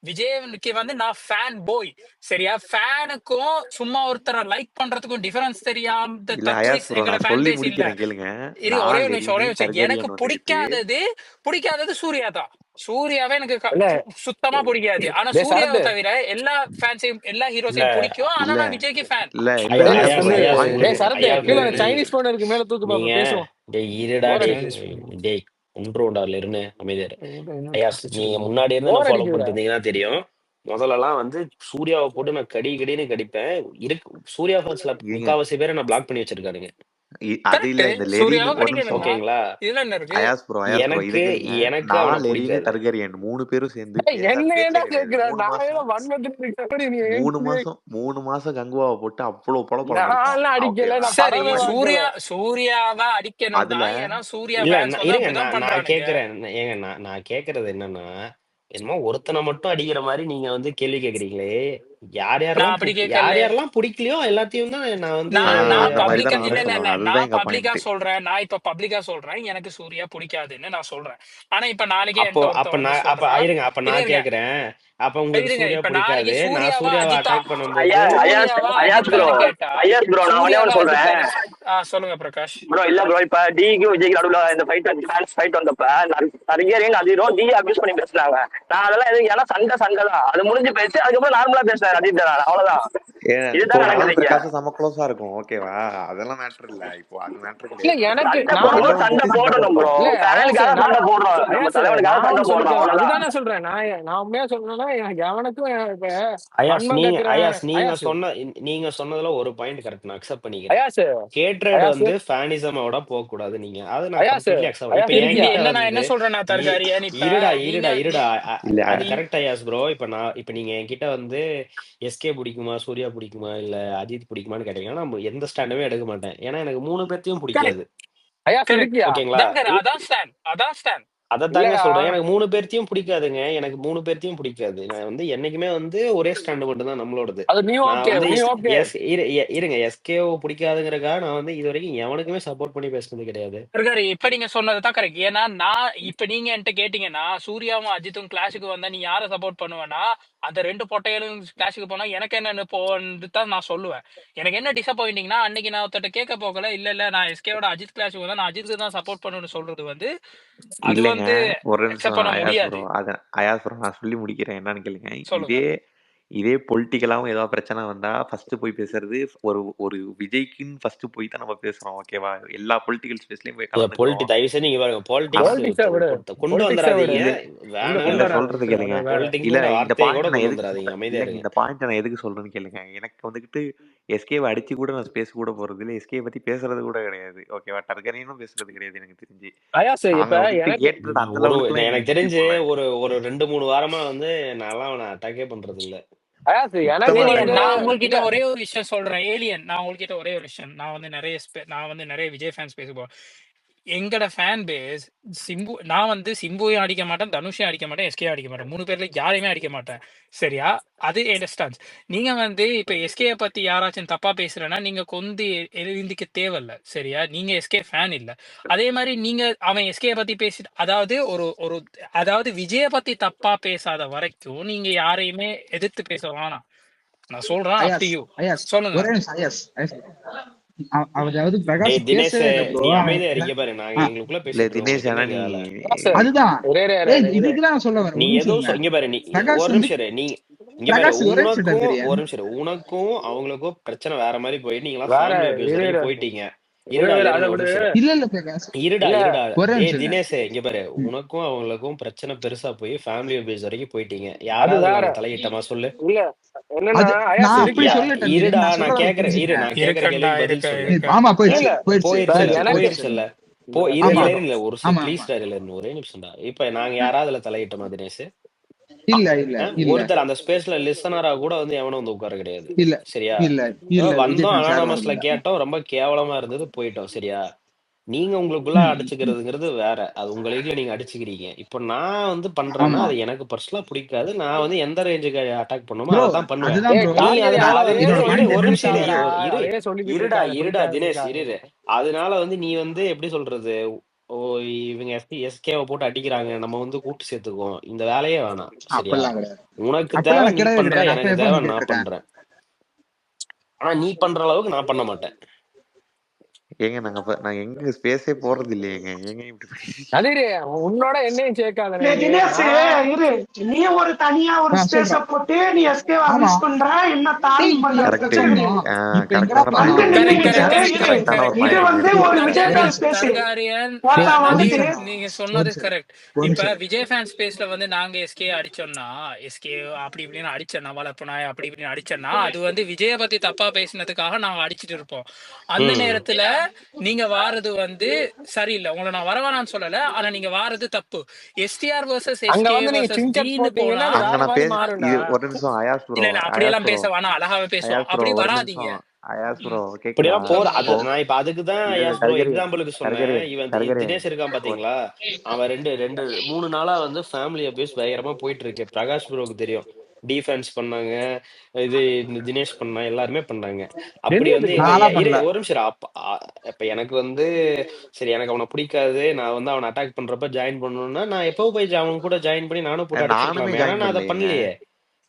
விஜய்க்கு வந்து நான் ஃபேன் போய். சரியா? ஃபேனுக்கும் சும்மா ஒருத்தரை லைக் பண்றதுக்கும் டிஃபரன்ஸ் தெரியாம இல்ல அயாஸ் ப்ரோ, எங்களை நான் ஃபேன் சொல்லி பேஸ் இல்ல. முடிக்கிறேன் கேளுங்க. ஒரே நான் ஒரு நிமிஷம் லெரின்னு எனக்கு டர்காரியன் வந்துகிட்டு பிடிக்காதது சூர்யா தான். சூர்யாவே எனக்கு இல்ல சுத்தமா பிடிக்காது. ஆனா டேய் சூர்யாவை சரத்து தவிர எல்லா ஃபேன்ஸையும் எல்லா இல்ல ஹீரோஸையும் பிடிக்கும். ஆனா இல்ல நான் விஜய்க்கு ஃபேன். இல்ல இல்ல டேய் அயாஸ் ப்ரோ ஐயாஸ் வாய் டேய் முடிக்கிறேன். சரத்து ஐயாஸ் கீழே நீ சைனீஸ் போன் இருக்கு, மேல தூக்கு நீங்க பாப்போம் பேசுவோம். டேய் இருடா போர் டேய் சைனீஸ் டேய் ஒன்றுண்டால இருந்து அமைதியாரு. ஐயாஸ் நீங்க அடிச்சிருக்கோம். முன்னாடி இருந்து போர் நான் ஃபாலோ அடிக்குதுடா. பண்ணிட்டு இருந்தீங்கன்னா தெரியும். முதல்லலாம் வந்து சூர்யாவை போட்டு நான் கடின்னு கடிப்பேன். சூர்யா ஃபேன்ஸ்ல இருங்க முக்காவாசி பேரை நான் பிளாக் பண்ணி வச்சிருக்காருங்க. அது இல்ல கரெக்ட். இந்த லெரின் சூர்யாவும் ஒரு நிமிஷம் அடிக்கணும்னா ஓகேங்களா? இதுல என்ன இருக்கு? அயாஸ் ப்ரோ இதை எனக்கு கேளுங்க. எனக்கு அவனை நான் லெரின் பிடிக்காது. டர்கரியன் 3 பேரும் சேர்ந்து என்ன பேசாத பேச்சே ஏன்டா கிடையாது. கேக்குற? 3 நான் ஏதோ மாசம் வன்மத்துல இருக்க நீ 3 மாசம் கங்குவாவை போட்டு அவ்வளவு பொழந்திருக்கோம். நான் அடிக்கல, ஓகேவா? நான் சரி, படவே பார்க்கல. சூர்யாவை அடிக்கணும் அதுல தான். ஏன்னா சூர்யா இல்ல ஃபேன்ஸ் வந்து இருங்க, அப்படிதான் நான் பண்றானுங்க. கேக்குறேன். ஏங்க நான் கேக்குறது என்னன்னா, என்னமோ ஒருத்தனை மட்டும் அடிக்கிற மாதிரி நீங்க வந்து கேள்வி கேக்குறீங்களே. யார் நான் அப்படி கேட்கல. யாரெல்லாம் பிடிக்கலையோ எல்லாத்தையும் தான் நான் வந்து நான் அந்த மாதிரி பப்ளிக்கா தான் இல்ல நானும் இல்ல இல்ல சொல்லுவேன். அதுதான் நான் எங்க பப்ளிக்கா பாயிண்ட். சொல்றேன். நான் இப்ப பப்ளிக்கா சொல்றேன் எனக்கு சூர்யா பிடிக்காதுன்னு நான் சொல்றேன். ஆனா இப்ப நாளைக்கே அப்போ என்கிட்ட அப்ப ஒருத்தன் வந்து நான் அப்ப சொல்றான். இருங்க, அப்ப நான் இருங்க கேக்குறேன். அப்ப உங்களுக்கு இருங்க சூர்யா இப்ப நாளைக்கு பிடிக்காது. நான் சூர்யாவா சூர்யாவை அஜித்தா அட்டாக் பண்ணும்போது அயாஸ் சூர்யாவா அயாஸ் ப்ரோ அஜித்தான்னு கேட்டா அயாஸ் ப்ரோ நான் ஒண்ணே சூர்யாவா ஒண்ணு சொல்றேன் அஜித்தான்னு சொல்லுங்க பிரகாஷ். ப்ரோ. இல்ல ப்ரோ, இப்ப டிக்கு விஜய்க்கு நடுவுல இந்த ஃபைட் வந்தப்ப நிறைய அதிரும் டி அபியூஸ் பண்ணி பேசுனாங்க. நான் அதெல்லாம் எதுவும், ஏன்னா சண்டை தான், அது முடிஞ்சு பேசி அதுக்கப்புறம் நார்மலா பேசுறேன் அஜித். அவ்வளவுதான், இதுதான் நடக்குது இங்க. பிரகாஷ் செம க்ளோஸா இருக்கும். ஓகேவா? அதெல்லாம் மேட்டர் இல்ல. இப்போ அது மேட்டர் இல்ல கிடையாது. எனக்கு சண்டை நான் போடும்போது சண்டை போடணும் ப்ரோ. இல்ல ஃபேனுக்காக சண்டை போடுறோம், நம்ம தலைவனுக்காக சண்டை நான் போடுறோம், அவ்வளவுதான். அதுதானே சொல்றேன். நான் உண்மையா சொல்றேன்னா எனக்கு எவனுக்கும் இப்ப அயாஸ் வன்மம் கேக்குறேன். நீங்க சொன்னதுல ஒரு பாயிண்ட் கரெக்ட், நான் அக்செப்ட் பண்ணிக்கிறேன். அயாஸ் கேட்ரேட் அயாஸ் வந்து ஃபேனிசமோட போக கூடாது. நீங்க அதை நான் அயாஸ் கம்ப்ளீட்லி அக்செப்ட். இப்ப அயாஸ் இங்க என்கிட்ட இல்ல நான் வந்து என்ன சொல்றேன்னா தர்காரியன் இப்ப இருடா நீங்க இல்ல அது கரெக்ட் அயாஸ் ப்ரோ. இப்ப நீங்க என்கிட்ட வந்து எஸ்கே பிடிக்குமா, சூர்யா பிடிக்குமா, இல்ல அஜித் பிடிக்குமான்னு கேட்டீங்கன்னா நான் எந்த ஸ்டாண்டுமே எடுக்க மாட்டேன். ஏன்னா எனக்கு 3 பேர்த்தையும் பிடிக்காது. அயாஸ் கரெக்ட். இருக்கியா? ஓகேங்களா? அதான் ஸ்டாண்ட். அதைத்தாங்க இல்லடா சொல்றேன். எனக்கு 3 பேர்த்தையும் பிடிக்காதுங்க. எனக்கு 3 பேர்த்தையும் பிடிக்காது. நான் வந்து என்னைக்குமே வந்து ஒரே ஸ்டாண்டு மட்டும் தான் நம்மளோடது. அது நீ நான் ஓகே வந்து நீ ஓகே இருங்க, எஸ்கேஓ பிடிக்காதுங்கிறக்காக நான் வந்து இது வரைக்கும் எவனுக்குமே சப்போர்ட் பண்ணி பேசுனது கிடையாது. இருக்காரு இப்ப நீங்க சொன்னதுதான் கரெக்ட். ஏன்னா நான் இப்ப நீங்க என்கிட்ட கேட்டீங்கன்னா சூர்யாவும் அஜித்தும் கிளாஸுக்கு வந்தா நீ யாரை சப்போர்ட் பண்ணுவேன்னா அந்த 2 பொட்டைகளும் கிளாஸுக்கு போனா எனக்கு என்ன போன்னு தான் நான் சொல்லுவேன். எனக்கு என்ன டிசப்பாயிண்டிங்னா அன்னைக்கு நான் ஒருத்தட்ட கேட்க போகல, இல்ல நான் எஸ்கேவோட அஜித் கிளாஸுக்கு வந்தா நான் அஜித்துக்கு தான் சப்போர்ட் பண்ணுன்னு சொல்றது வந்து அது இல்லைங்க, வந்து ஒரு அக்செப்ட் நிமிஷம் பண்ண அயாஸ் முடியாது. ப்ரோ. அயாஸ் ப்ரோ நான் சொல்லி முடிக்கிறேன். என்னன்னு கேளுங்க. சொல்லுங்க. இதே பொலிட்டிக்கலாவும் ஏதாவது பிரச்சனை வந்தா ஃபர்ஸ்ட் போய் பேசுறது ஒரு ஒரு விஜய்க்குன்னு ஃபர்ஸ்ட் போய் தான் நம்ம பேசுறோம். ஓகேவா? எல்லா பொலிட்டிக்கல் ஸ்பேஸ்லயும் போய் கலந்துக்கிறோம். தயவு செஞ்சு நீங்க பாருங்க, ஆனா பாலிடிக்ஸை விடு கொண்டு பாலிடிக்ஸை விடு வந்துடாதீங்க. இல்ல இங்க வேணாம். கொண்டு இல்ல வராது சொல்றது கேளுங்க. அது வேற இல்ல பொலிட்டிக்ஸ்ங்கிற இந்த வார்த்தையை கூட பாயிண்ட் நான் கொண்டு எதுக்கு வந்துடாதீங்க. அமைதியா இல்ல இருங்க. இந்த பாயிண்ட் நான் எதுக்கு சொல்றேன்னு கேளுங்க. எனக்கு வந்துகிட்டு எஸ்கேவை அடிச்சு கூட நான் பேச கூட போறது இல்ல. எஸ்கே பத்தி பேசுறது கூட கிடையாது. ஓகேவா? டர்கரியனும் பேசுறது கிடையாது எனக்கு தெரிஞ்சு. அயாஸ் இப்ப நாங்க வந்துட்டு எனக்கு கேட்டு அந்த லெவலுக்குலாம் எனக்கு எங்களுக்கு தெரிஞ்சு போல. ஒரு 2-3 வாரமா வந்து நான்லாம் அவனை அட்டாக்கே பண்றது இல்ல. அயாஸ் எனக்கு சுத்தமா ஏலியன் வந்து நான் இல்ல. உங்ககிட்ட இல்ல ஒரே ஒரு விஷயம் சொல்றேன். ஏலியன் நான் உங்ககிட்ட ஒரே ஒரு விஷயம். நான் வந்து நிறைய விஜய் ஃபேன்ஸ் பேசுவோம். எங்கட ஃபேன் பேஸ் நான் வந்து சிம்புவையும் அடிக்க மாட்டேன், தனுஷையும் அடிக்க மாட்டேன், எஸ்கே அடிக்க மாட்டேன். 3 பேர்ல யாரையுமே அடிக்க மாட்டேன். சரியா? அது என் ஸ்டான்ஸ். நீங்க வந்து இப்ப எஸ்கே பத்தி யாராச்சும் தப்பா பேசுறேன்னா நீங்க எழுந்திக்க தேவையில்ல. சரியா? நீங்க எஸ்கே ஃபேன் இல்ல. அதே மாதிரி நீங்க அவன் எஸ்கே பத்தி பேசி அதாவது அதாவது விஜய பத்தி தப்பா பேசாத வரைக்கும் நீங்க யாரையுமே எதிர்த்து பேச வேணாம். நான் சொல்றேன் up to Ayaz you. Ayaz சொல்லுங்க. ஒரே நிமிஷம் அயாஸ் அதாவது பிரகாஷ் தினேஷ், பேசவே இல்லை ப்ரோ. நீ அமைதியா இருக்க பாரு. நாங்க எங்களுக்குள்ள இல்ல பேசிட்டு இருக்கோம். தினேஷ், உங்களுக்கு ஆனா என்ன நீ வேலை? அதுதான் இரு. இதுக்குதான் நான் சொல்ல வரேன். நீ ஒரு நிமிஷம் எதுவும் இருங்க. இங்க பாரு, நீ பிரகாஷ் ஒரு வந்து நிமிஷம் இரு. நீ இங்க பாரு, பிரகாஷ் ஒரே நிமிஷம் உனக்கும் தெரியும். ஒரு நிமிஷம் இரு. உனக்கும் அவங்களுக்கும் பிரச்சனை வேற மாதிரி போயிட்டு நீங்களா வேற ஃபேமிலி அபியூஸ் இரு வரைக்கும் இரு போயிட்டீங்க. இரு இருடா இரு அதை ஒரு விடு. நிமிஷம் இரு. இல்ல இல்ல பிரகாஷ் இருடா இல்ல ஒரே நிமிஷம் இருங்க. தினேஷ், இங்க பாரு, உனக்கும் அவங்களுக்கும் பிரச்சனை பெருசா போய் ஃபேமிலி அபியூஸ் வரைக்கும் போயிட்டீங்க. அது யாராவது வேற அவனை தலையிட்டமா சொல்லு. இல்ல என்னன்னா அது அயாஸ் நான் அப்படி இருக்கியா? சொல்லட்டேன். இருடா, நான் சொல்ல நான் வரேன் கேக்குறேன் புரிஞ்சுக்க. இருக்கண்டா கேள்விக்கு பதில் சொல்லு. இருக்க ஆமா இல்ல போயிடுச்சு இல்ல போயிடுச்சு போயிருச்சுல்ல எனக்கு போயிருச்சுல்ல ஆமா இல்ல ஒரு ஆமா ப்ளீஸ் ஆமா இல்ல ஒரே நிமிஷம்டா. இப்ப நாங்க யாராவது அதுல தலையிட்டோமா தினேஷ்? இல்ல இல்ல இல்ல ஒருத்தர் அந்த ஸ்பேஸ்ல லிசனரா கூட வந்து எவனும் வந்து உட்கார கிடையாது. இல்ல சரியா? இல்ல இல்ல விஜய் வந்தோம், ஃபேன்ஸ் யாரும் அனானமஸ்ல வரல. கேட்டோம், ரொம்ப கேவலமா இருந்தது, போயிட்டோம். சரியா? நீங்க உங்களுக்குள்ள அடிச்சுக்கிறதுங்கிறது வேற. அது உங்க வீட்டுல நீங்க அடிச்சுக்கிறீங்க. இப்ப நான் வந்து பண்றேன்னா ஆமா அது எனக்கு பர்சனலா பிடிக்காது. நான் வந்து எந்த ரேஞ்சுக்கு அட்டாக் பண்ணுமோ ப்ரோ அதான் பண்ணுவேன். அதுதான் ப்ரோ. நீ டார்கெட் அதனால அதே வந்து என்னோட இரு பாயிண்ட் சொல்லிக்கிட்டு ஒரு என்னன்னு நிமிஷம் இருக்காதடா. கேளுங்க. இரு அதே சொல்லிக்கிட்டு இருக்காது இருடா தினேஷ் பிடிக்காது. அதனால வந்து நீ வந்து எப்படி சொல்றது, ஓ இவங்க எஸ்கேவை போட்டு அடிக்கிறாங்க, நம்ம வந்து கூட்டு சேர்த்துக்குவோம், இந்த வேலையே வேணாம். சரியா? அப்பெல்லாம் கிடையாது. உனக்கு அப்பெல்லாம் தேவை நான் நீ கிடையவே பண்ற, கிடையாது. நான் எனக்கு எப்ப தேவை வந்து நான் கேட்டிருக்கேன். பண்றேன். ஆனா நீ பண்ற அளவுக்கு நான் பண்ண மாட்டேன். ஏங்க நாங்க எங்க ஸ்பேஸே போறது இல்லையேங்க. ஏங்க இப்படி அதிரே உன்னோட என்னையும் சேர்க்காதனே டேய் நீ. தினேஷ் இரு, நீ ஒரு தனியா ஒரு ஸ்பேஸ சொல்றேன். போட்டு நீ எஸ்கே ஆமா அபியூஸ் பண்ற, என்ன டேய் தாழ்வு இப்ப பண்ற, யார் கரெக்ட் பிரச்சனை பண்ணணும்? கிடையாது. இப்ப எங்கடா கரெக்டான பண்ணணும்? பாயிண்ட். வந்து கரெக்ட் நின்னுக்கிட்டு கரெக்ட் இரு, கரெக்ட் கரெக்டான ஒரு கரெக்ட் இது பாயிண்ட் வந்து இருக்கு. ஒரு விஜய் ஃபேன் ஸ்பேஸ் தர்காரியன் ஒருத்தன் ஒரு வந்துட்டு நிமிஷம் நீங்க ஒரு சொன்னது நிமிஷம் கரெக்ட். ஒரு இப்ப நிமிஷம். விஜய் ஃபேன் ஸ்பேஸ்ல வந்து நாங்க எஸ்கே அடிச்சோம்னா எஸ்கே அப்படி இப்படின்னு அடிச்சோம்னா வளர்ப்பனாய் அப்படி இப்படின்னு அடிச்சோம்னா அது வந்து விஜய பத்தி தப்பா பேசினதுக்காக நாங்க அடிச்சிட்டு இருப்போம். அந்த நேரத்துல நீங்க வாரது வந்து சரியில்லை. உங்களை நான் வரவேணான்னு சொல்லல, ஆனா நீங்க வாரது தப்பு. STR vs அங்க SK வந்து நீங்க vs சிங்கர் Gன்னு போட்டீங்கன்னா போனா அது அங்க வேற நான் மாதிரி பேச மாறும்டா. இது ஒரு நிமிஷம் அயாஸ் ப்ரோ, இல்ல அப்படியெல்லாம் பேச வேணாம், அழகாவே பேசுவோம். அயாஸ் ப்ரோ அப்படி ஒரு வராதீங்க. நிமிஷம் அயாஸ் ப்ரோ கேக்குதா? இப்படியெல்லாம் போற அது இப்போ நான் இப்ப அதுக்கு தான் இல்ல யாஸ் ப்ரோ கருகரு எக்ஸாம்பிளுக்கு சொன்னேன். கருகரு இவன் கருகரு தினேஷ் இருக்கான் பாத்தீங்களா, அவன் 3 நாளா வந்து ஃபேமிலி அபியூஸ் பயங்கரமா போயிட்டு இருக்கு. பிரகாஷ் ப்ரோக்கு தெரியும். டிஃபென்ஸ் பண்ணாங்க, இது இந்த தினேஷ் பண்ணா, எல்லாருமே பண்ணாங்க. அப்படி வந்து எங்க நான்லாம் இரு பண்ணல. ஒரு நிமிஷம் இரு. இப்ப எனக்கு வந்து சரி எனக்கு அவனை பிடிக்காது, நான் வந்து அவனை அட்டாக் பண்றப்ப ஜாயின் பண்ணணும்னா நான் எப்போ போய் அவன் கூட ஜாயின் பண்ணி நானும் போட்டு நானுமே அடிச்சிருக்கலாமே. ஆனா ஜாயின் நான் அதை பண்ணலையேங்க. பண்ணலையே.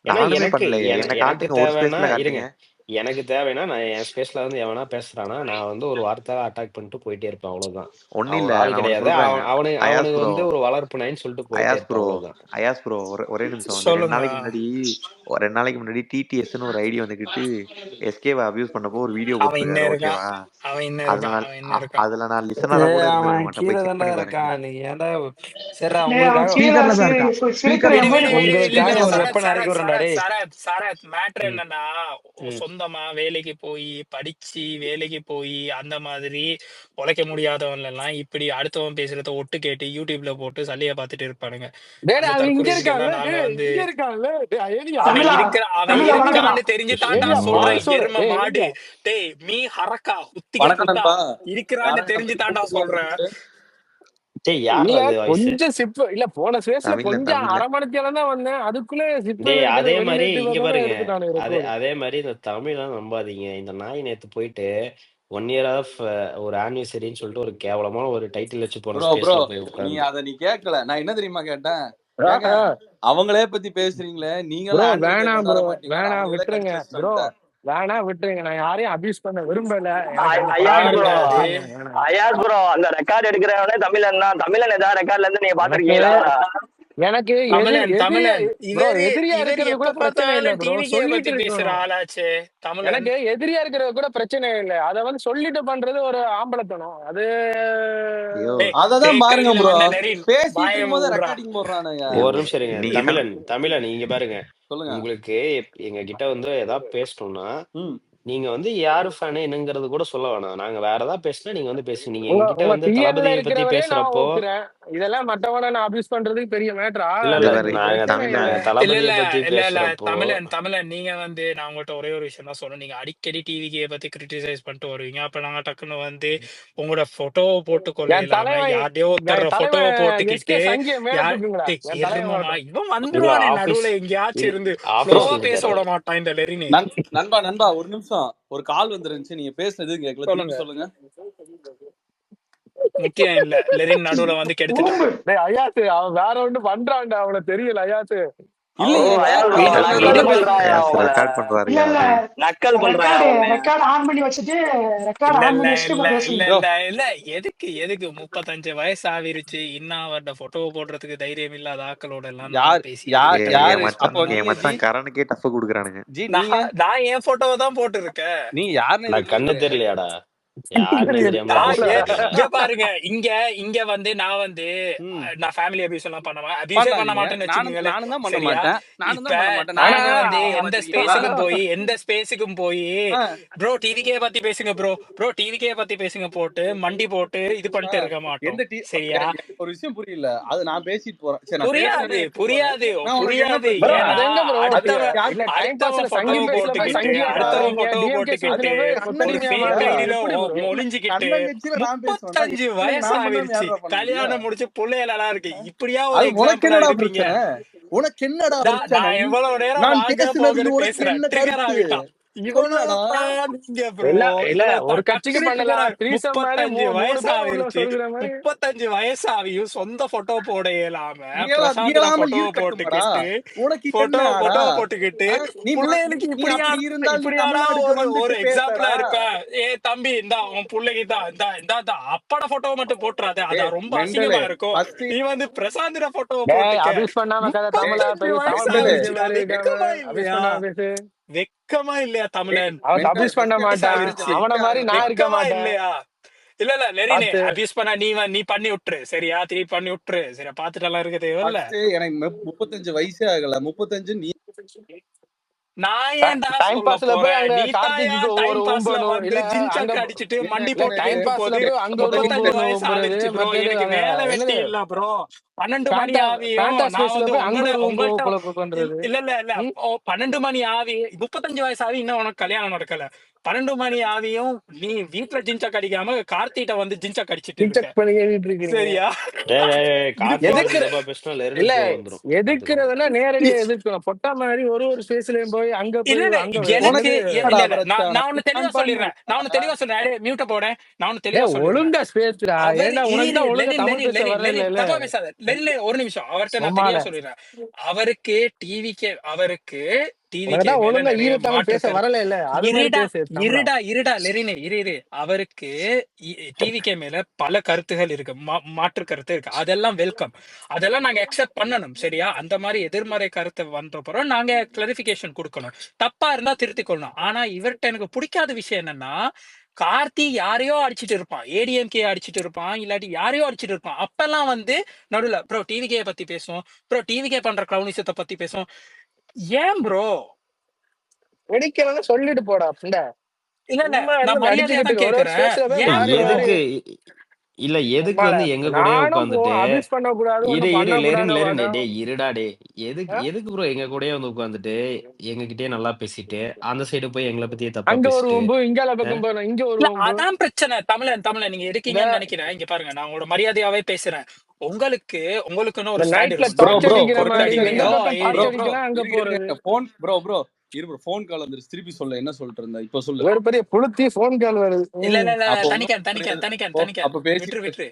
ஏன்னா நானுமே எனக்கு பண்ணலையே. என்ன எனக்கு காட்டுங்க, ஒரு தேவைன்னா ஸ்பேஸ்ல இருங்க, காட்டுங்க. எனக்கு தேவைன்னா நான் என் ஸ்பேஸ்ல வந்து எவனா பேசுறானா நான் வந்து ஒரு வார்த்தையில அட்டாக் பண்ணிட்டு போயிட்டே இருப்பேன், அவ்வளவுதான். ஒன்னும் அவன் இல்ல, ஒரு ஆள் நான் ஒண்ணு கிடையாது. சொல்றேன். அவனுக்கு அயாஸ் ப்ரோ வந்து ஒரு வளர்ப்பு நாயின்னு சொல்லிட்டு போயிட்டே அயாஸ் இருப்பேன், ப்ரோ அவ்வளவுதான். அயாஸ் ப்ரோ ஒரே நிமிஷம். இந்த 2 சொல்லுங்க. நாளைக்கு முன்னாடி ஒரு 2 நாளைக்கு முன்னாடி டிடிஎஸ்ன்னு ஒரு ஐடி வந்துக்கிட்டு எஸ்கேவை அபியூஸ் பண்ணப்போ ஒரு வீடியோ அவன் இன்னும் போட்டிருக்காரு, இருக்கான், ஓகேவா? அவன் இன்னும் இருக்கான், அதனால அவன் இன்னும் இருக்கான். அதுல நான் லிசனரா கூட இருந்திருக்க அவன் மாட்டேன், கீழே போய் செக் தான்டா பண்ணி பாருங்க. இருக்கான். நீ ஏன்டா சரிடா டேய், அவன் உங்களுக்காக கீழே ஸ்பீக்கர்ல தான் இருக்கான். ஸ்பீக்கர் விடு எமோஜி விடு விடு போட்டு இல்ல உங்களுக்காக இல்ல ஒரு வச்சிருக்கான். வெப்பன் இறக்கி விடுறா டேய். சரத் மேட்ரு ம், என்னன்னா, ம். சொந்தமா வேலைக்கு போய் படிச்சு வேலைக்கு போய் அந்த மாதிரி உழைக்க முடியாதவன் எல்லாம் இப்படி அடுத்தவன் பேசுறத ஒட்டு கேட்டு யூடியூப்ல போட்டு சல்லிய பார்த்துட்டு இருப்பானுங்க. டேய் அந்த அது இங்க தற்குறிகளுக்கு இருக்கான்ல, எல்லாம் நாங்க டேய் வந்து இங்க இருக்கான்ல, டேய் ஏலியா தமிழா அவன் தமிழா வணக்கம்டா. இருக்கான்னு தெரிஞ்சு தாண்டா ஏலியா சொல்றேன். பதில் சொல்லு. எரும டேய் மாடு, ஏலியா டேய் மீ ஹரக்கா குத்திக்க வணக்கம் குத்தா நண்பா. இருக்கிறான்னு யாரை தெரிஞ்சு பத்தி தாண்டா சொல்றேன். டேய் யார் இல்ல அது வாய்ஸ்? கொஞ்சம் சிப்பு இல்ல, போன ஸ்பேஸ்ல தமிழ்ல கொஞ்சம் அரை மணித்தியாலம் தான் வந்தேன், அதுக்குள்ள சிப்பு டேய் இருக்கிற அதே மாதிரி வெளிநேட்டு இங்க வந்தோட பாருங்க, எடுத்துட்டானு ரெக்கார்டு. அதே மாதிரி இந்த தமிழெல்லாம் நம்பாதீங்க. இந்த நாய் நேத்து போயிட்டு 1 year ஆஃப் ஒரு ஆனிவர்சரின்னு சொல்லிட்டு ஒரு கேவலமான ஒரு டைட்டில் வச்சு போன ப்ரோ ஸ்பேஸ்ல போய் நீ உட்காந்து. அத நீ கேட்கல. நான் என்ன தெரியுமா கேட்டேன்? ஏங்க அவங்களே பத்தி பேசுறீங்களே, ப்ரோ நீங்களாம் ஆனுவல் டே வேணாம் கொண்டாட ப்ரோ, மாட்டீங்களான்னு வேணாம் அவங்களே விட்டுருங்க கடிச்சு வச்சுட்டு ப்ரோ, வந்துட்டேன். வேணாம் விட்டுருங்க. நான் யாரையும் அபியூஸ் பண்ண விரும்பல, எனக்கு அந்த ஐயாஸ் பழக்கம் ப்ரோ, கிடையாது. அது வேணாம். ஐயாஸ் ப்ரோ, அந்த ரெக்கார்ட் எடுக்கிறவனே தமிழன் தான். தமிழன் ஏதாவது ரெக்கார்ட்ல இருந்து நீங்க எனக்கு பாத்திருக்கீங்களா? எனக்கு தமிழன் எதிரியா ப்ரோ, இவரு எதிரியா இவர் இருக்கிறது எப்ப கூட பிரச்சனை இல்ல பார்த்தாலும் ப்ரோ, டிவிகே சொல்லிட்டு பத்தி பேசுற இருக்கணும். ஆளாச்சே தமிழன். எனக்கு எதிரியா இருக்கிறது கூட பிரச்சனை இல்லை, அதை வந்து சொல்லிட்டு பண்றது ஒரு ஆம்பளத்தனம் அது. ஐயோ டேய், அததான் fake பாருங்க ID ல ப்ரோ, வந்த நெறின் பேசிட்டு வாயை இருக்கும் போது மூடுறா. ரெக்கார்டிங் போடுறானுங்க. ஒரு நிமிஷம் இருங்க. நீங்க தமிழன் இங்க பாருங்க. சொல்லுங்க. உங்களுக்கு எங்க கிட்ட வந்து ஏதாவது பேசணும்னா ம் நீங்க வந்து யாரு ஃபேனு என்னங்கிறது கூட சொல்ல வேணாம். நாங்க வேற ஏதாவது பேசினா நீங்க வந்து பேசுங்க. நீங்க உங்க எங்ககிட்ட உங்க வந்து டிஎன்ல தளபதியை பத்தி இருக்கிறவரே நான் பேசுறப்போ ஒத்துக்கிறேன். இதெல்லாம் மற்றவனை நான் அபியூஸ் பண்றதுக்கு பெரிய மேட்டர் இல்ல ஆகாது, இல்ல அது நாங்க பிரச்சனை தமிழ்ல இல்லை. இல்ல தளபதியை இல்ல பத்தி இல்ல இல்ல பேசுறப்போ தமிழன் நீங்க வந்து நான் உங்கள்கிட்ட ஒரே ஒரு விஷயம் தான் சொல்றேன். நீங்க அடிக்கடி டிவிகே பத்தி கிரிட்டிசைஸ் பண்ணிட்டு வருவீங்க. அப்ப நாங்க டக்குன்னு வந்து உங்களோட போட்டோவை போட்டு கொள்ள என் இல்லாம தலைவன் யார்டையோ ஒருத்தர் என் போட்டோவை தலைவன் போட்டுக்கிட்டு சங்கிய மேல யார் தூக்குங்களா, என் தலைவன் எருமமா வரட்டும். இவன் இல்ல வந்துருவானே ஆபீஸ் நடுவுல எங்கேயாச்சும் இருந்து ப்ரோ ஃப்ளோவா ஆபீஸ்ல பேச இருக்காரு. விட மாட்டான் இந்த லெரினி. நண்பா ஒரு நிமிஷம். ஒரு கால் வந்துருந்துச்சு, நீங்க பேசுனது கேட்கல, திருப்பி சொல்லுங்க. சொல்லுங்க. முக்கியம் இல்ல, லெரின் நடுவுல வந்து கெடுத்துட்டான். ஊம்பு. டேய் அயாத்து, அவன் வேற ஒண்ணு பண்றான்டா, அவனுக்கு தெரியல அயாத்து. ஓ இல்லையே, ஐயாஸ் ப்ரோ, நான் விடு நக்கல் விடுங்க. பண்றாயா உங்களை? ரெக்கார்ட் பண்றாரு இல்ல இல்ல அவரு. நக்கல் பண்றாயா உன்னை? ரெக்கார்டு ஆன் பண்ணி வச்சுட்டு ரெக்கார்டு இல்ல ஆன் இல்ல பண்ணி வச்சுட்டு இல்ல இப்ப இல்ல பேசுங்க. ப்ரோ இல்ல இல்ல எதுக்கு 35 வயசு ஆவிருச்சு, இன்னும் அவர்கிட்ட போட்டோ போடுறதுக்கு தைரியம் இல்லாத ஆக்களோட எல்லாம் யார் நான் பேசி எதுக்கு என் யாரு டைம் அப்போ பண்ணணும். என் நீங்க ஜி மச்சான் கரனுக்கே டஃப் குடுக்குறானுங்க. நீங்க நான் என் போட்டோவை தான் போட்டு இருக்கேன். நீ யாருன்னு நான் எதுக்கு கண்ணு கேக்குறேன்? தெரியலையாடா, யாருன்னே தெரியாம இங்க பாருங்க, இங்க வந்து நான் வந்து ம் நான் ஃபேமிலி அபியூஸ் எல்லாம் அபியூஸே பண்ண பண்ணாதீங்க. மாட்டேன்னு வச்சுக்கோங்களேன். நானும் தான் பண்ண சரியா? மாட்டேன். நானும் இப்ப தான் பண்ண மாட்டேன். ஆனா நான் நாங்க என்ன வந்து ஞாபகம் எந்த வச்சிருக்கீங்களா? ஸ்பேஸுக்கும் போய் ஆ, ப்ரோ டிவிக்கே பத்தி பேசுங்க ப்ரோ டிவிக்கே பத்தி பேசுங்க போட்டு மண்டி போட்டு இது ஆ. பண்ணிட்டு இருக்க மாட்டோம். எந்த சரியா? எனக்கு ஒரு விஷயம் புரியல. அது நான் பேசிட்டு போறேன். சரி, நான் பேசுறேன்னு எடுத்துட்டு போறேன். நான் உனக்கு என்ன புரியாது. ப்ரோ பிரச்சனை? அது ஏன்னா எங்க ப்ரோ, அது யார் இல்ல டைம் பாஸ்ல அடுத்தவன் சங்கி போட்டோவை பேஸ்ல போய் சங்கியா பாடுறீங்க, டிஎம்கே போட்டுக்கிட்டு ஸ்பீச்ல போய் கண்ணன் ஒரு பொறுமையா கட்சியில ஃபேக் பாடுறீங்க, ஐடியில எப்படி ப்ரோ? ஒளிஞ்சுக்கிட்டு கண்ணன் கட்சியில நான் பேசுவேன்டா. 35 எனக்கு வயசு நான் பண்ணாம ஆவிருச்சு, யாரா பண்ண முடியும்? கல்யாணம் முடிச்சு பிள்ளைகளெல்லாம் இருக்கு, இப்படியா அது ஒரு உனக்கு எக்ஸாம்பிளா என்னடா இருப்பீங்க? பிரச்சனை? உனக்கு என்னடா பிரச்சனை? நான் எவ்வளவு நேரம் நான் வாங்க பேசுனதுல போகன்னு உனக்கு பேசுறேன், என்ன ட்ரிகர் கருத்து? ஆகிட்டான். சொல்லடா. இவ்வளவுதான் நீங்க ப்ரோ. இல்ல இல்ல இதுல ஒரு கட்சிக்கு டக்குன்னு பண்ணலாம், இருக்கிற த்ரீசம் மாதிரி 35 மூணு வயசு பேர் உள்ள ஆவிருச்சு, சொல்கிற மாதிரி. 35 வயசு ஆவியும் சொந்த போட்டோ போட இயலாம பிரசாந்த்ல இயலாம போட்டோவை இருக்கட்டும்டா. போட்டுக்கிட்டு உனக்கு என்னடா? போட்டோவை போட்டுக்கிட்டு நீ பிள்ளைகளுக்கு நீ அப்படி இருந்தால் நீ இப்படியாடா தமிழ்நாட்டுக்கு ஒரு வந்துட்டு எக்ஸாம்பிளா பேசடா. இருப்ப. ஏ தம்பி, இந்தா உன் பிள்ளைக்கு தான் இந்த அப்பட போட்டோவை மட்டும் போட்டுறாத, அது ரொம்ப மெண்டலு அசிங்கமா இருக்கும். ஃபர்ஸ்ட் நீ வந்து பிரசாந்திர போட்டோவை டேய் போட்டுக்க. அபியூஸ் பண்ணாம கதை தமிழா 35 பெரிய வயசு தமிழ் மெண்டலு பேசுற ஆவிருச்சுடா, மாதிரி இருக்காம வெக்கமா அபியூஸ் இல்லையா? பண்ணாம பேசு. வெக்கமா இல்லையா தமிழன்? அவன் மெண்டல் அபியூஸ் பண்ண வெக்க வயசு மாட்டான், ஆவிருச்சு, அவன மாதிரி நான் இருக்க வெக்கமா மாட்டேன். இல்லையா? இல்ல லெரினே, பார்த்து அபியூஸ் பண்ணா நீ பண்ணி விட்டுரு, சரியா? திருப்பி பண்ணி விட்டுரு, சரியா? பாத்துட்டு எல்லாம் இருக்க தேவையில்ல. ஃபர்ஸ்ட் எனக்கு 35 வயசே ஆகல. 35 நீ நான் ஏன்டா டைம் சொல்ல பாஸ்ல போய் போறேன்? அங்க நீ தான் கார்த்திக்கு ஏன் ஒரு டைம் பாஸ்ல உம்பணும் வந்து இல்ல அங்க ஜின்சக் அடிச்சிட்டு மண்டி இல்ல போட்டுட்டு டைம் இருக்கும் பாஸ்ல போது போய் அங்க ஒரு 35 உம்பு வயசு உம்புறது ஆகுச்சு ப்ரோ. மத்தது எனக்கு அங்க வேலை வெட்டி என்னது இல்ல ப்ரோ. 12 மணி ஆவியும் பேண்டா நான் ஸ்பேஸ்ல வந்து போய் அங்க ஒரு உம்பு உங்கள்ட்ட பொழப்பு பண்றது இல்ல இல்ல இல்ல ம் 12 மணி ஆவி 35 வயசு ஆவி இன்னும் உனக்கு கல்யாணம் நடக்கல. 12 மணி ஆவியும் நீ வீட்டுல ஜின்சக் அடிக்காம கார்த்திட்ட வந்து ஜின்சக் அடிச்சிட்டு இருக்க. டிக்டாக் பண்ணி ஏறிட்டு இருக்கிறீங்க சரியா? கார்த்தி இது பத்தி எதுக்குற தப்பா பேசினா லெரின் இல்ல ப்ரோ வந்துரும் பாத்துக்கோங்க. எதுக்குறதுன்னா நேரடியா எதிர்க்கணும் பொட்டா மாதிரி ஒரு ஸ்பேஸ்லயும் போய் அங்க இல்ல போய் இல்ல அங்க எனக்கு என்னது இல்ல இல்ல பிரச்சனை நான் ஒண்ணு தெளிவா பிளான் பண்ணி சொல்லிடுறேன். நான் ஒண்ணு தெளிவா சொல்றேன். மியூட்ட போடேன். நான் ஒண்ணு தெளிவா டேய் சொல்லிடுறேன். ஒழுங்கா ஸ்பேஸ்டா அவர் ஏன்டா உனக்கு இரு தான் ஒழுங்கா லெனின் தமிழ் லெனின் பேச லெனின் வரல லெனின் இல்ல தப்பா பேசாத. லெனின் ஒரு நிமிஷம் அவர்ட்ட நான் சும்மால தெளிவா சொல்லிடுறேன். அவருக்கு டிவிக்கே உனக்கு டிவிகே தான் மேல ஒழுங்கா நிறைய ஈரத்தமிழ் மாற்று பேச கருத்து. வரல இல்ல அது மாதிரி இருடா பேசு தமிழா இருடா லெனின் இரு. அவருக்கு டிவிகே மேல பல கருத்துகள் இருக்கு. மாற்று கருத்து இருக்கு. அதெல்லாம் வெல்கம். அதெல்லாம் நாங்க அக்செப்ட் பண்ணணும். சரியா? அந்த மாதிரி எதிர்மறை கருத்து வந்தப்பறம் நாங்க கிளாரிபிகேஷன் கொடுக்கணும். தப்பா இருந்தா திருத்திக் கொள்ளணும். ஆனா இவர்கிட்ட எனக்கு பிடிக்காத விஷயம் என்னன்னா, கார்த்தி யாரையோ அடிச்சிட்டு இருப்பான், ஏடிஎம்கே அடிச்சிட்டு இருப்பான், இல்லாட்டி யாரையோ அடிச்சிட்டு இருப்பான். அப்பெல்லாம் வந்து நடுவுல ப்ரோ டிவிகே பத்தி பேசுவோம், ப்ரோ டிவிகே பண்ற கிளவுனிசத்தை பத்தி பேசுவோம். ஏன் ப்ரோ? வெடிக்கணும்னு சொல்லிட்டு போடா புண்டை இல்ல இல்ல சும்மா நான் இருந்து மரியாதையா தான் நடிச்சுக்கிட்டு ஒரு கேக்குறேன். ஸ்பேஸ்ல போய் ஏன் மாறி ப்ரோ? மாறி எதுக்கு இல்ல எதுக்கு சும்மால வந்து எங்க கூடயே நானும் உட்காந்துட்டு அபியூஸ் பண்ணக்கூடாது இரு ஒண்ணும் இரு லெரின் பண்ணக்கூடாது லெரின் வாடம் டே இருடா டே எதுக்கு ப்ரோ எங்க கூடயே வந்து உட்காந்துட்டு எங்க கிட்டயே நல்லா பேசிட்டு அந்த சைடு போய் எங்களை பத்தியே தப்பா அங்க ஒரு பேசிட்டு உம்பு இங்கால பக்கம் போறோம் இங்க ஒரு இல்ல உம்பு அதான் பிரச்சனை. தமிழன் நீங்க இந்த எடுக்கீங்கன்னு நினைக்கிறேன். இங்க பாருங்க, நான் உங்களோட மரியாதையாவே பேசுறேன். உங்களுக்குன்னு இந்த ஒரு ஸ்டாண்ட் நைட்ல இருக்கும். ப்ரோ டார்ச் ப்ரோ தமிழ் அடிக்கிற ஒரு மாதிரி நிமிஷம் எந்த இருங்க கொட்டாடிக்கையோ பக்கம் டார்ச் ப்ரோ ஏய் ப்ரோ அடிக்கணும் அங்க இருங்க போறது இருங்க போன் ப்ரோ இரு ப்ரோ ஃபோன் கால் வந்துருச்சு திருப்பி சொல்ல என்ன சொல்லிட்டு இருந்தா இப்ப சொல்லு ஒரு பெரிய புளுத்தி போன் கால் வருது இல்ல இல்ல இல்ல அப்போ ஒண்ணும் தனிக்கன் பிரச்சனை இல்ல. தனிக்கன் அப்ப பேசி விட்டுரு.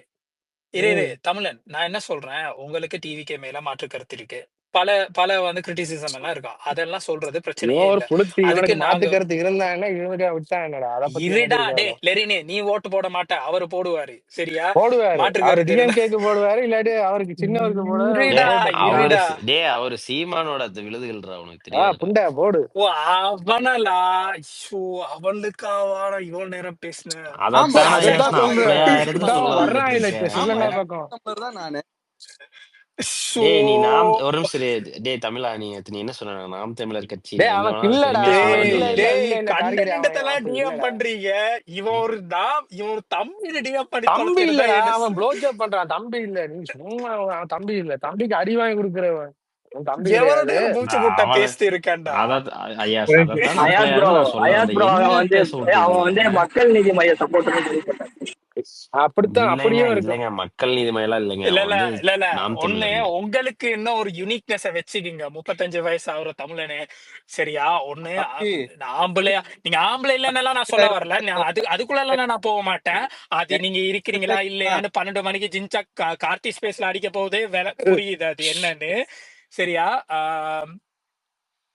இரு ம். தமிழன், நான் என்ன சொல்றேன், உங்களுக்கு டிவிக்கே மேல மாற்று கருத்து இருக்கு. பல பல வந்து கிரிட்டிசிசம் எல்லாம் இருக்கும். அதெல்லாம் சொல்றது பிரச்சனையே இவன் ஒரு இல்ல. புளுத்தி அதுக்கு இவனுக்கு நாங்க மாத்து கருத்து இருந்தாங்கன்னா இவனுக்கு விட்டா என்னடா அதை பத்தி எனக்கு இருடா டே இருக்காது லெரினே, நீ ஓட்டு போட மாட்ட, அவரு போடுவாரு. சரியா? போடுவாரு மாற்று அவரு கருத்து இருந்தா டிஎம்கேக்கு போடுவாரு இல்லாட்டி அவருக்கு சின்னவருக்கு போட இருடா போட்டோம் அவரு இருடா. அவரு சீமானோட விழுதுகள்ரா உனக்கு தெரியாதுல. புண்டை போடு ஓ அவனலா? ஐயோ, அவனுக்காவா இவ்வளவு நேரம் பேசுன? ஆமா அதத்தான் நான் அதைத்தான் ஏசுனா சொல்றேன் அப்படியா இருந்து இதோ சொல்ல வந்துட்டு வர்றான் இல்ல இருக்கேன். ஆமா சிவகங்கை பக்கம் நம்பர் தான் நானு ஷோ. டேய் நீ ஒரு நிமிஷம் டேய் தமிழா நீ என்ன சொன்ன நாம் தமிழர் கட்சி டேய் எங்க அவன் வேணாலும் கில்லடா பெருமையா சொல்ல டேய் இல்ல வந்தீங்க. இல்ல டேய் இல்ல இல்ல கண்ட காரிகிரி அவன் கிண்டத்தெல்லாம் அப்படி டிஎம் இல்லடா பண்றீங்க. இவன் ஒரு தம்பி டிஎம் பண்ணி தம்பி தொலைச்சிருந்தா இல்லடா என்ன? அவன் ப்ளோஜப் பண்றான் தம்பி இல்ல நீ சும்மா அவன் தம்பி இல்ல தம்பிக்கு அடி வாங்கி கொடுக்குறவன் அவன் தம்பி கிடையாது எவரோட மூச்சு நான் முட்டை அவனை பேசிட்டு இருக்கேன்டா. ஐயாஸ் அதைத்தான் நான் அயாஸ் ப்ரோ நான் சொல்ல வந்தேன். அவன் என்ன வந்து பேச விட்டீங்க? அவன் வந்து மக்கள் நீதி மைய சப்போர்ட் கேள்விப்பட்டேன். அப்படித்தான் அப்படியும் இருக்கும் இல்லைங்க மக்கள் நீதி மயலாம் இல்லைங்க. இல்ல அவன் இல்ல வந்து இல்ல இல்ல நாம் ஒண்ணு தமிழருங்க. உங்களுக்கு இன்னும் ஒரு யூனிக்னஸ் வச்சுக்கீங்க. 35 வயசு ஆகுற தமிழனே. சரியா? ஒண்ணு தம்பி ஆம்பளையா நீங்க ஆம்பளை இல்லைன்னு நான் சொல்ல வரல. அதுக்குள்ள எல்லாம் நான் போக மாட்டேன். அது நீங்க இருக்கிறீங்களா இல்லையான்னு 12 மணிக்கு ஜின்சா கார்த்தி ஸ்பேஸ்ல அடிக்க போகுது. புரியுது அது என்னன்னு. சரியா?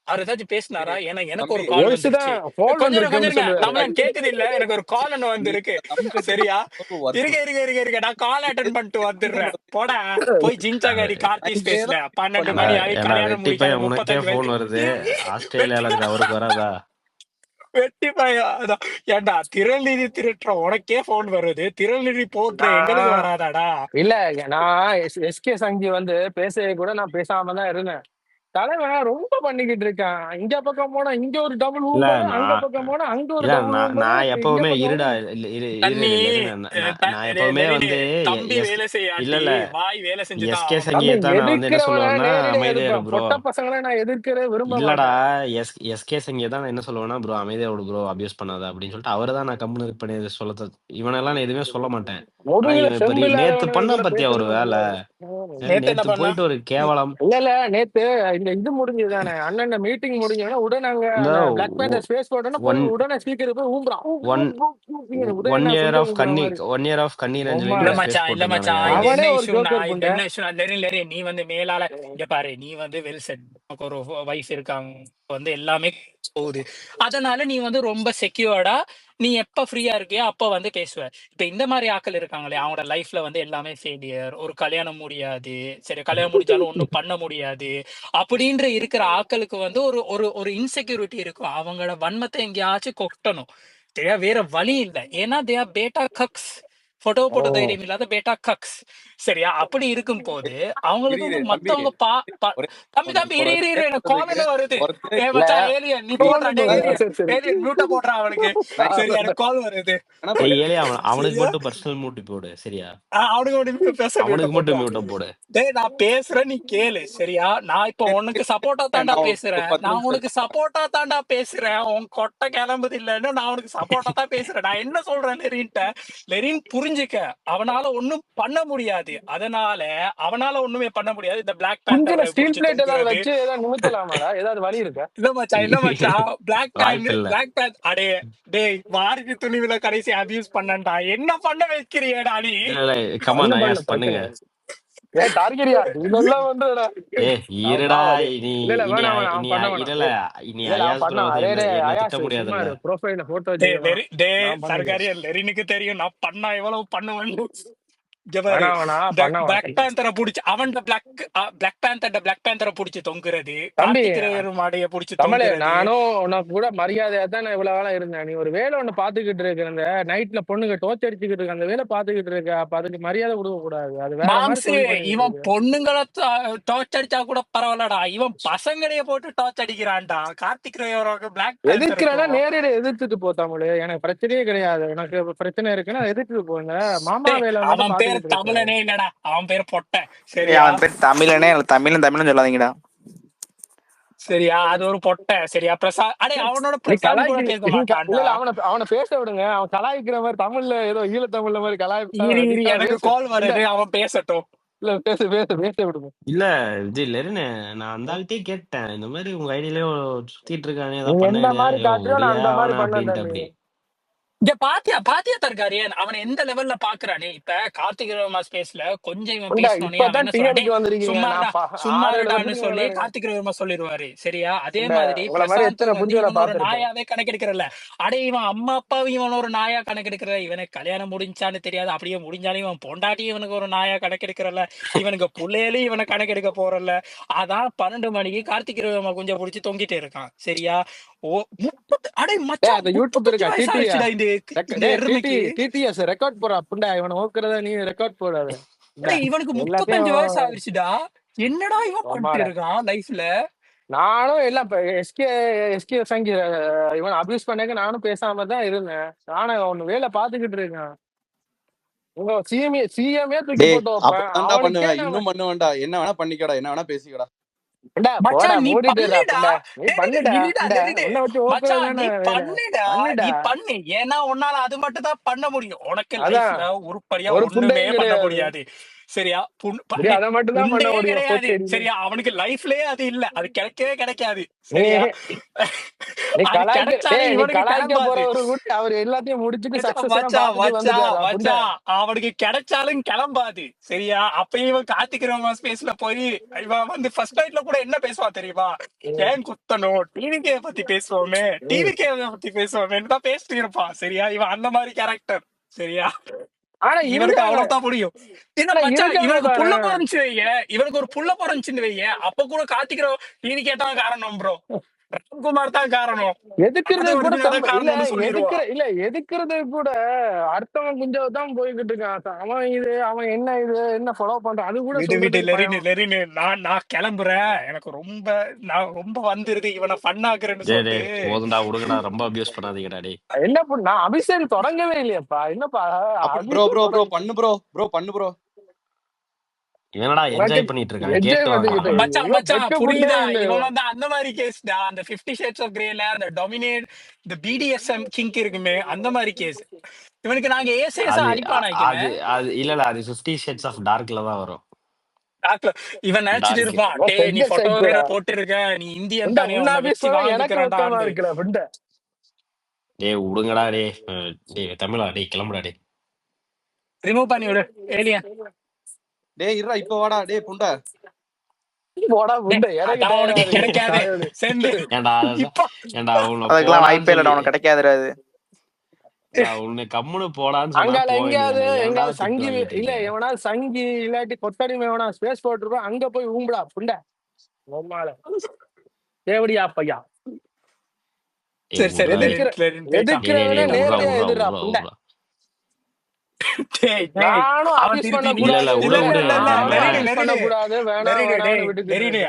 அவர் ஏதாச்சும் பேசினாரா? ஏன்னா எனக்கு ஒரு தம்பி கால் ஒய்ஸ் வந்துருச்சு. தான் போன் கொஞ்சம் வந்திருக்குன்னு இருங்க சொல்லுவாரு தமிழன் கேக்குது இல்ல, எனக்கு ஒரு கால் ஒண்ணு நீ வந்திருக்கு. தமிழ் கட்சி சரியா? ஒர்க் இருங்க நான் கால் அட்டன் பண்ணிட்டு வந்துடுறேன். போடா போய் ஜின்சாகாரி கார்த்தி இதே ஸ்பேஸ்ல தான் 12 பண்ணுவேன் மணி ஆகி ஏன்னா கல்யாணம் வெட்டி முடிக்காத பையன் உனக்கே 35 போன் வயசு வருது. வெட்டி ஆஸ்திரேலியால இருக்க அவருக்கு வராதா? வெட்டி பையன் அதான். ஏன்டா திரள்நிதி திருட்டுற உனக்கே போன் வருது, திரள்நிதி போட்டுற எங்களுக்கு நான் வராதாடா? இல்ல நான் எஸ்கே சங்கி வந்து பேசவே கூட நான் பேசாம தான் இருந்தேன் தலைவன் ரொம்ப பண்ணிக்கிட்டு இருக்கான் இங்க பக்கம் போனா இங்க ஒரு டபுள் இல்ல ஊம்பரு அங்க நான் பக்கம் போனா அங்க ஒரு இல்ல டபுள் ஊம்பரு நான் இங்க எப்பவுமே பக்கம் இருடா இல்ல இரு இரு தண்ணி இரு லெரின் நான் எப்பவுமே லெனினே, வந்து தம்பி எஸ் வேலை இல்ல செய்யாட்டி இல்ல வாய் வேலை செஞ்சுதான் எஸ்கே ஆகணும். தம்பி சங்கியத்தான் நான் வந்து என்ன எதிர்க்கிறவனை சொல்லுவேன்னா நேரடியா அமைதியா இரு எதிர்ப்பேன் ப்ரோ. பொட்ட பசங்களை நான் எதிர்க்கவே விரும்ப இல்லடா மாட்டேன் எஸ்கே சங்கியத்தான் நான் என்ன சொல்லுவேன்னா ப்ரோ அமைதியா விடு ப்ரோ அபியூஸ் பண்ணாத அப்படின்னு சொல்லிட்டு அவரை தான் நான் கம்முன்னு பண்ணி சொல்ல இவனெல்லாம் நான் எதுவுமே சொல்ல மாட்டேன். ஆனா முதுகுல இவன் இப்ப செம்பு நேத்து இல்லாதவனுக்கு பண்ண கூட பத்தியா ஒரு பேசுறது வேலை நேத்து என்ன நேத்து பண்ணா? போயிட்டு ஒரு கேவலம் இல்ல நேத்து இந்த இது முடிஞ்சதுதானே அண்ணன் மீட்டிங் முடிஞ்சோடனே உடனே அங்க இந்த அந்த பிளாக் பேண்டர் ஸ்பேஸ் போட்டோன்னா போய் ஒன் உடனே ஸ்பீக்கர் போய் ஊம்புறான் ஒன் உதய ஒன் என்ன இயர் சொல்லிட்டு ஆஃப் ஊம்புற மாதிரி கண்ணீர் ஆஃப் கண்ணீர் சும்மா அஞ்சலின்னு ஒரு ஸ்பேஸ் இல்ல மச்சான் போட்டிருந்தானுங்க. இது அவனே என்ன ஒரு இஷ்யூனா, ஜோக்கர் இது புண்டை என்ன இஷ்யூனா, லெரி நீ வந்து மேலால இங்க பாரு, நீ வந்து வெல் செட், உனக்கு ஒரு வைஃப் இருக்காங்க, வந்து எல்லாமே போகுது. அதனால நீ வந்து ரொம்ப செக்யூர்டா நீ எப்ப ஃப்ரீயா இருக்கியோ அப்ப வந்து பேசுவ. இப்ப இந்த மாதிரி ஆட்கள் இருக்காங்களே, அவங்களோட லைஃப்ல வந்து எல்லாமே ஃபெயிலியர், ஒரு கல்யாணம் முடியாது, சரி கல்யாணம் முடிஞ்சாலும் ஒன்றும் பண்ண முடியாது அப்படின்ற இருக்கிற ஆட்களுக்கு வந்து ஒரு ஒரு ஒரு இன்செக்யூரிட்டி இருக்கும். அவங்களோட வன்மத்தை எங்கேயாச்சும் கொட்டணும். சரியா? வேற வழி இல்லை. ஏன்னா தே ஆர் பேட்டா கக்ஸ். போட்டோ ஓ போட்ட தைரியம் இல்லாத பேட்டா கக்ஸ். சரியா? அப்படி இருக்கும் போது அவங்களுக்கு இரு வந்து தம்பி மத்தவங்க ஒரே தம்பி ஒன்று. தம்பி ஒரு இரு எனக்கு கேட்கறதுக்கு கால் வருது. ஒருத்தர் ஏ இல்ல மச்சான் ஏலியன் நீ போடுறா, டே ஏலியன் சரி சரி ஏலியன் மியூட்ட போடுறா அவனுக்கு. நான் சரி எனக்கு கால் வருது. என்ன ஏய் பண்ண ஏலே அவனுக்கு சரியா? மட்டும் பர்சனல் மூட்டி போடு சரியா? அவனுக்கு ஒண்ணு பேச மியூட்ட அவனுக்கு மட்டும் போட்டுறான். மியூட்ட போடு. டேய் நான் பேசுறேன், நீ கேளு சரியா? நான் இப்போ உனக்கு சப்போர்ட்டா தாண்டா நான் ஒரு பேசுறேன். 10 நான் நிமிஷம் உனக்கு சப்போர்ட்டா தாண்டா பேசுறேன். உன் கொட்டை கிளம்புது இல்லன்னு நான் உனக்கு சப்போர்ட்டா தான் பேசுறேன். நான் என்ன சொல்றேன் லெரின்ட்ட, லெரின் புரிஞ்சுக்க, அவனால ஒண்ணும் பண்ண முடியாது. அதனால அவனால ஒண்ணுமே பண்ண முடியாது. இந்த பிளாக் குஞ்சில பேந்தரை ஸ்டீல் புடிச்சு பிளேட் ஏதாவது தொங்குறது. வச்சு ஏதாவது நிமித்தலாமாடா? ஏதாவது வழி இருக்கா? இல்ல மச்சான் வாய்ப்பு இல்ல. பிளாக் பேந்த் அடே டேய் வாரிசு துணிவுல கடைசி அபியூஸ் பண்ணண்டா. என்ன பண்ண வைக்கிறியேடா நீ? இல்ல கமான் ஒண்ணும் பண்ணல அயாஸ் பண்ணுங்க. பிரச்சனை. டார்கெரியா இதெல்லாம் வந்துடா. ஏ அவன் இருடா பாவம் அது. நீ இல்ல இனி வேணாம் வேணாம், இனி அவன் பண்ண வேணாம். இல்ல இனி இல்ல அவன் அயாஸ் ப்ரோ பண்ணான். வந்து என்ன அயாஸ் திட்ட சும்மா முடியாதுல்ல. இரு. ப்ரொஃபைல போட்டோ டே வச்சுக்கலாம். நான் பண்ண முடியாது. சர்காரியன் லெரினுக்கு தெரியும் நான் பண்ணா எவ்வளவு பண்ணுவேன்னு. இங்க பாரு, வேணாம் வேணாம் இந்த பண்ண பிளாக் மாட்டேன் பேந்தரை புடிச்சு அவன் பிளாக் பேந்தரை புடிச்சு தொங்குறது, தம்பி. கார்த்திக் ரேயர் மாடைய புடிச்சு தமிழே தொங்குறது. நானும் உனக்கு கூட மரியாதையா தான் நான் இவ்வளவு வேலை இருந்தேன். நீ ஒரு வேலை ஒண்ணு பாத்துக்கிட்டு இருக்க, அந்த நைட்ல பொண்ணுங்க டோர்ச் அடிச்சுக்கிட்டு இருக்க, அந்த வேலை பாத்துக்கிட்டு இருக்க. அப்ப அதுக்கு மரியாதை கொடுக்க கூடாது. அது வேற மாதிரி மாம்சு தொழில் பண்ணிக்கிட்டு இவன் இருக்கு. பொண்ணுங்களை டார்ச் அடிச்சா கூட பரவாயில்லடா, இவன் பசங்களையே போட்டு டார்ச் அடிக்கிறான்டா. கார்த்திக் ரேயரோட பிளாக் எதிர்க்கிறேன்னா பேந்தருக்கும். நேரடி எதிர்த்துட்டு போ தமிழ். எனக்கு பிரச்சனையே கிடையாது. எனக்கு பிரச்சனை இருக்குன்னா எதிர்த்துட்டு போங்க. மாமா டேய் வேலை மட்டும் அவன் பேர் பாத்துக்கிட்டு இருக்க. தமிழனே இல்லடா, அவன் பேர் பொட்டை. சரியா? அவன் பேர் தமிழனே இல்ல, தமிழன் சொல்லாதீங்கடா. சரியா? அது ஒரு பொட்டை. சரியா? பிரசாந்த் அடே அவனோட நீ பிரசாந்த் கூட பேச இல்ல மாட்டான்டா. இல்ல, அவனை பேச விடுங்க. அவன் கலாய்க்கிற மாதிரி தமிழ்ல ஏதோ ஈழத்தமிழ்ல மாதிரி கலாய்ப்பா. இரு எனக்கு கால் வருது, அவன் பேசட்டும். இல்ல பேச பேச பேச விடுங்க. இல்ல விஜய் லெரினு நான் அந்த ஆள்கிட்டயே கேட்டேன், இந்த மாதிரி உங்க ஐடியிலே சுத்திட்டு இருக்கானே நீ ஏதாவது எந்த மாதிரி பண்ண காட்டுறியோ நான் அந்த மாதிரி பண்ண அப்படின்ட்டு தம்பி. அப்படி. இங்க பாத்தியா தர்காரியன் அவன் எந்த லெவல்ல பாக்குறானே. இப்ப கார்த்திக் ரேவர்மா ஸ்பேஸ்ல கொஞ்சம் இவன் பேசினோடனே அவன் இப்பதான் என்ன சொல்றான், டிஎனுக்கு வந்திருக்கீங்க. சும்மா நான் சும்மா 6-7 இருடான்னு வருஷத்துக்கு சொல்லி முன்னாடி கார்த்திக் ரேவர்மா சொல்லிடுவாரு. சரியா? அதே மாதிரி உங்களை மாதிரி பிரசாந்த் எத்தனை வந்து புஞ்சுகளை இவன் ஒரு பார்த்திருப்பேன். நாயாவே கணக்கெடுக்கிறல்ல. அடே இவன் அம்மா அப்பாவும் இவன் ஒரு நாயா கணக்கெடுக்கிறல. இவனுக்கு கல்யாணம் முடிஞ்சான்னு தெரியாது, அப்படியே முடிஞ்சாலும் இவன் பொண்டாட்டி இவனுக்கு ஒரு நாயா கணக்கெடுக்கிறல்ல. இவனுக்கு புள்ளையிலும் இவனை கணக்கெடுக்க போறல்ல. அதான் 12 மணிக்கு கார்த்திக் ரேவர்மா கொஞ்சம் பிடிச்சி தொங்கிட்டு இருக்கான். சரியா? ஓ 30 அடே மச்சான் அந்த யூடியூப் 35 இருக்கா வயசு ஆயிடுச்சுடா இந்த எருமைக்கு. டிடிஎஸ் ரெக்கார்ட் போறா அப்படின்டா. இவனை ஓக்குறத நீ ரெக்கார்ட் போடாது. அடே இவனுக்கு 35 வயசு ஆயிடுச்சுடா. என்னடா இவன் பண்ணிட்டு இருக்கான் லைஃப்ல? நானும் எல்லாம் எஸ்கே சங்கி இவன் அபியூஸ் பண்ணாக்க நானும் பேசாம தான் இருந்தேன். நானும் அவனு வேலை பாத்துக்கிட்டு இருக்கேன். உங்க சிஎம்ஏ தூக்கி போட்டு வைப்பேன். அப்படித்தான்டா பண்ணுவேன், இன்னும் பண்ணுவேன்டா. என்ன வேணா பண்ணிக்கடா, என்ன வேணா பேசிக்கடா. மச்சான் நீ பண்ணுடா. நீ பண்ணுடா. உன்னை வச்சு மச்சான் ஓக்குறது நீ தானே பண்ணுடா, நீ பண்ணு. ஏன்னா உன்னால அது மட்டும் தான் பண்ண முடியும். உனக்கு அதான் லைஃப்ல உருப்படியா ஒரு ஒண்ணுமே புண்டையும் பண்ண கிடையாது. முடியாது. சரியா? அதை மட்டும் தான் பண்ண புண்டே முடியும். கிடையாது. சரியா? அவனுக்கு லைஃப்லயே அது இல்ல, அது கிடைக்கவே கிடைக்காது. சரியா? நீ அது கிடைச்சாலும் இவனுக்கு கலாய்க்க கிளம்பாது. போறவரு கூட அவர் எல்லாத்தையும் முடிச்சுட்டு மச்சான் அவனுக்கு கிடைச்சாலும் கிளம்பாது. சரியா? அப்பயும் இவன் கார்த்திக் ஸ்பேஸ்ல போய் இவன் வந்து ஃபர்ஸ்ட் நைட்ல கூட என்ன பேசுவான் தெரியுமா? ஏன் குத்தணும், டிவிகே பத்தி பேசுவோமே, டிவிகே பத்தி பேசுவோமேன்னு தான் பேசிட்டு இருப்பான். சரியா? இவன் அந்த மாதிரி கேரக்டர். சரியா? ஆனா இவனுக்கு அவ்வளவுதான் முடியும். இவனுக்கு புள்ள பாரு. பிறந்துச்சு வைய, இவனுக்கு ஒரு புள்ள பிறந்துச்சுன்னு வைய, அப்ப கூட கார்த்திக் டிவிகே தான் காரணம் ப்ரோ, ராம்குமார் தான் காரணம். எதுக்குறது கூட காரணம்னு சொல்லிடுவான். எதுக்குறது கூட அடுத்தவன் கொஞ்சம் தான் போய்கிட்டு இருக்கான். அவன் என்ன ஃபாலோ பண்றான் அது கூட விடு லெரினு நான் கிளம்புறேன். எனக்கு ரொம்ப வந்துருது இவனை பண்ணாக்குறேன்னு சொல்லிட்டு. போதுண்டா விடுங்கடா, ரொம்ப அபியூஸ் பண்ணாதீங்கடா. டேய் என்ன பண்ண அபிஷேக் தொடங்கவே இல்லையாப்பா? என்னப்பா பண்ணு ப்ரோ. என்னடா என்ஜாய் பண்ணிட்டு இருக்கான், கேட்டு மச்சான் புரியுதா? இவன் வந்து அந்த மாதிரி கேஸ்டா, அந்த 50 Shades of Greyல அந்த டாமினேட் இந்த BDSM கிங்க் இருக்குமே அந்த மாதிரி கேஸ். இவனுக்கு நாங்க ஏசேஸா அடிப்பானா? அது இல்ல, அது 50 Shades of Darkல தான் வரும். இவன் நினைச்சிட்டு இருப்பான், டேய் நீ போட்டோ வேற போட்டுருக்க, நீ இந்தியன் தானே, உன்னை வச்சு வாங்கிக்கிறேன்டா. டேய் விடுங்கடா. டேய் தமிழா, டேய் கிளம்புடா. டேய் ரிமூவ் பண்ணி விடு ஏலியன். டேய் இருடா, இப்ப வாடா. டேய் புண்டை கிடைக்காது. அதுக்கெல்லாம் வாய்ப்பே இல்லடா, உனக்கு கிடைக்காதுடா. உன்னை கம்முனு போடான்னு அங்கால எங்கேயாவது சங்கி இல்ல எவனா சங்கி இல்லாட்டி கொத்தடிமை எவனா ஸ்பேஸ் போட்டுருப்பான், அங்க போய் ஊம்புடா புண்டை தேவடியா பையா. சரி எதுக்குறவன நேரடியா எதிரா புண்டை. நானும் அவன் அபியூஸ் திருப்பி பண்ணக்கூடாது பண்ணக்கூடாது வேணாம்னு விட்டுட்டு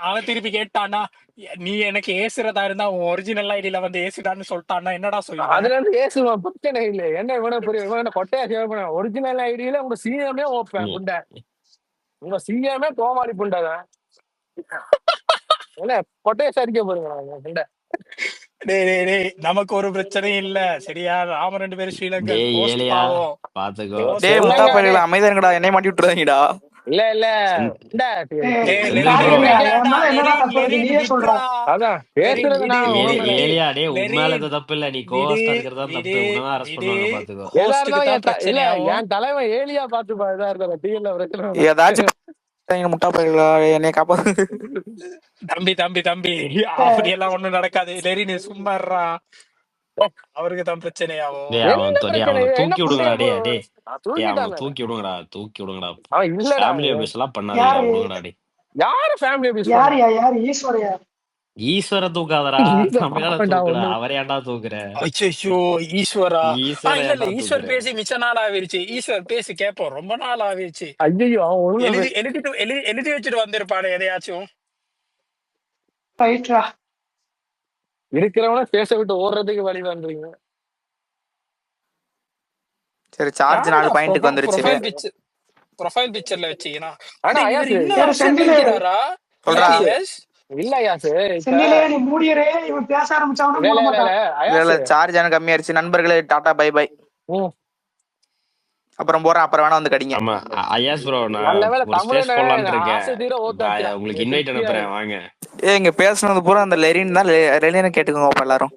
அவன் திருப்பி கேட்டானா நீ எனக்கு ஏசுறதா இருந்தா உன் ஒரிஜினல் ஐடியில வந்து ஏசுடான்னு சொல்லிட்டான்னா என்னடா சொல்லுவேன்? அதுல இருந்து ஏசுவான் பிரச்சனை இல்லை. என்ன இவன பெரிய இவன கொட்டையா சேவ் பண்ண ஒரிஜினல் ஐடியில உங்க சிஎம்ஏ ஓப்பேன் புண்டை. உங்க சிஎம்ஏ கோமாளி புண்டைதான். என்ன கொட்டையை சரிக்க போறீங்க புண்டை. நமக்கு ஒரு பிரச்சனையும் இல்ல சரியா? நாம 2 பேரும் ஸ்ரீலங்கா பாத்துக்கோ. டேய் முட்டா பையங்களா அமைதியாங்கடா, என்னை மாட்டி விட்டுறாதீங்கடா. இல்ல இல்ல அதான் பேசுறது தப்பு இல்ல, நீ கோவஸ்டா இருக்கிறதா தப்பு. உன்னதான் அரெஸ்ட் பண்ணுவாங்க பாத்துக்கோ. இல்ல என் தலைவன் ஏலியா பாத்துப்பா இதா இருந்தா டீல பிரச்சனை. ஏதாச்சும் முட்டா பையங்களா என்னைய காப்பாத்து. தம்பி அப்படி எல்லாம் ஒண்ணும் நடக்காது. லெரின் சும்மா இருறா, அவருக்கு தான் பிரச்சனையாகும். தூக்கி விடுங்கடா. தூக்கி விடுங்கடா. ஃபேமிலி அபியூஸ் எல்லாம் பண்ணாதீங்க. யாரு ஃபேமிலி அபியூஸ்? யாரு ஈஸ்வர தூக்காதடா. அவரே ஏன்டா தூக்குற? ஐயோ ஈஸ்வரா. இல்ல ஈஸ்வர் பேசி மிச்ச நாள் ஆவிருச்சு. ஈஸ்வர் பேசி கேப்போம், ரொம்ப நாள் ஆவிருச்சு. ஐயோ எழுதி வச்சுட்டு வந்திருப்பானே எதையாச்சும். இருக்கிறவன பேச விட்டு ஓடுறதுக்கு வழி பண்றீங்க. சரி சார்ஜ் 4 பாயிண்ட்க்கு வந்துருச்சு. ப்ரொஃபைல் பிக்சர்ல வெச்சீனா ஆனா சொல்றா இல்ல யாஸ் சென்னிலே நீ மூடியரே இவன் பேச ஆரம்பிச்சானே மூட மாட்டான். இல்ல சார்ஜ் எனக்கு கம்மியாயிருச்சு. நண்பர்களே டாடா பை பை. அப்புறம் போறேன், அப்புறம் வேணா வந்து கடிங்க. ஆமா ஐயாஸ் ப்ரோ, நான் ஒரு ஸ்பேஸ் போலாம்னு இருக்கேன். உங்களுக்கு இன்வைட் அனுப்புறேன் வாங்க. இங்க பேசுனது பூரா அந்த லெரின் தான். லெரினை கேட்டுக்கோங்க எல்லாரும்.